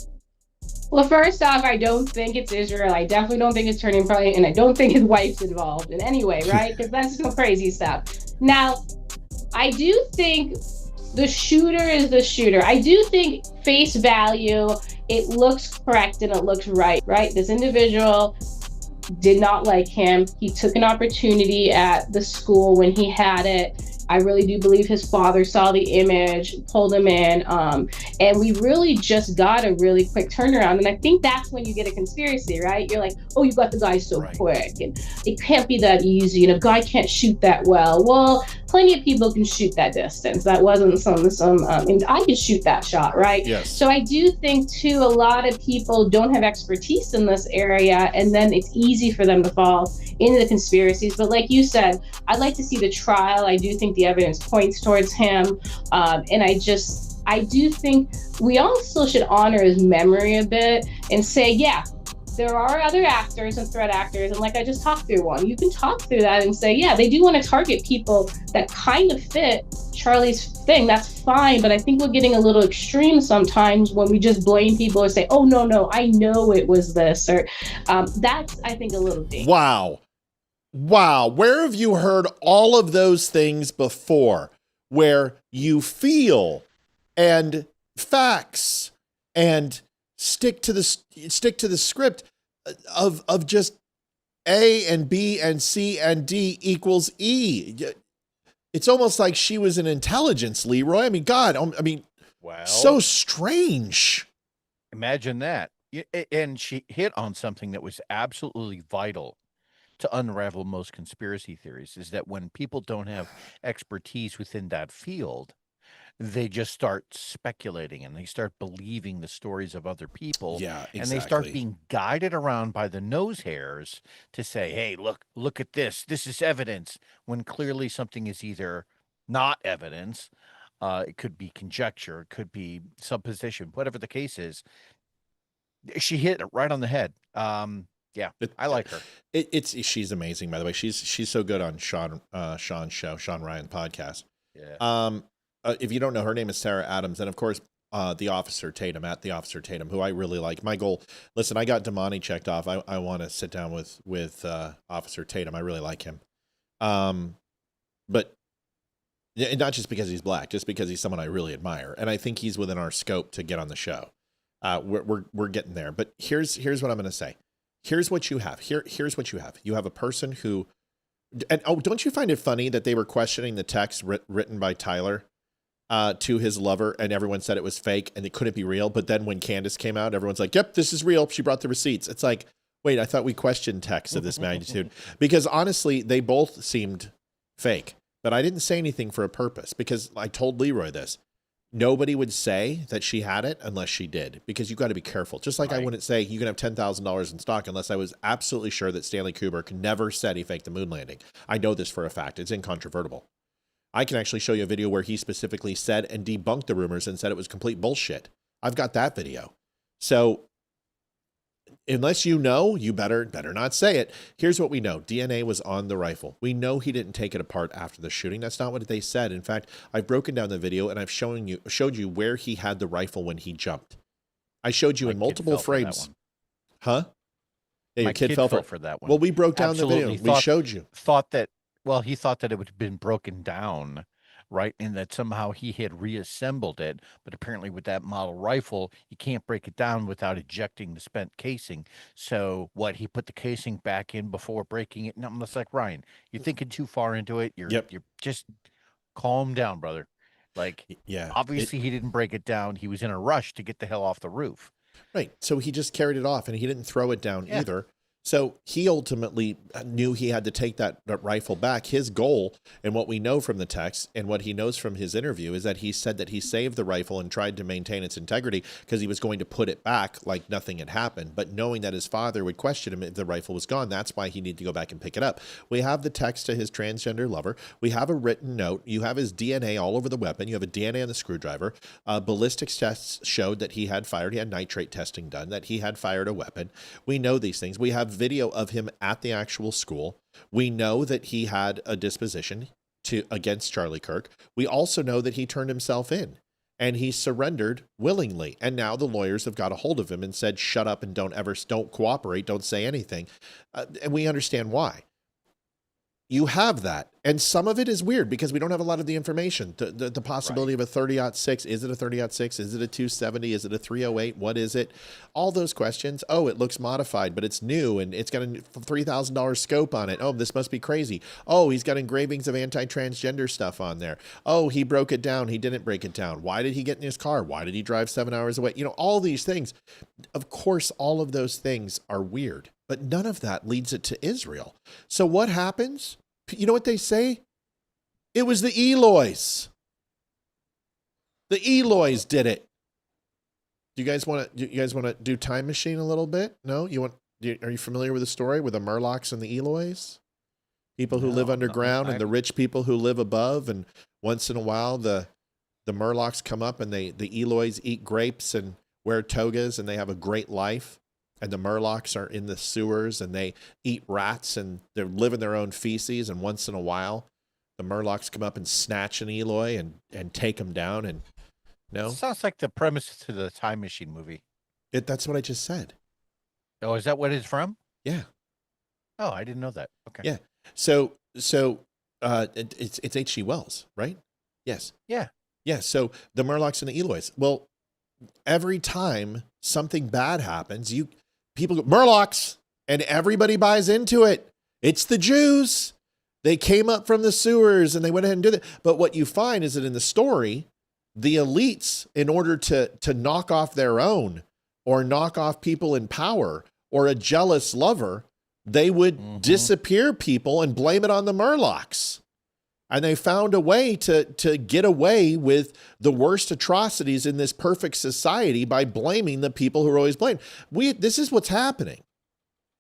Well, first off, I don't think it's Israel. I definitely don't think it's Turning Point, and I don't think his wife's involved in any way, right? Because that's some crazy stuff. Now, I do think the shooter is the shooter. I do think face value, it looks correct and it looks right? This individual did not like him. He took an opportunity at the school when he had it. I really do believe his father saw the image, pulled him in, and we really just got a really quick turnaround. And I think that's when you get a conspiracy, right? You're like, oh, you got the guy so quick, and it can't be that easy, and a guy can't shoot that well. Well, plenty of people can shoot that distance. That wasn't and I could shoot that shot, right? Yes. So I do think too, a lot of people don't have expertise in this area, and then it's easy for them to fall into the conspiracies. But like you said, I'd like to see the trial. I do think the evidence points towards him. And I do think we also should honor his memory a bit and say, yeah, there are other actors and threat actors. And like I just talked through one, you can talk through that and say, yeah, they do want to target people that kind of fit Charlie's thing. That's fine. But I think we're getting a little extreme sometimes when we just blame people and say, oh, no, I know it was this. Or that's, I think, a little dangerous. Wow. Where have you heard all of those things before, where you feel and facts and stick to the script of just A and B and C and D equals E? It's almost like she was an intelligence, Leeroy. I mean, God, Well, so strange. Imagine that. And she hit on something that was absolutely vital to unravel most conspiracy theories, is that when people don't have expertise within that field, they just start speculating and they start believing the stories of other people. Yeah, exactly. And they start being guided around by the nose hairs to say, hey, look at this. This is evidence, when clearly something is either not evidence. It could be conjecture. It could be supposition, whatever the case is. She hit it right on the head. Yeah, I like her. She's amazing, by the way. She's so good on Sean's show, Sean Ryan podcast. Yeah. If you don't know, her name is Sarah Adams, and of course, the Officer Tatum, who I really like. My goal, listen, I got Damani checked off. I want to sit down with Officer Tatum. I really like him, but not just because he's black, just because he's someone I really admire, and I think he's within our scope to get on the show. We're getting there, but here's what I'm going to say. Here's what you have. Here's what you have. You have a person who, and don't you find it funny that they were questioning the text written by Tyler to his lover, and everyone said it was fake and it couldn't be real. But then when Candace came out, everyone's like, yep, this is real. She brought the receipts. It's like, wait, I thought we questioned texts of this magnitude. Because honestly, they both seemed fake. But I didn't say anything for a purpose, because I told Leeroy this. Nobody would say that she had it unless she did, because you got to be careful. Just like I wouldn't say you can have $10,000 in stock unless I was absolutely sure that Stanley Kubrick never said he faked the moon landing. I know this for a fact. It's incontrovertible. I can actually show you a video where he specifically said and debunked the rumors and said it was complete bullshit. I've got that video. So unless you know, you better not say it. Here's what we know. DNA was on the rifle. We know he didn't take it apart after the shooting. That's not what they said. In fact, I've broken down the video and I've showed you where he had the rifle when he jumped. I showed you in multiple frames. Huh? Yeah, your kid fell for that one. Well, we broke down the video. We showed you. He thought that it would have been broken down, right? And that somehow he had reassembled it. But apparently with that model rifle, you can't break it down without ejecting the spent casing. So he put the casing back in before breaking it. And I'm just like, Ryan, you're thinking too far into it. You're just calm down, brother. Like, yeah, obviously he didn't break it down. He was in a rush to get the hell off the roof. Right. So he just carried it off and he didn't throw it down either. So he ultimately knew he had to take that rifle back. His goal, and what we know from the text and what he knows from his interview, is that he said that he saved the rifle and tried to maintain its integrity because he was going to put it back like nothing had happened. But knowing that his father would question him if the rifle was gone, that's why he needed to go back and pick it up. We have the text to his transgender lover. We have a written note. You have his DNA all over the weapon. You have a DNA on the screwdriver. Ballistics tests showed that he had nitrate testing done, that he had fired a weapon. We know these things. We have video of him at the actual school. We know that he had a disposition against Charlie Kirk. We also know that he turned himself in and he surrendered willingly. And now the lawyers have got a hold of him and said, shut up and don't cooperate. Don't say anything. And we understand why. you have that. And some of it is weird because we don't have a lot of the information. The possibility of a 30-06. Is it a 30-06? Is it a 270? Is it a 308? What is it? All those questions. Oh, it looks modified, but it's new and it's got a $3,000 scope on it. Oh, this must be crazy. Oh, he's got engravings of anti-transgender stuff on there. Oh, he broke it down. He didn't break it down. Why did he get in his car? Why did he drive 7 hours away? You know, all these things. Of course, all of those things are weird, but none of that leads it to Israel. So what happens? You know what they say? It was the Eloys. The Eloys did it. Do you guys want to do Time Machine a little bit? No, are you familiar with the story with the Murlocs and the Eloys? People who live underground and the rich people who live above, and once in a while the Murlocs come up and the Eloys eat grapes and wear togas and they have a great life. And the Murlocs are in the sewers and they eat rats and they're living their own feces. And once in a while, the Murlocs come up and snatch an Eloy and take him down. And no, sounds like the premise to the Time Machine movie. That's what I just said. Oh, is that what it's from? Yeah. Oh, I didn't know that. Okay. Yeah. So it's H.G. Wells, right? Yes. Yeah. Yeah. So the Murlocs and the Eloys. Well, every time something bad happens, people go, Murlocs, and everybody buys into it. It's the Jews. They came up from the sewers and they went ahead and did it. But what you find is that in the story, the elites, in order to knock off their own or knock off people in power or a jealous lover, they would disappear people and blame it on the Murlocs. And they found a way to get away with the worst atrocities in this perfect society by blaming the people who are always blamed. This is what's happening.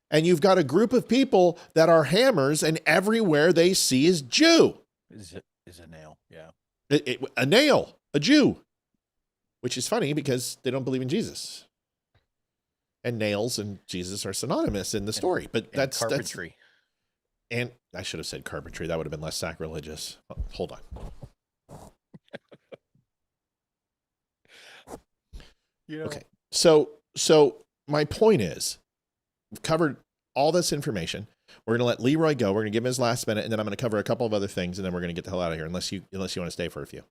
And you've got a group of people that are hammers, and everywhere they see is Jew. Is a nail, yeah. A nail, a Jew. Which is funny because they don't believe in Jesus. And nails and Jesus are synonymous in the story. But that's carpentry. And I should have said carpentry. That would have been less sacrilegious. Oh, hold on. Okay. So my point is, we've covered all this information. We're going to let Leeroy go. We're going to give him his last minute, and then I'm going to cover a couple of other things, and then we're going to get the hell out of here, unless you want to stay for a few.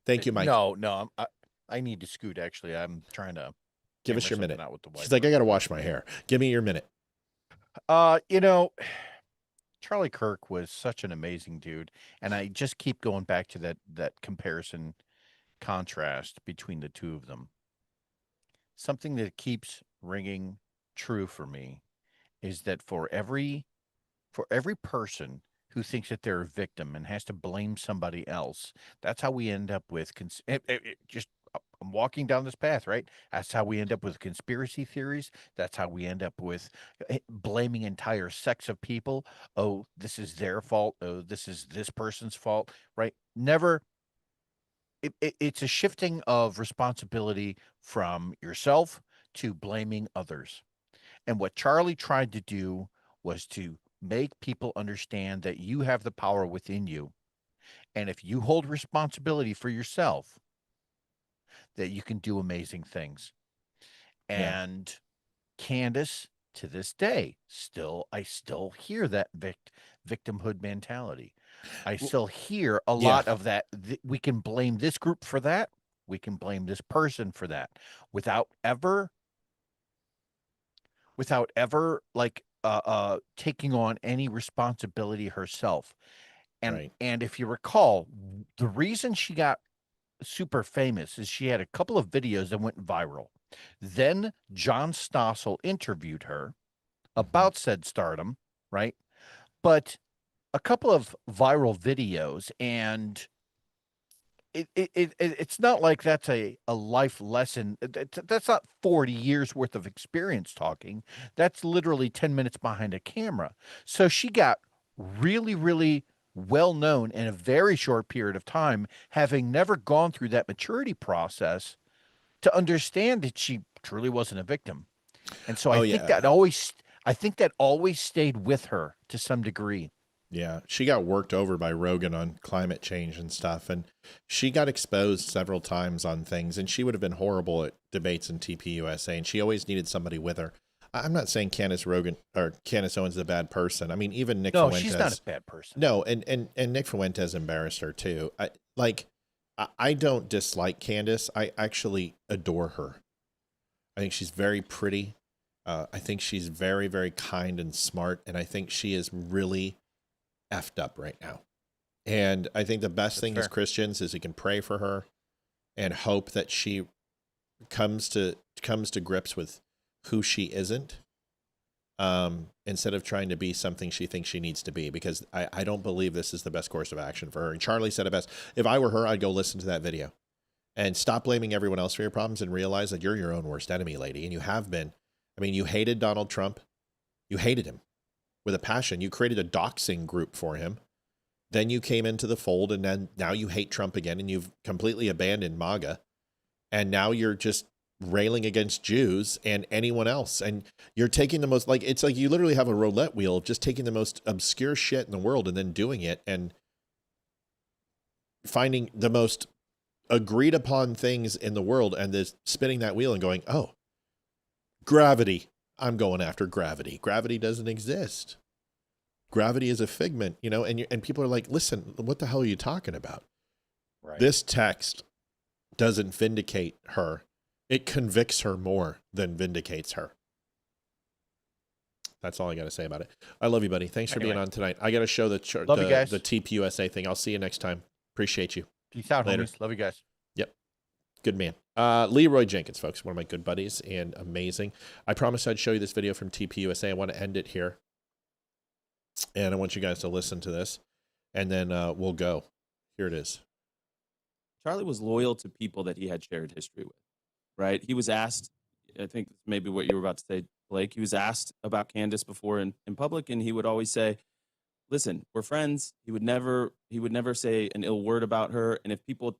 Thank you, Mike. No, I need to scoot. Actually, I'm trying to give us your minute. Out with the She's like, I got to wash my hair. Give me your minute. Charlie Kirk was such an amazing dude, and I just keep going back to that comparison contrast between the two of them. Something that keeps ringing true for me is that for every person who thinks that they're a victim and has to blame somebody else, that's how we end up with I'm walking down this path, right? That's how we end up with conspiracy theories. That's how we end up with blaming entire sects of people. Oh, this is their fault. Oh, this is this person's fault, right? Never. It's a shifting of responsibility from yourself to blaming others. And what Charlie tried to do was to make people understand that you have the power within you. And if you hold responsibility for yourself, that you can do amazing things. And Candace, to this day, I still hear that victimhood mentality. I still hear a lot of that. We can blame this group for that. We can blame this person for that without ever like taking on any responsibility herself. And if you recall, the reason she got super famous is she had a couple of videos that went viral. Then John Stossel interviewed her about said stardom, right? But a couple of viral videos, and it's not like that's a life lesson. That's not 40 years worth of experience talking. That's literally 10 minutes behind a camera. So she got really, really well known in a very short period of time, having never gone through that maturity process to understand that she truly wasn't a victim. And so I think that always stayed with her to some degree. Yeah, she got worked over by Rogan on climate change and stuff, and she got exposed several times on things, and she would have been horrible at debates in TPUSA, and she always needed somebody with her. I'm not saying Candace Owens is a bad person. I mean, even Nick No, Fuentes. she's not a bad person. No, and Nick Fuentes embarrassed her too. I don't dislike Candace. I actually adore her. I think she's very pretty. I think she's very, very kind and smart. And I think she is really effed up right now. And I think the best thing as Christians is we can pray for her and hope that she comes to grips with who she isn't, instead of trying to be something she thinks she needs to be, because I don't believe this is the best course of action for her. And Charlie said it best. If I were her, I'd go listen to that video and stop blaming everyone else for your problems and realize that you're your own worst enemy, lady. And you have been. I mean, you hated Donald Trump. You hated him with a passion. You created a doxing group for him. Then you came into the fold, and then now you hate Trump again, and you've completely abandoned MAGA. And now you're just railing against Jews and anyone else. And you're taking the most, it's like you literally have a roulette wheel of just taking the most obscure shit in the world and then doing it and finding the most agreed upon things in the world and then spinning that wheel and going, oh, gravity. I'm going after gravity. Gravity doesn't exist. Gravity is a figment, and people are like, listen, what the hell are you talking about? Right. This text doesn't vindicate her. It convicts her more than vindicates her. That's all I got to say about it. I love you, buddy. Thanks for being on tonight. I got to show the you guys. the TPUSA thing. I'll see you next time. Appreciate you. Peace out, Later. homies. Love you guys. Yep. Good man. Leeroy Jenkins, folks, one of my good buddies and amazing. I promised I'd show you this video from TPUSA. I want to end it here. And I want you guys to listen to this. And then we'll go. Here it is. Charlie was loyal to people that he had shared history with, right? He was asked, I think maybe what you were about to say, Blake, he was asked about Candace before in public, and he would always say, listen, we're friends. He would never say an ill word about her. And if people,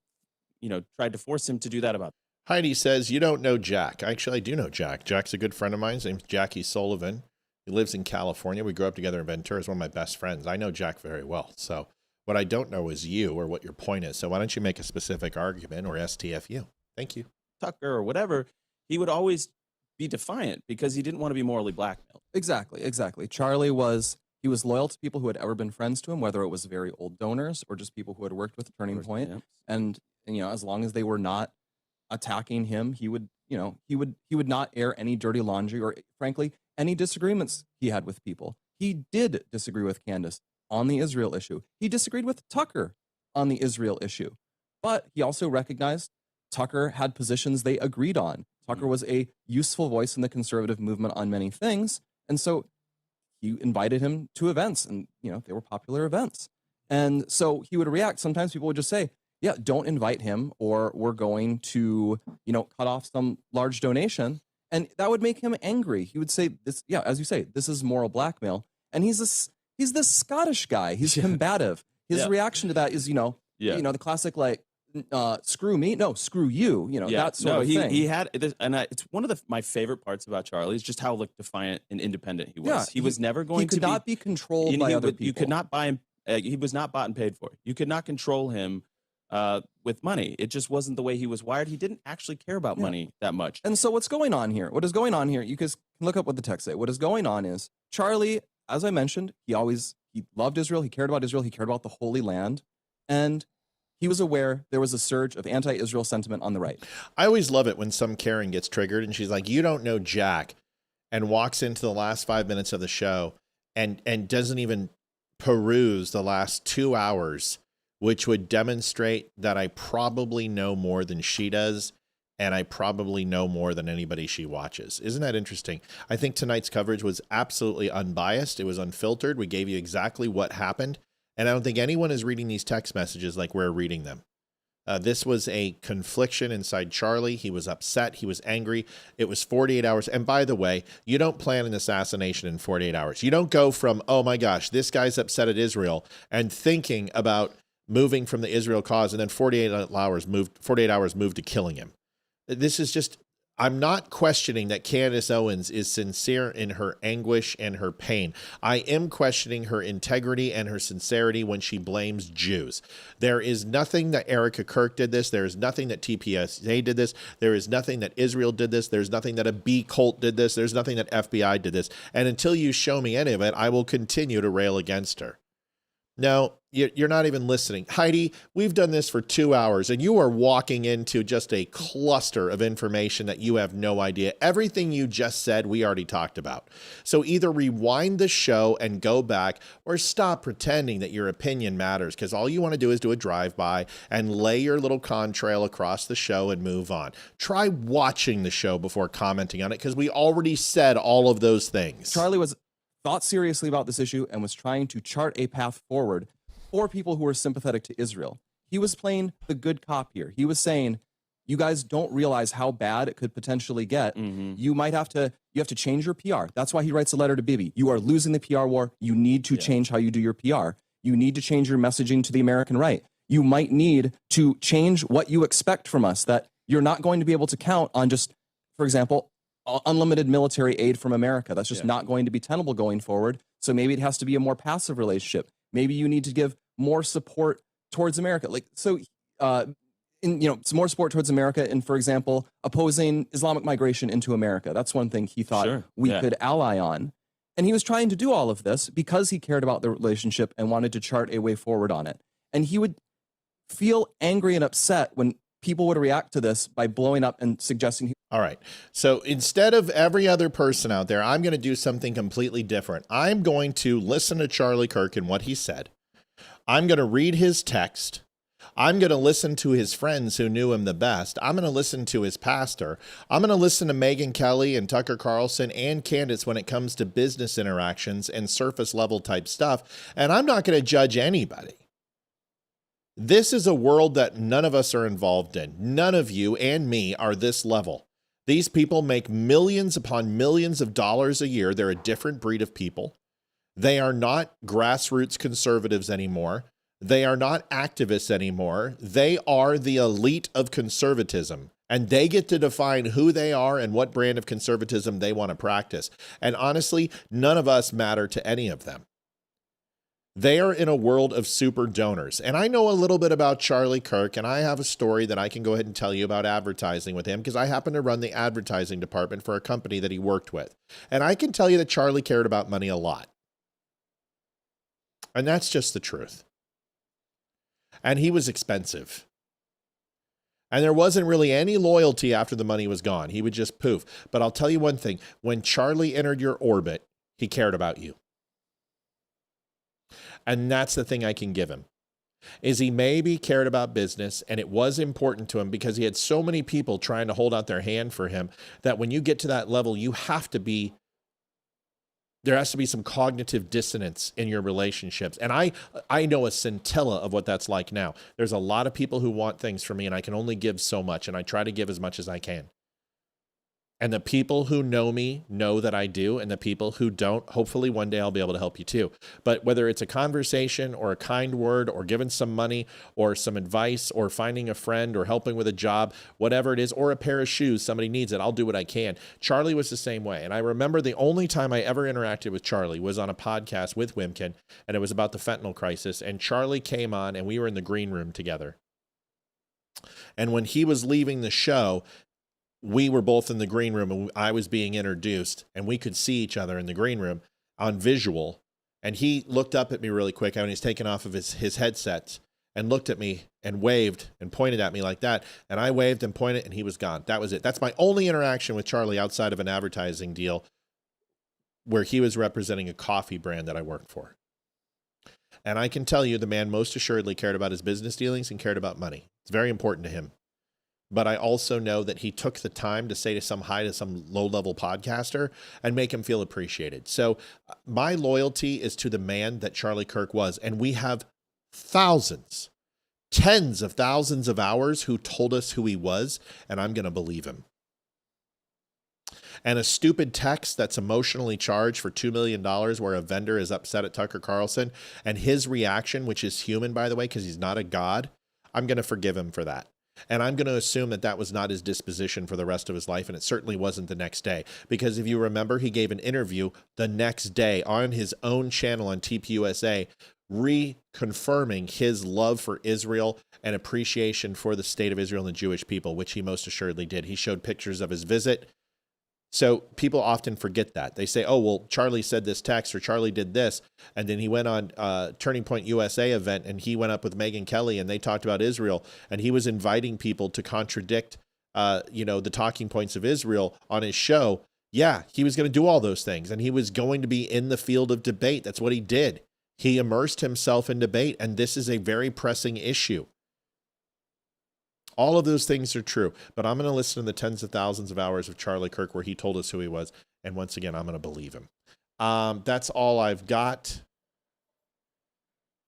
tried to force him to do that about Heidi says, you don't know Jack. Actually, I do know Jack. Jack's a good friend of mine. His name's Jackie Sullivan. He lives in California. We grew up together in Ventura. He's one of my best friends. I know Jack very well. So what I don't know is you or what your point is. So why don't you make a specific argument or STFU? Thank you. Tucker or whatever, he would always be defiant because he didn't want to be morally blackmailed. Exactly. Charlie was loyal to people who had ever been friends to him, whether it was very old donors or just people who had worked with Turning Point. Yeah. And as long as they were not attacking him, he would not air any dirty laundry or, frankly, any disagreements he had with people. He did disagree with Candace on the Israel issue. He disagreed with Tucker on the Israel issue. But he also recognized Tucker had positions they agreed on. Tucker was a useful voice in the conservative movement on many things. And so he invited him to events, and, they were popular events. And so he would react. Sometimes people would just say, yeah, don't invite him, or we're going to, cut off some large donation. And that would make him angry. He would say this, yeah, as you say, this is moral blackmail. And he's this Scottish guy. He's combative. His reaction to that is, the classic, screw me, no, screw you, that sort of thing. He had this, and it's one of my favorite parts about Charlie is just how defiant and independent he was. Yeah, he was never going to He could not be controlled by other people. You could not buy him. He was not bought and paid for. You could not control him with money. It just wasn't the way he was wired. He didn't actually care about money that much. And so what's going on here? What is going on here? You guys can look up what the text say. What is going on is Charlie, as I mentioned, he loved Israel. He cared about Israel. He cared about the Holy Land. And he was aware there was a surge of anti-Israel sentiment on the right. I always love it when some Karen gets triggered and she's like, you don't know Jack, and walks into the last 5 minutes of the show and doesn't even peruse the last 2 hours, which would demonstrate that I probably know more than she does, and I probably know more than anybody she watches. Isn't that interesting? I think tonight's coverage was absolutely unbiased. It was unfiltered. We gave you exactly what happened. And I don't think anyone is reading these text messages like we're reading them. This was a confliction inside Charlie. He was upset. He was angry. It was 48 hours. And by the way, you don't plan an assassination in 48 hours. You don't go from, oh my gosh, this guy's upset at Israel, and thinking about moving from the Israel cause, and then 48 hours moved to killing him. This is just I'm not questioning that Candace Owens is sincere in her anguish and her pain. I am questioning her integrity and her sincerity when she blames Jews. There is nothing that Erica Kirk did this. There is nothing that TPSA did this. There is nothing that Israel did this. There's nothing that a B cult did this. There's nothing that FBI did this. And until you show me any of it, I will continue to rail against her. No, you're not even listening. Heidi, we've done this for 2 hours and you are walking into just a cluster of information that you have no idea. Everything you just said, we already talked about. So either rewind the show and go back or stop pretending that your opinion matters, because all you want to do is do a drive-by and lay your little contrail across the show and move on. Try watching the show before commenting on it, because we already said all of those things. Charlie thought seriously about this issue and was trying to chart a path forward for people who are sympathetic to Israel. He was playing the good cop here. He was saying, you guys don't realize how bad it could potentially get. You have to change your PR. That's why he writes a letter to Bibi. You are losing the PR war. You need to change how you do your PR. You need to change your messaging to the American right. You might need to change what you expect from us, that you're not going to be able to count on just, for example, unlimited military aid from America. That's just not going to be tenable going forward. So maybe it has to be a more passive relationship. Maybe you need to give more support towards America. Some more support towards America in, for example, opposing Islamic migration into America. That's one thing he thought we could ally on. And he was trying to do all of this because he cared about the relationship and wanted to chart a way forward on it. And he would feel angry and upset when people would react to this by blowing up and suggesting. All right. So instead of every other person out there, I'm going to do something completely different. I'm going to listen to Charlie Kirk and what he said. I'm going to read his text. I'm going to listen to his friends who knew him the best. I'm going to listen to his pastor. I'm going to listen to Megyn Kelly and Tucker Carlson and Candace when it comes to business interactions and surface level type stuff. And I'm not going to judge anybody. This is a world that none of us are involved in. None of you and me are this level. These people make millions upon millions of dollars a year. They're a different breed of people. They are not grassroots conservatives anymore. They are not activists anymore. They are the elite of conservatism, and they get to define who they are and what brand of conservatism they want to practice. And honestly, none of us matter to any of them. They are in a world of super donors. And I know a little bit about Charlie Kirk, and I have a story that I can go ahead and tell you about advertising with him, because I happen to run the advertising department for a company that he worked with. And I can tell you that Charlie cared about money a lot. And that's just the truth. And he was expensive. And there wasn't really any loyalty after the money was gone. He would just poof. But I'll tell you one thing. When Charlie entered your orbit, he cared about you. And that's the thing I can give him, is he maybe cared about business, and it was important to him because he had so many people trying to hold out their hand for him that when you get to that level, there has to be some cognitive dissonance in your relationships. And I know a scintilla of what that's like now. There's a lot of people who want things from me, and I can only give so much, and I try to give as much as I can. And the people who know me know that I do, and the people who don't, hopefully one day I'll be able to help you too. But whether it's a conversation or a kind word or giving some money or some advice or finding a friend or helping with a job, whatever it is, or a pair of shoes, somebody needs it, I'll do what I can. Charlie was the same way. And I remember the only time I ever interacted with Charlie was on a podcast with Wimkin, and it was about the fentanyl crisis. And Charlie came on, and we were in the green room together. And when he was leaving the show, we were both in the green room, and I was being introduced, and we could see each other in the green room on visual. And he looked up at me really quick when he's taken off of his headsets, and looked at me and waved and pointed at me like that. And I waved and pointed, and he was gone. That was it. That's my only interaction with Charlie outside of an advertising deal where he was representing a coffee brand that I worked for. And I can tell you the man most assuredly cared about his business dealings and cared about money. It's very important to him. But I also know that he took the time to say some hi to some low-level podcaster and make him feel appreciated. So my loyalty is to the man that Charlie Kirk was. And we have thousands, tens of thousands of hours who told us who he was, and I'm going to believe him. And a stupid text that's emotionally charged for $2 million where a vendor is upset at Tucker Carlson, and his reaction, which is human, by the way, because he's not a god, I'm going to forgive him for that. And I'm going to assume that that was not his disposition for the rest of his life, and it certainly wasn't the next day. Because if you remember, he gave an interview the next day on his own channel on TPUSA, reconfirming his love for Israel and appreciation for the state of Israel and the Jewish people, which he most assuredly did. He showed pictures of his visit. So people often forget that. They say, oh, well, Charlie said this text or Charlie did this. And then he went on Turning Point USA event and he went up with Megyn Kelly and they talked about Israel. And he was inviting people to contradict, the talking points of Israel on his show. Yeah, he was going to do all those things. And he was going to be in the field of debate. That's what he did. He immersed himself in debate. And this is a very pressing issue. All of those things are true, but I'm going to listen to the tens of thousands of hours of Charlie Kirk where he told us who he was. And once again, I'm going to believe him. That's all I've got.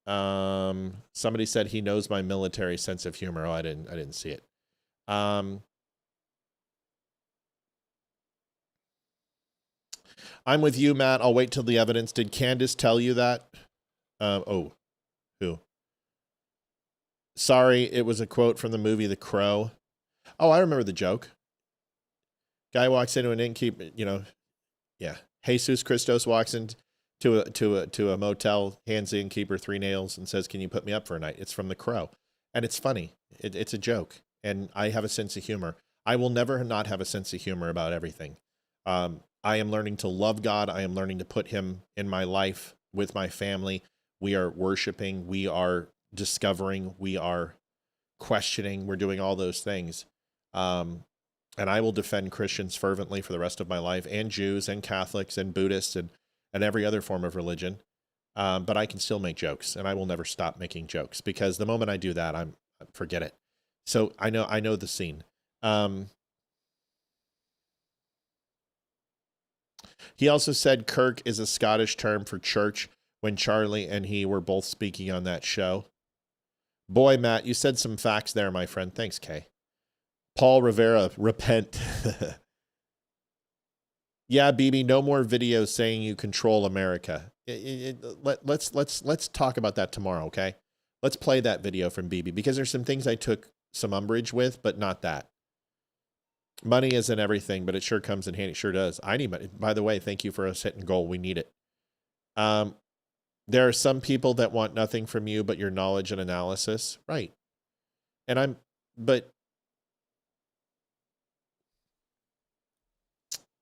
Somebody said he knows my military sense of humor. Oh, I didn't see it. I'm with you, Matt. I'll wait till the evidence. Did Candace tell you that? Who? Sorry, it was a quote from the movie The Crow. Oh, I remember the joke. Guy walks into an innkeeper, Jesus Christos walks into a motel, hands the innkeeper 3 nails and says, "Can you put me up for a night?" It's from The Crow. And it's funny. It's a joke. And I have a sense of humor. I will never not have a sense of humor about everything. I am learning to love God. I am learning to put him in my life with my family. We are worshiping. We are discovering, we are questioning, we're doing all those things. And I will defend Christians fervently for the rest of my life, and Jews and Catholics and Buddhists and every other form of religion. But I can still make jokes, and I will never stop making jokes, because the moment I do that, forget it. So I know the scene. He also said Kirk is a Scottish term for church when Charlie and he were both speaking on that show. Boy, Matt, you said some facts there, my friend. Thanks, Kay. Paul Rivera, repent. Yeah, BB, no more videos saying you control America. Let's talk about that tomorrow, okay? Let's play that video from BB, because there's some things I took some umbrage with, but not that. Money isn't everything, but it sure comes in handy. It sure does. I need money. By the way, thank you for us hitting goal. We need it. There are some people that want nothing from you but your knowledge and analysis. Right.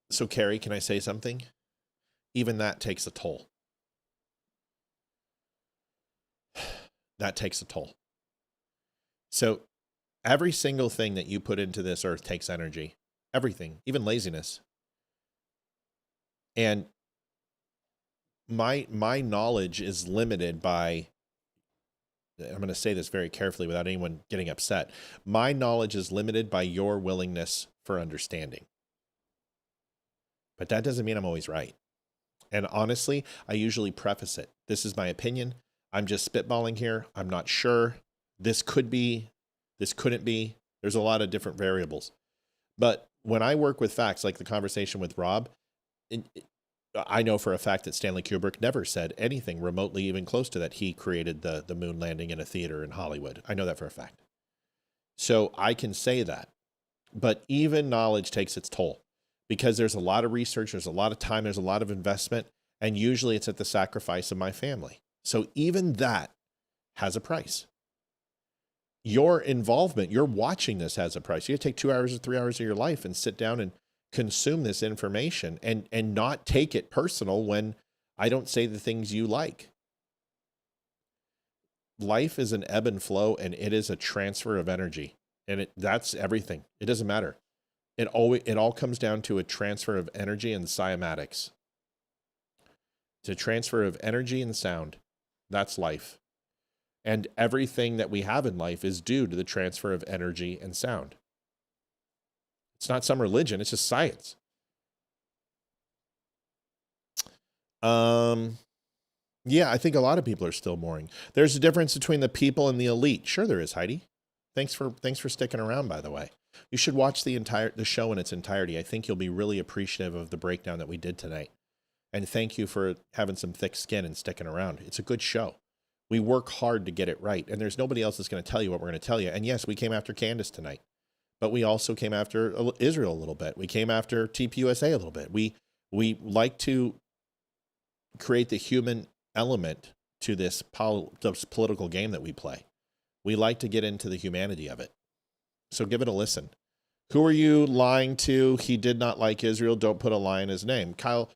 So Carrie, can I say something? Even that takes a toll. That takes a toll. So every single thing that you put into this earth takes energy. Everything, even laziness. And my knowledge is limited by, I'm going to say this very carefully without anyone getting upset. My knowledge is limited by your willingness for understanding. But that doesn't mean I'm always right. And honestly, I usually preface it. This is my opinion. I'm just spitballing here. I'm not sure. This could be, this couldn't be. There's a lot of different variables. But when I work with facts, like the conversation with Rob, I know for a fact that Stanley Kubrick never said anything remotely even close to that he created the moon landing in a theater in Hollywood. I know that for a fact. So I can say that. But even knowledge takes its toll, because there's a lot of research, there's a lot of time, there's a lot of investment, and usually it's at the sacrifice of my family. So even that has a price. Your involvement, your watching this has a price. You gotta take 2 hours or 3 hours of your life and sit down and consume this information and not take it personal when I don't say the things you like. Life is an ebb and flow, and it is a transfer of energy. And that's everything. It doesn't matter. It all comes down to a transfer of energy and cymatics. It's a transfer of energy and sound. That's life. And everything that we have in life is due to the transfer of energy and sound. It's not some religion, it's just science. Yeah, I think a lot of people are still mourning. There's a difference between the people and the elite. Sure there is, Heidi. Thanks for sticking around, by the way. You should watch the show in its entirety. I think you'll be really appreciative of the breakdown that we did tonight. And thank you for having some thick skin and sticking around. It's a good show. We work hard to get it right. And there's nobody else that's going to tell you what we're going to tell you. And yes, we came after Candace tonight, but we also came after Israel a little bit. We came after TPUSA a little bit. We like to create the human element to this political game that we play. We like to get into the humanity of it. So give it a listen. Who are you lying to? He did not like Israel. Don't put a lie in his name. Kyle,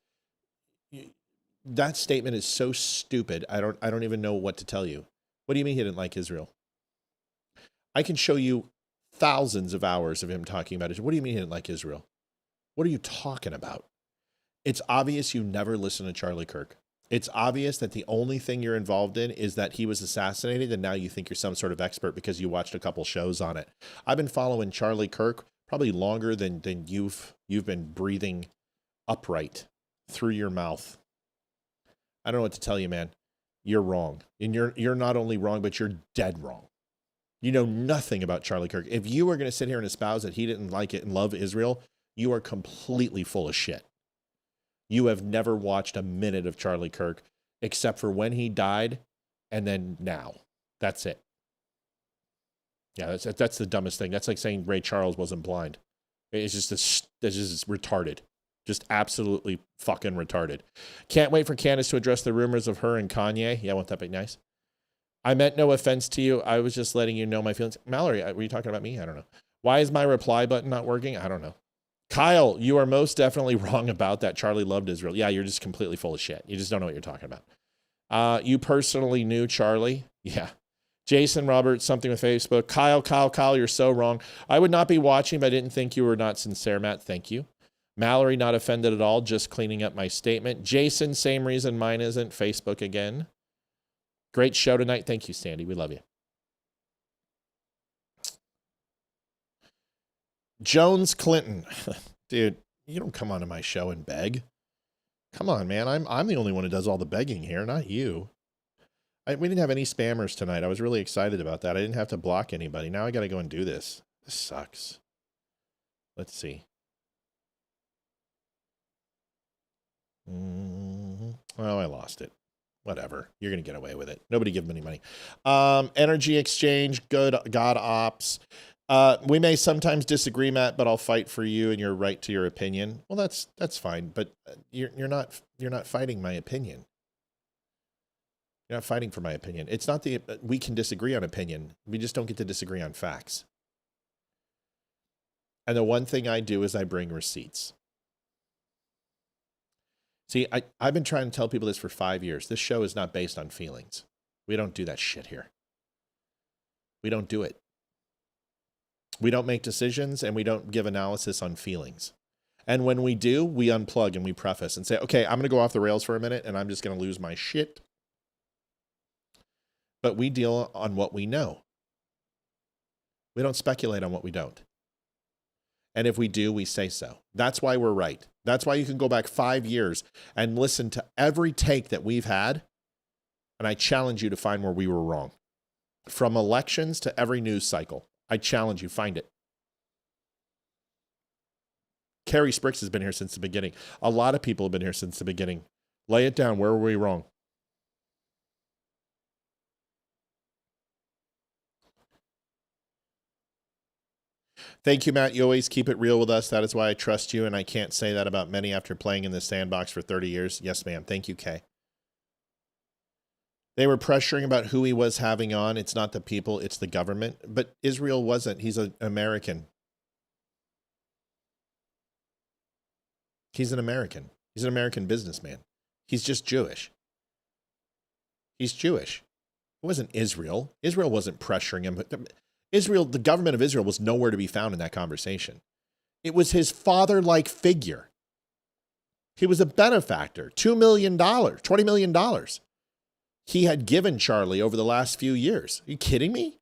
that statement is so stupid. I don't even know what to tell you. What do you mean he didn't like Israel? I can show you thousands of hours of him talking about Israel. What do you mean he didn't like Israel? What are you talking about? It's obvious you never listen to Charlie Kirk. It's obvious that the only thing you're involved in is that he was assassinated, and now you think you're some sort of expert because you watched a couple shows on it. I've been following Charlie Kirk probably longer than you've been breathing upright through your mouth. I don't know what to tell you, man. You're wrong. And you're not only wrong, but you're dead wrong. You know nothing about Charlie Kirk. If you were going to sit here and espouse that he didn't like it and love Israel, you are completely full of shit. You have never watched a minute of Charlie Kirk except for when he died and then now. That's it. Yeah, that's the dumbest thing. That's like saying Ray Charles wasn't blind. It's just retarded. Just absolutely fucking retarded. Can't wait for Candace to address the rumors of her and Kanye. Yeah, won't that be nice? I meant no offense to you. I was just letting you know my feelings. Mallory, were you talking about me? I don't know. Why is my reply button not working? I don't know. Kyle, you are most definitely wrong about that. Charlie loved Israel. Yeah, you're just completely full of shit. You just don't know what you're talking about. You personally knew Charlie? Yeah. Jason Roberts, something with Facebook. Kyle, you're so wrong. I would not be watching, but I didn't think you were not sincere, Matt. Thank you. Mallory, not offended at all, just cleaning up my statement. Jason, same reason mine isn't. Facebook again. Great show tonight. Thank you, Sandy. We love you. Jones Clinton. Dude, you don't come onto my show and beg. Come on, man. I'm the only one who does all the begging here, not you. We didn't have any spammers tonight. I was really excited about that. I didn't have to block anybody. Now I got to go and do this. This sucks. Let's see. Oh, I lost it. Whatever. You're going to get away with it. Nobody give them any money. Energy exchange, God ops. We may sometimes disagree, Matt, but I'll fight for you and your right to your opinion. Well, that's fine, but you're not fighting my opinion. You're not fighting for my opinion. It's not we can disagree on opinion. We just don't get to disagree on facts. And the one thing I do is I bring receipts. See, I've been trying to tell people this for 5 years. This show is not based on feelings. We don't do that shit here. We don't do it. We don't make decisions, and we don't give analysis on feelings. And when we do, we unplug and we preface and say, okay, I'm going to go off the rails for a minute, and I'm just going to lose my shit. But we deal on what we know. We don't speculate on what we don't. And if we do, we say so. That's why we're right. That's why you can go back 5 years and listen to every take that we've had. And I challenge you to find where we were wrong. From elections to every news cycle. I challenge you, find it. Carrie Spricks has been here since the beginning. A lot of people have been here since the beginning. Lay it down. Where were we wrong? Thank you, Matt. You always keep it real with us. That is why I trust you, and I can't say that about many after playing in this sandbox for 30 years. Yes, ma'am. Thank you, Kay. They were pressuring about who he was having on. It's not the people, it's the government. But Israel wasn't. He's an American. He's an American. He's an American businessman. He's just Jewish. He's Jewish. It wasn't Israel. Israel wasn't pressuring him. Israel, the government of Israel was nowhere to be found in that conversation. It was his father-like figure. He was a benefactor. $2 million, $20 million. He had given Charlie over the last few years. Are you kidding me?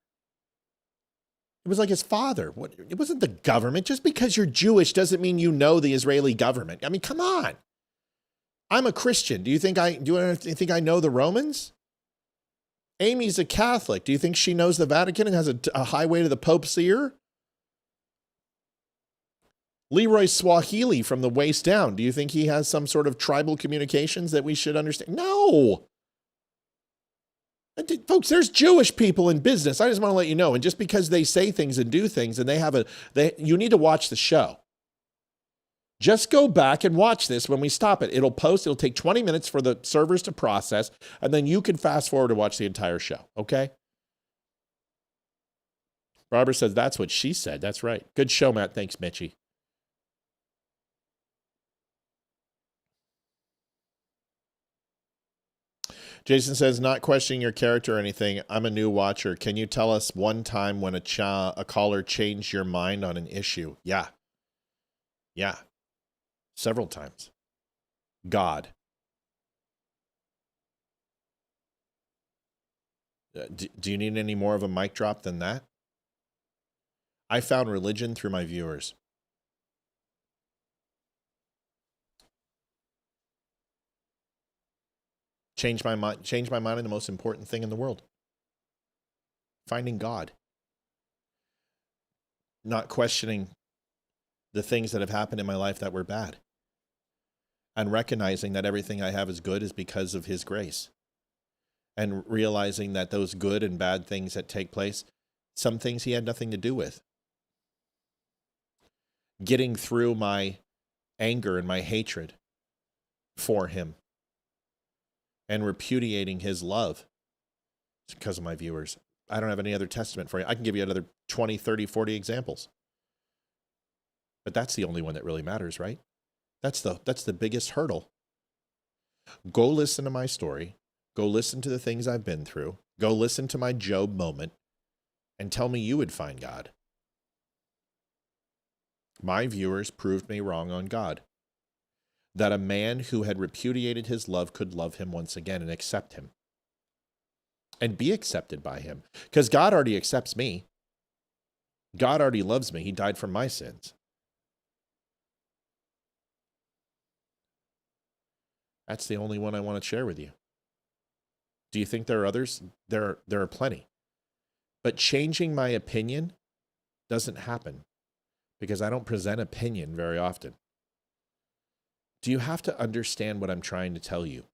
It was like his father. It wasn't the government. Just because you're Jewish doesn't mean you know the Israeli government. I mean, come on. I'm a Christian. Do you think I know the Romans? Amy's a Catholic. Do you think she knows the Vatican and has a highway to the Pope's ear? Leeroy Swahili from the waist down. Do you think he has some sort of tribal communications that we should understand? No. Folks, there's Jewish people in business. I just want to let you know. And just because they say things and do things and you need to watch the show. Just go back and watch this when we stop it. It'll take 20 minutes for the servers to process, and then you can fast forward and watch the entire show, okay? Barbara says, that's what she said. That's right. Good show, Matt. Thanks, Mitchie. Jason says, not questioning your character or anything. I'm a new watcher. Can you tell us one time when a caller changed your mind on an issue? Yeah. Several times. God. Do you need any more of a mic drop than that? I found religion through my viewers. Change my mind on the most important thing in the world. Finding God. Not questioning the things that have happened in my life that were bad. And recognizing that everything I have is good is because of his grace. And realizing that those good and bad things that take place, some things he had nothing to do with. Getting through my anger and my hatred for him. And repudiating his love. It's because of my viewers. I don't have any other testament for you. I can give you another 20, 30, 40 examples. But that's the only one that really matters, right? That's the biggest hurdle. Go listen to my story. Go listen to the things I've been through. Go listen to my Job moment and tell me you would find God. My viewers proved me wrong on God. That a man who had repudiated his love could love him once again and accept him. And be accepted by him. Because God already accepts me. God already loves me. He died for my sins. That's the only one I want to share with you. Do you think there are others? There are plenty. But changing my opinion doesn't happen because I don't present opinion very often. Do you have to understand what I'm trying to tell you?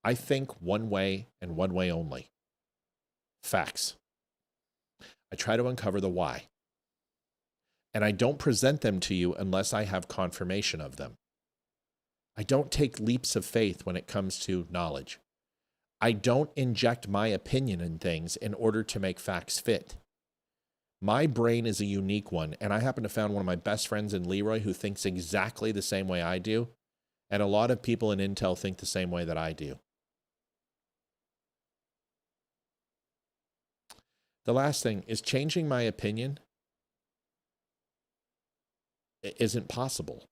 I think one way and one way only. Facts. I try to uncover the why. And I don't present them to you unless I have confirmation of them. I don't take leaps of faith when it comes to knowledge. I don't inject my opinion in things in order to make facts fit. My brain is a unique one, and I happen to found one of my best friends in Leeroy who thinks exactly the same way I do, and a lot of people in Intel think the same way that I do. The last thing is changing my opinion isn't possible.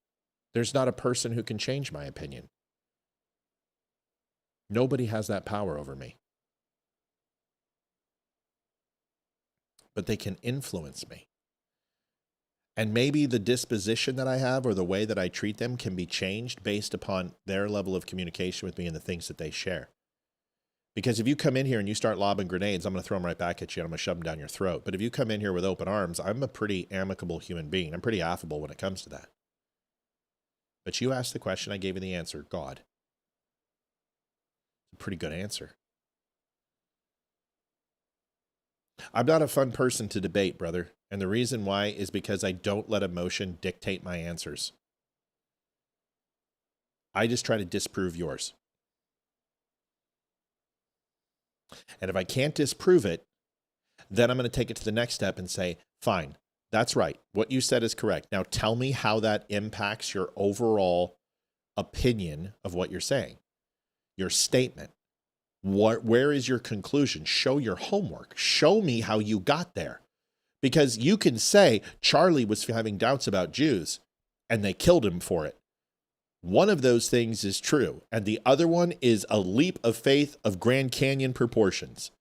There's not a person who can change my opinion. Nobody has that power over me. But they can influence me. And maybe the disposition that I have or the way that I treat them can be changed based upon their level of communication with me and the things that they share. Because if you come in here and you start lobbing grenades, I'm going to throw them right back at you and I'm going to shove them down your throat. But if you come in here with open arms, I'm a pretty amicable human being. I'm pretty affable when it comes to that. But you asked the question, I gave you the answer, God. It's a pretty good answer. I'm not a fun person to debate, brother. And the reason why is because I don't let emotion dictate my answers. I just try to disprove yours. And if I can't disprove it, then I'm going to take it to the next step and say, fine, that's right. What you said is correct. Now tell me how that impacts your overall opinion of what you're saying, your statement. Where is your conclusion? Show your homework. Show me how you got there. Because you can say Charlie was having doubts about Jews and they killed him for it. One of those things is true, and the other one is a leap of faith of Grand Canyon proportions.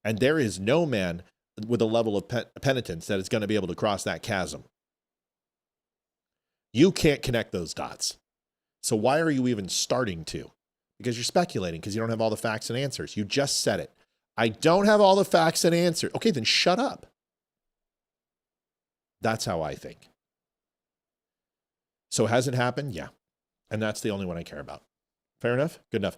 And there is no man with a level of penitence that is going to be able to cross that chasm. You can't connect those dots. So why are you even starting to? Because you're speculating, because you don't have all the facts and answers. You just said it. I don't have all the facts and answers. Okay, then shut up. That's how I think. So has it happened? Yeah. And that's the only one I care about. Fair enough? Good enough.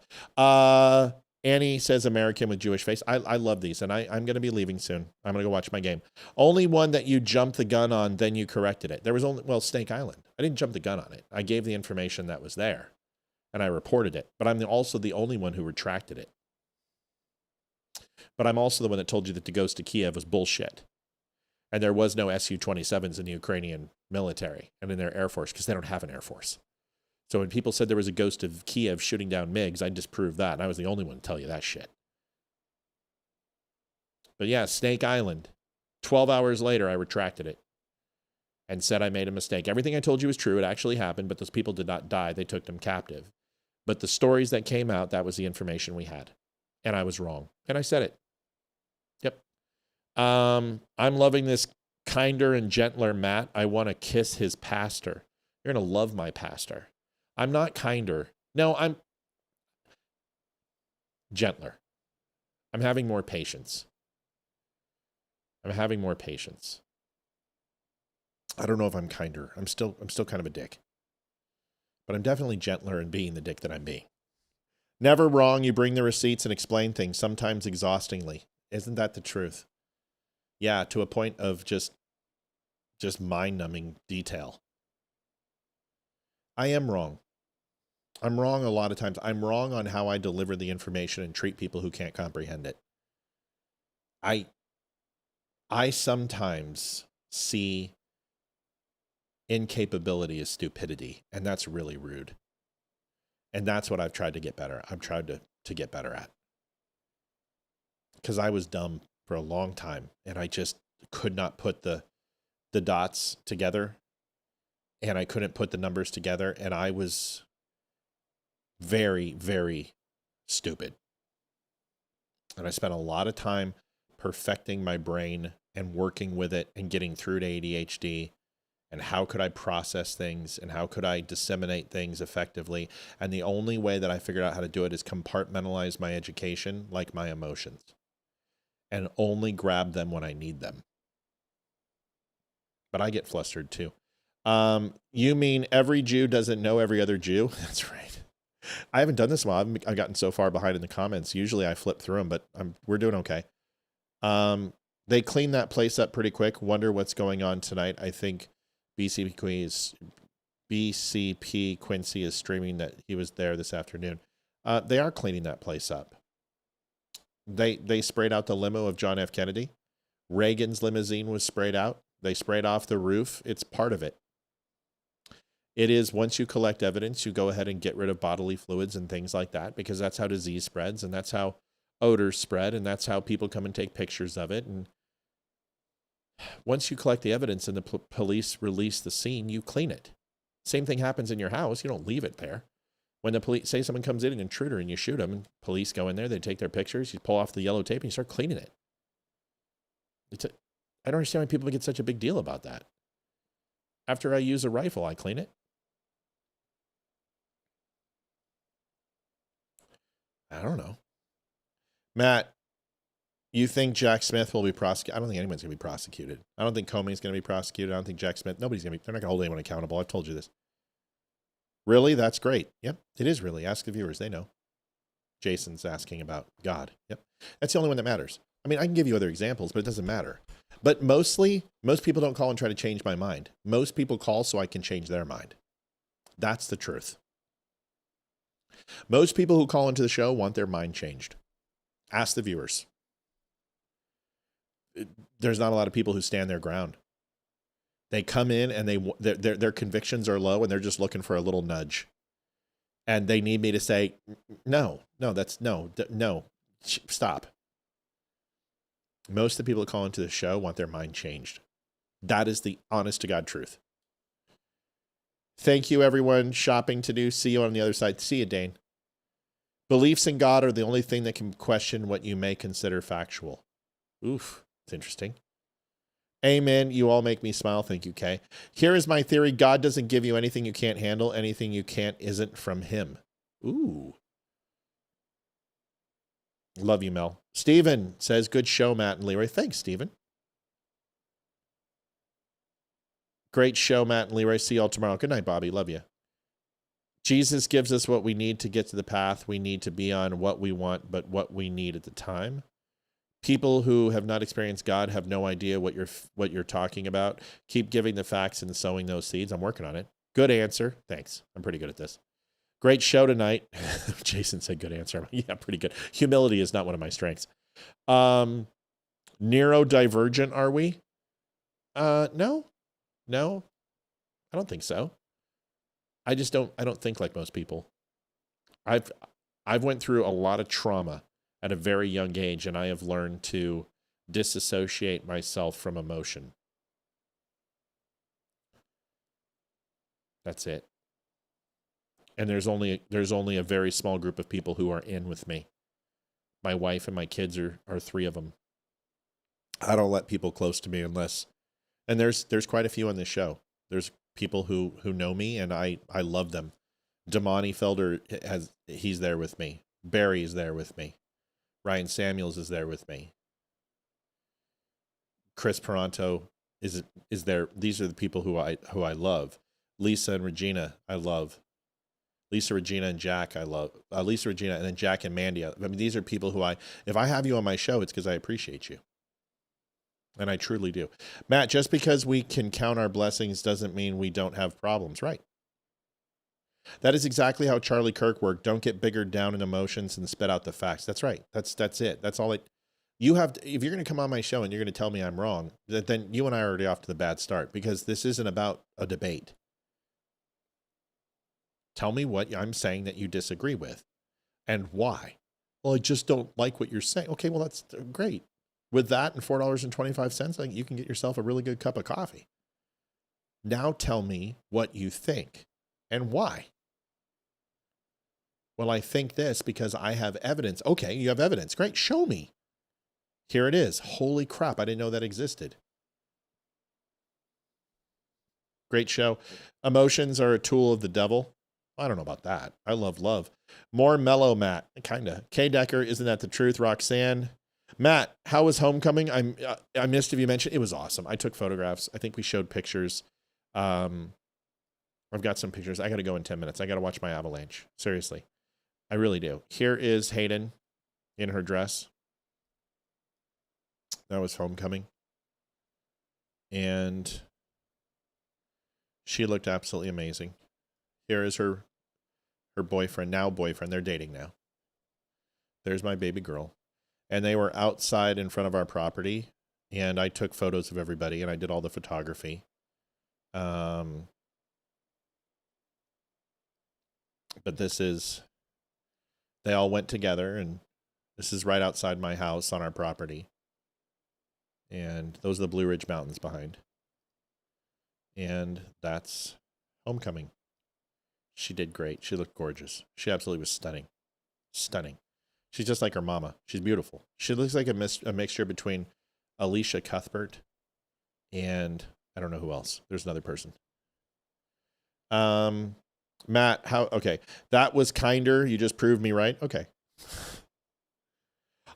Annie says American with Jewish face. I love these, and I'm going to be leaving soon. I'm going to go watch my game. Only one that you jumped the gun on, then you corrected it. There was only, well, Snake Island. I didn't jump the gun on it. I gave the information that was there, and I reported it. But I'm also the only one who retracted it. But I'm also the one that told you that the ghost of Kiev was bullshit. And there was no Su-27s in the Ukrainian military and in their air force because they don't have an air force. So when people said there was a ghost of Kiev shooting down MiGs, I disproved that. And I was the only one to tell you that shit. But yeah, Snake Island. 12 hours later, I retracted it and said I made a mistake. Everything I told you was true. It actually happened, but those people did not die. They took them captive. But the stories that came out, that was the information we had. And I was wrong. And I said it. Yep. I'm loving this kinder and gentler Matt. I want to kiss his pastor. You're going to love my pastor. I'm not kinder. No, I'm gentler. I'm having more patience. I'm having more patience. I don't know if I'm kinder. I'm still kind of a dick. But I'm definitely gentler in being the dick that I'm being. Never wrong. You bring the receipts and explain things, sometimes exhaustingly. Isn't that the truth? Yeah, to a point of just mind-numbing detail. I am wrong. I'm wrong a lot of times. I'm wrong on how I deliver the information and treat people who can't comprehend it. I sometimes see incapability as stupidity, and that's really rude. And that's what I've tried to get better. I've tried to get better at. Because I was dumb for a long time, and I just could not put the dots together, and I couldn't put the numbers together, and I was very, very stupid. And I spent a lot of time perfecting my brain and working with it and getting through to ADHD. And how could I process things and how could I disseminate things effectively? And the only way that I figured out how to do it is compartmentalize my education like my emotions and only grab them when I need them. But I get flustered too. You mean every Jew doesn't know every other Jew? That's right. I haven't done this in a while. I've gotten so far behind in the comments. Usually I flip through them, but we're doing okay. They cleaned that place up pretty quick. Wonder what's going on tonight. I think BCP Quincy is streaming that he was there this afternoon. They are cleaning that place up. They sprayed out the limo of John F. Kennedy. Reagan's limousine was sprayed out. They sprayed off the roof. It's part of it. It is, once you collect evidence, you go ahead and get rid of bodily fluids and things like that, because that's how disease spreads, and that's how odors spread, and that's how people come and take pictures of it. And once you collect the evidence and the police release the scene, you clean it. Same thing happens in your house. You don't leave it there. When the police, say someone comes in, an intruder, and you shoot them, and police go in there, they take their pictures, you pull off the yellow tape, and you start cleaning it. I don't understand why people get such a big deal about that. After I use a rifle, I clean it. I don't know. Matt, you think Jack Smith will be prosecuted? I don't think anyone's going to be prosecuted. I don't think Comey's going to be prosecuted. I don't think Jack Smith, they're not going to hold anyone accountable. I've told you this. Really? That's great. Yep, it is really. Ask the viewers. They know. Jason's asking about God. Yep. That's the only one that matters. I mean, I can give you other examples, but it doesn't matter. But mostly, most people don't call and try to change my mind. Most people call so I can change their mind. That's the truth. Most people who call into the show want their mind changed. Ask the viewers. There's not a lot of people who stand their ground. They come in and their convictions are low and they're just looking for a little nudge. And they need me to say, no, stop. Most of the people that call into the show want their mind changed. That is the honest to God truth. Thank you, everyone. Shopping to do. See you on the other side. See you, Dane. Beliefs in God are the only thing that can question what you may consider factual. Oof, it's interesting. Amen. You all make me smile. Thank you, Kay. Here is my theory. God doesn't give you anything you can't handle. Anything you can't isn't from him. Ooh. Love you, Mel. Steven says, good show, Matt and Leeroy. Thanks, Steven. Great show, Matt and Leeroy. See you all tomorrow. Good night, Bobby. Love you. Jesus gives us what we need to get to the path we need to be on, what we want, but what we need at the time. People who have not experienced God have no idea what you're talking about. Keep giving the facts and sowing those seeds. I'm working on it. Good answer. Thanks. I'm pretty good at this. Great show tonight. Jason said good answer. Yeah, pretty good. Humility is not one of my strengths. Neurodivergent, are we? No, I don't think so. I don't think like most people. I've went through a lot of trauma at a very young age, and I have learned to disassociate myself from emotion. That's it. And there's only a very small group of people who are in with me. My wife and my kids are three of them. I don't let people close to me unless, and there's quite a few on this show. There's people who know me, and I love them. Damani Felder he's there with me. Barry is there with me. Ryan Samuels is there with me. Chris Peranto is there. These are the people who I love. Lisa and Regina, I love. Lisa, Regina, and Jack, I love. Lisa, Regina, and then Jack and Mandy. I mean, these are people who if I have you on my show, it's because I appreciate you. And I truly do. Matt, just because we can count our blessings doesn't mean we don't have problems, right? That is exactly how Charlie Kirk worked. Don't get bigger down in emotions and spit out the facts. That's right. That's it. That's all you have to, if you're going to come on my show and you're going to tell me I'm wrong, then you and I are already off to the bad start, because this isn't about a debate. Tell me what I'm saying that you disagree with and why. Well, I just don't like what you're saying. Okay, well, that's great. With that and $4.25, you can get yourself a really good cup of coffee. Now tell me what you think and why. Well, I think this because I have evidence. Okay, you have evidence. Great, show me. Here it is. Holy crap, I didn't know that existed. Great show. Emotions are a tool of the devil. I don't know about that. I love love. More mellow, Matt. Kinda. K. Decker, isn't that the truth? Roxanne. Matt, how was homecoming? I missed if you mentioned. It was awesome. I took photographs. I think we showed pictures. I've got some pictures. I got to go in 10 minutes. I got to watch my avalanche. Seriously. I really do. Here is Hayden in her dress. That was homecoming. And she looked absolutely amazing. Here is her boyfriend, now boyfriend. They're dating now. There's my baby girl. And they were outside in front of our property, and I took photos of everybody, and I did all the photography. But they all went together, and this is right outside my house on our property. And those are the Blue Ridge Mountains behind. And that's homecoming. She did great. She looked gorgeous. She absolutely was stunning. Stunning. She's just like her mama. She's beautiful. She looks like a mixture between Alicia Cuthbert and I don't know who else. There's another person. Matt, okay. That was kinder. You just proved me right. Okay.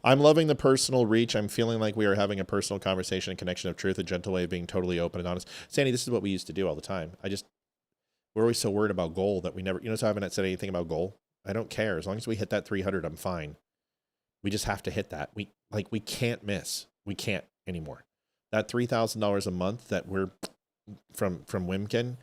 I'm loving the personal reach. I'm feeling like we are having a personal conversation and connection of truth, a gentle way of being totally open and honest. Sandy, this is what we used to do all the time. We're always so worried about goal that we never, so I haven't said anything about goal. I don't care. As long as we hit that 300, I'm fine. We just have to hit that. We can't miss. We can't anymore. That $3,000 a month that we're from Wimkin,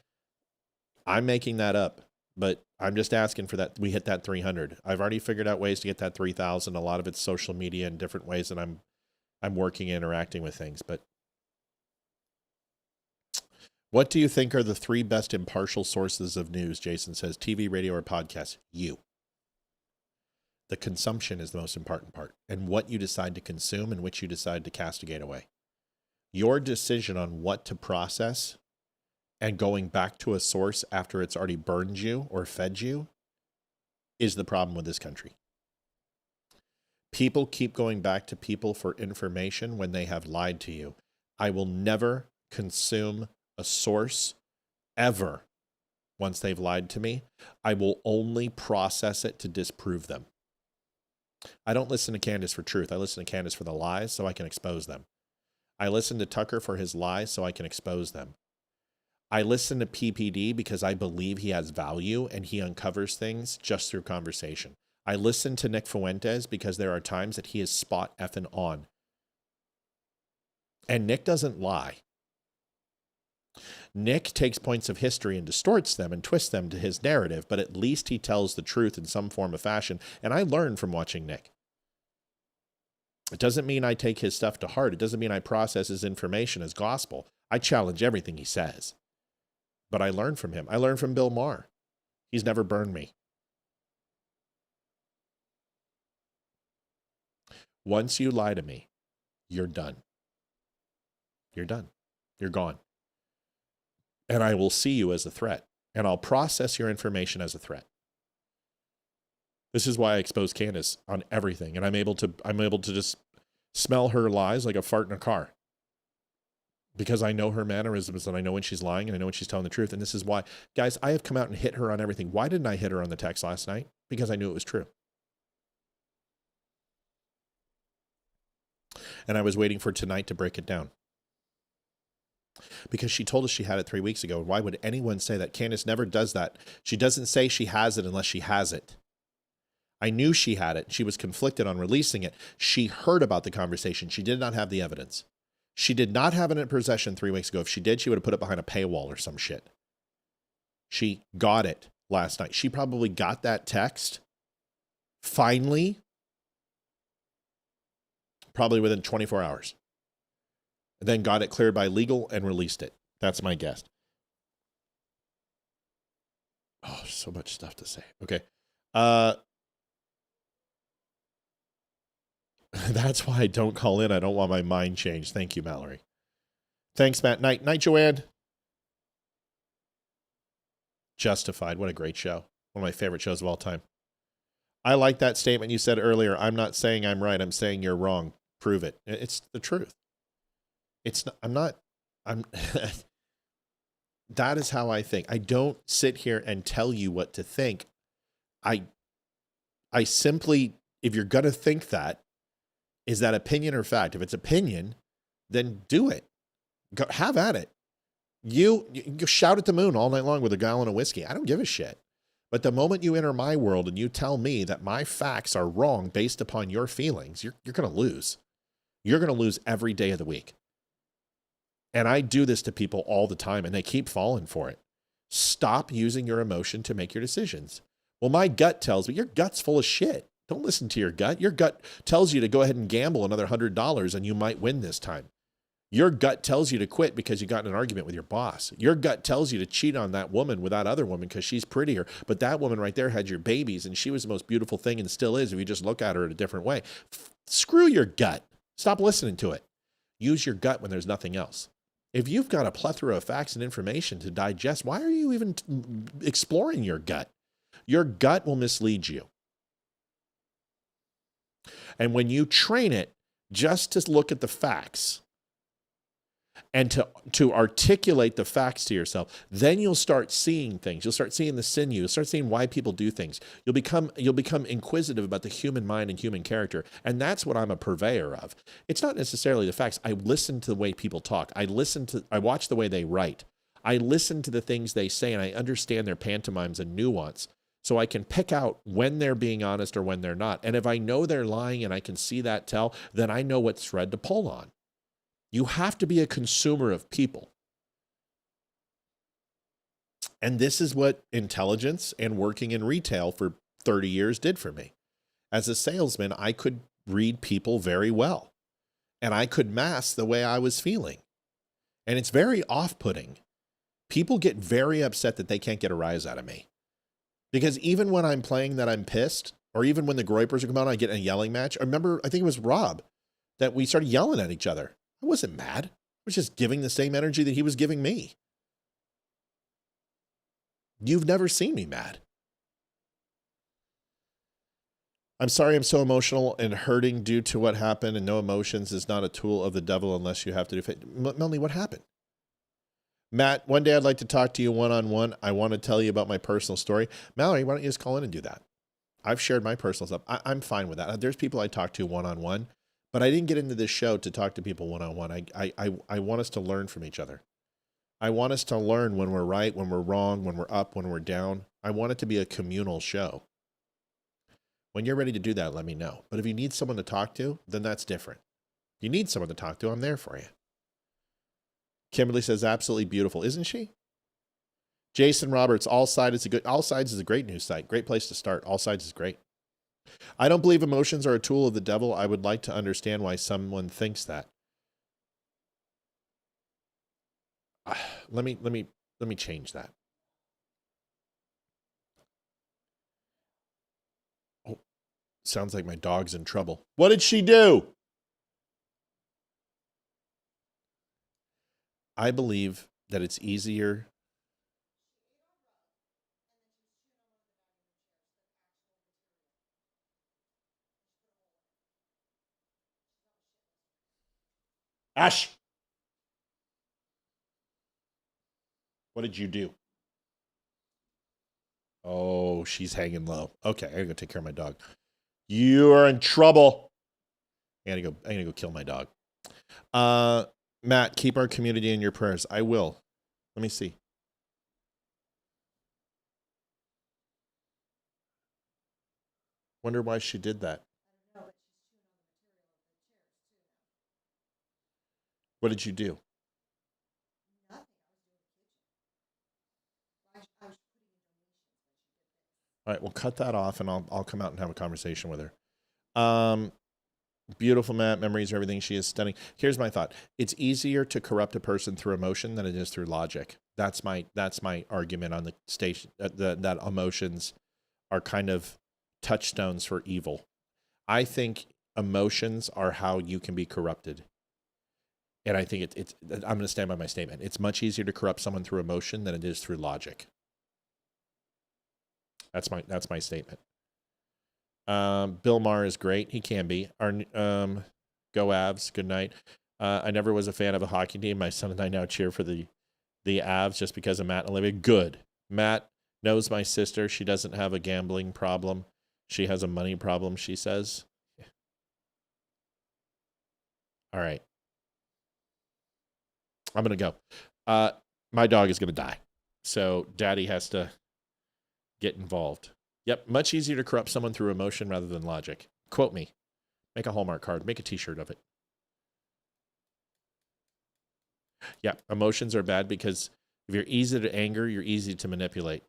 I'm making that up, but I'm just asking for that. We hit that 300. I've already figured out ways to get that 3,000. A lot of it's social media and different ways that I'm working, interacting with things. But what do you think are the 3 best impartial sources of news? Jason says TV, radio, or podcast. You. The consumption is the most important part, and what you decide to consume and which you decide to castigate away. Your decision on what to process and going back to a source after it's already burned you or fed you is the problem with this country. People keep going back to people for information when they have lied to you. I will never consume a source ever once they've lied to me. I will only process it to disprove them. I don't listen to Candace for truth. I listen to Candace for the lies so I can expose them. I listen to Tucker for his lies so I can expose them. I listen to PPD because I believe he has value and he uncovers things just through conversation. I listen to Nick Fuentes because there are times that he is spot effing on. And Nick doesn't lie. Nick takes points of history and distorts them and twists them to his narrative, but at least he tells the truth in some form of fashion. And I learn from watching Nick. It doesn't mean I take his stuff to heart. It doesn't mean I process his information as gospel. I challenge everything he says. But I learn from him. I learn from Bill Maher. He's never burned me. Once you lie to me, you're done. You're done. You're gone. And I will see you as a threat. And I'll process your information as a threat. This is why I expose Candace on everything. And I'm able to just smell her lies like a fart in a car. Because I know her mannerisms and I know when she's lying and I know when she's telling the truth. And this is why, guys, I have come out and hit her on everything. Why didn't I hit her on the text last night? Because I knew it was true. And I was waiting for tonight to break it down. Because she told us she had it 3 weeks ago. Why would anyone say that? Candace never does that. She doesn't say she has it unless she has it. I knew she had it. She was conflicted on releasing it. She heard about the conversation. She did not have the evidence. She did not have it in possession 3 weeks ago. If she did, she would have put it behind a paywall or some shit. She got it last night. She probably got that text finally, probably within 24 hours. Then got it cleared by legal and released it. That's my guess. Oh, so much stuff to say. Okay. That's why I don't call in. I don't want my mind changed. Thank you, Mallory. Thanks, Matt. Night, Joanne. Justified. What a great show. One of my favorite shows of all time. I like that statement you said earlier. I'm not saying I'm right. I'm saying you're wrong. Prove it. It's the truth. That is how I think. I don't sit here and tell you what to think. I simply, if you're going to think that, is that opinion or fact? If it's opinion, then do it. Go, have at it. You shout at the moon all night long with a gallon of whiskey. I don't give a shit. But the moment you enter my world and you tell me that my facts are wrong based upon your feelings, you're going to lose. You're going to lose every day of the week. And I do this to people all the time, and they keep falling for it. Stop using your emotion to make your decisions. Well, my gut tells me your gut's full of shit. Don't listen to your gut. Your gut tells you to go ahead and gamble another $100 and you might win this time. Your gut tells you to quit because you got in an argument with your boss. Your gut tells you to cheat on that woman with that other woman because she's prettier. But that woman right there had your babies and she was the most beautiful thing and still is if you just look at her in a different way. Screw your gut. Stop listening to it. Use your gut when there's nothing else. If you've got a plethora of facts and information to digest, why are you even exploring your gut? Your gut will mislead you. And when you train it just to look at the facts and to articulate the facts to yourself, then you'll start seeing things. You'll start seeing the sinew. You'll start seeing why people do things. You'll become inquisitive about the human mind and human character. And that's what I'm a purveyor of. It's not necessarily the facts. I listen to the way people talk. I watch the way they write. I listen to the things they say and I understand their pantomimes and nuance. So I can pick out when they're being honest or when they're not. And if I know they're lying and I can see that tell, then I know what thread to pull on. You have to be a consumer of people. And this is what intelligence and working in retail for 30 years did for me. As a salesman, I could read people very well. And I could mask the way I was feeling. And it's very off-putting. People get very upset that they can't get a rise out of me. Because even when I'm playing that I'm pissed, or even when the Groypers are coming out, I get in a yelling match. I remember, I think it was Rob, that we started yelling at each other. I wasn't mad. I was just giving the same energy that he was giving me. You've never seen me mad. I'm sorry I'm so emotional and hurting due to what happened, and no emotions is not a tool of the devil unless you have to do it. Melanie, what happened? Matt, one day I'd like to talk to you one-on-one. I want to tell you about my personal story. Mallory, why don't you just call in and do that? I've shared my personal stuff. I'm fine with that. There's people I talk to one-on-one, but I didn't get into this show to talk to people one-on-one. I want us to learn from each other. I want us to learn when we're right, when we're wrong, when we're up, when we're down. I want it to be a communal show. When you're ready to do that, let me know. But if you need someone to talk to, then that's different. If you need someone to talk to, I'm there for you. Kimberly says, absolutely beautiful, isn't she? Jason Roberts, All Sides is a great news site. Great place to start. All Sides is great. I don't believe emotions are a tool of the devil. I would like to understand why someone thinks that. Let me change that. Oh, sounds like my dog's in trouble. What did she do? I believe that it's easier. Ash! What did you do? Oh, she's hanging low. Okay, I gotta go take care of my dog. You are in trouble. I'm gonna go kill my dog. Matt, keep our community in your prayers. I will. Let me see. Wonder why she did that. What did you do? All right, we'll cut that off, and I'll come out and have a conversation with her. Beautiful, Matt. Memories are everything. She is stunning. Here's my thought. It's easier to corrupt a person through emotion than it is through logic. That's my argument on the station, that emotions are kind of touchstones for evil. I think emotions are how you can be corrupted. And I think I'm going to stand by my statement. It's much easier to corrupt someone through emotion than it is through logic. That's my statement. Bill Maher is great. He can be. Our go Avs. Good night. I never was a fan of a hockey team. My son and I now cheer for the Avs just because of Matt and Olivia. Good. Matt knows my sister. She doesn't have a gambling problem. She has a money problem, she says. All right. I'm going to go. My dog is going to die. So daddy has to get involved. Yep, much easier to corrupt someone through emotion rather than logic. Quote me. Make a Hallmark card. Make a t-shirt of it. Yeah, emotions are bad because if you're easy to anger, you're easy to manipulate.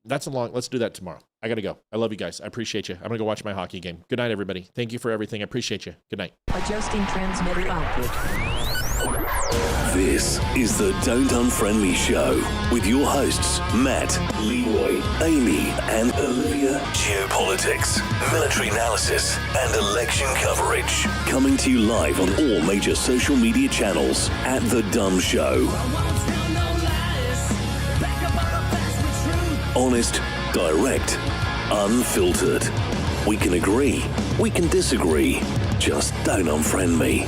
Let's do that tomorrow. I got to go. I love you guys. I appreciate you. I'm going to go watch my hockey game. Good night, everybody. Thank you for everything. I appreciate you. Good night. Adjusting transmitter output. This is the Don't Unfriend Me Show with your hosts, Matt, Leeroy, Amy, and Olivia. Geopolitics, military analysis, and election coverage. Coming to you live on all major social media channels at The Dumb Show. Honest, direct, unfiltered. We can agree, we can disagree. Just don't unfriend me.